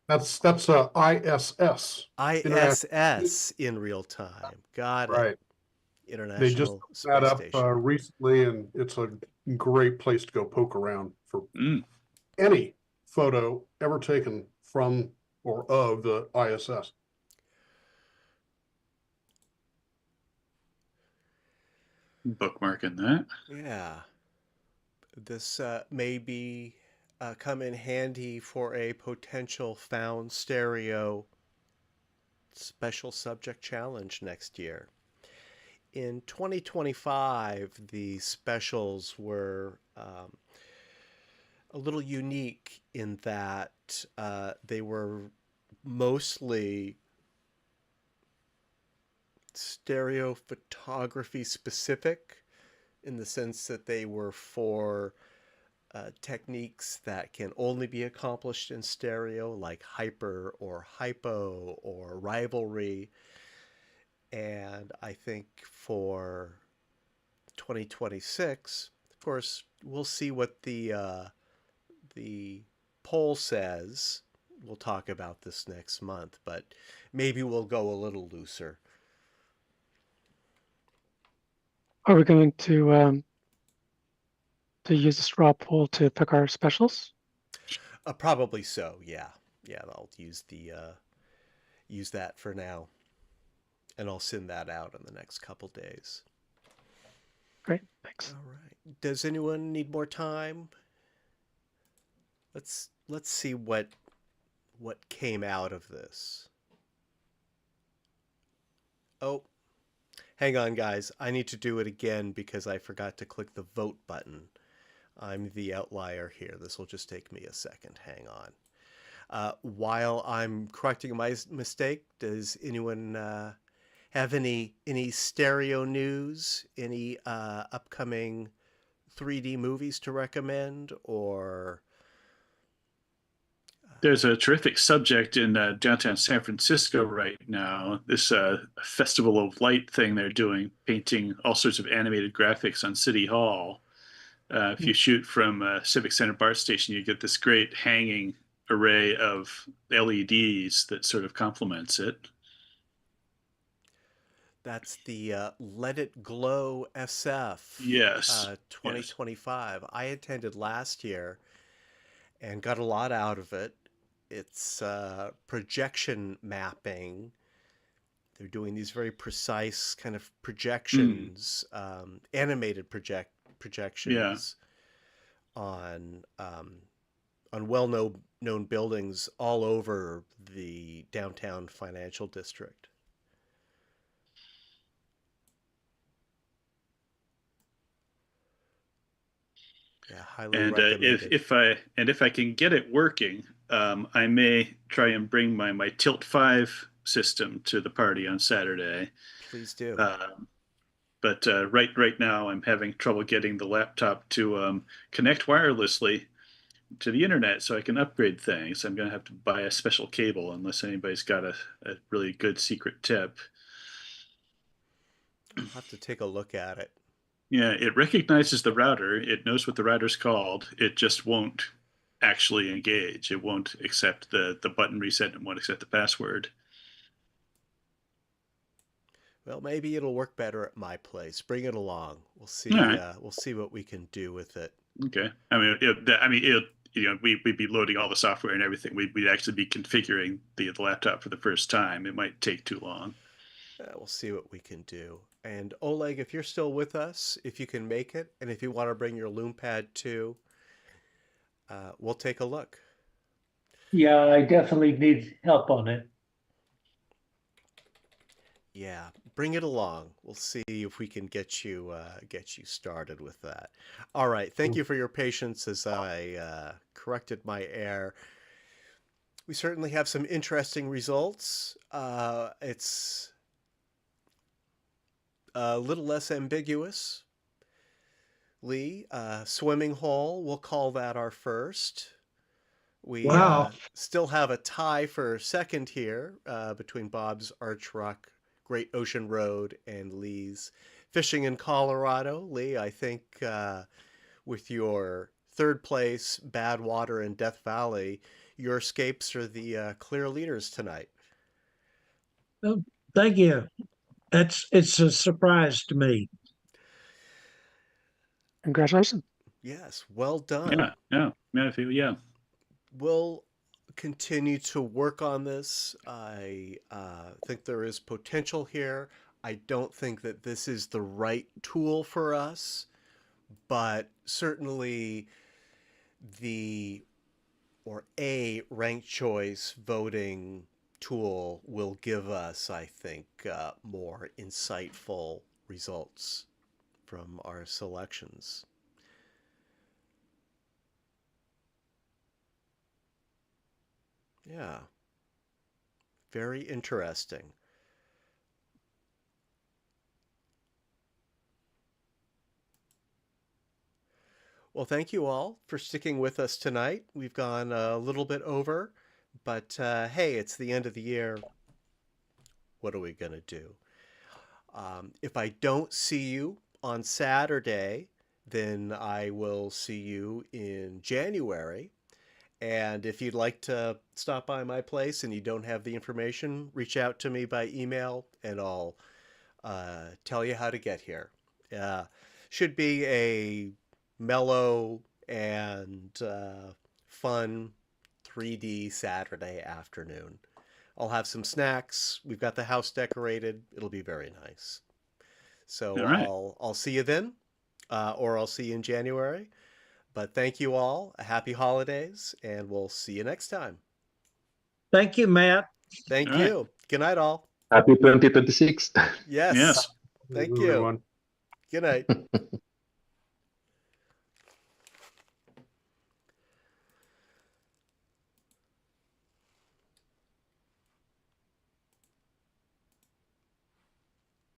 That's ISS. ISS in real time. Got it. Right. They just International put that Space up Station. recently, and it's a great place to go poke around for any photo ever taken from or of the ISS. Bookmarking that. Yeah. This may be come in handy for a potential found stereo special subject challenge next year. In 2025, the specials were a little unique in that they were mostly stereo photography specific, in the sense that they were for techniques that can only be accomplished in stereo, like hyper or hypo or rivalry. And I think for 2026, of course, we'll see what the poll says. We'll talk about this next month, but maybe we'll go a little looser. are we going to use a straw poll to pick our specials? Probably so. Yeah. I'll use use that for now, and I'll send that out in the next couple days. Great, thanks. All right. Does anyone need more time? Let's see what came out of this. Oh, hang on, guys. I need to do it again because I forgot to click the vote button. I'm the outlier here. This will just take me a second. Hang on. While I'm correcting my mistake, does anyone have any stereo news? Any upcoming 3D movies to recommend? Or There's a terrific subject in downtown San Francisco right now. This Festival of Light thing they're doing, painting all sorts of animated graphics on City Hall. If you shoot from Civic Center BART station, you get this great hanging array of LEDs that sort of complements it. That's the Let It Glow SF Yes. 2025. I attended last year and got a lot out of it. It's projection mapping. They're doing these very precise kind of projections, animated projections on well-known buildings all over the downtown financial district. Yeah, highly And recommended. if I can get it working, I may try and bring my Tilt 5 system to the party on Saturday. Please do. But right now I'm having trouble getting the laptop to connect wirelessly to the internet so I can upgrade things. I'm going to have to buy a special cable unless anybody's got a really good secret tip. I'll have to take a look at it. Yeah, it recognizes the router. It knows what the router's called. It just won't actually engage. It won't accept the button reset and won't accept the password. Well, maybe it'll work better at my place. Bring it along. We'll see. All right. We'll see what we can do with it. Okay. I mean, we'd be loading all the software and everything. We'd actually be configuring the laptop for the first time. It might take too long. We'll see what we can do. And Oleg, if you're still with us, if you can make it, and if you want to bring your LoomPad too, we'll take a look. Yeah, I definitely need help on it. Yeah, bring it along. We'll see if we can get you started with that. All right. Thank you for your patience as I corrected my error. We certainly have some interesting results. It's a little less ambiguous. Lee, swimming hole, we'll call that our first. We still have a tie for second here between Bob's Arch Rock, Great Ocean Road, and Lee's Fishing in Colorado. Lee, I think with your third place, Bad Water and Death Valley, your escapes are the clear leaders tonight. Well, thank you. It's a surprise to me. Congratulations. Yes, well done. Yeah. We'll continue to work on this. I think there is potential here. I don't think that this is the right tool for us, but certainly a ranked choice voting tool will give us, I think, more insightful results from our selections. Yeah. Very interesting. Well, thank you all for sticking with us tonight. We've gone a little bit over, but hey, it's the end of the year. What are we going to do? If I don't see you on Saturday, then I will see you in January. And if you'd like to stop by my place and you don't have the information, reach out to me by email and I'll tell you how to get here. Should be a mellow and fun 3D Saturday afternoon. I'll have some snacks. We've got the house decorated. It'll be very nice. So right. I'll see you then, or I'll see you in January. But thank you all. Happy holidays, and we'll see you next time. Thank you, Matt. Thank you. Good night, all. Happy 2026. Yes. Thank you. Everyone. Good night.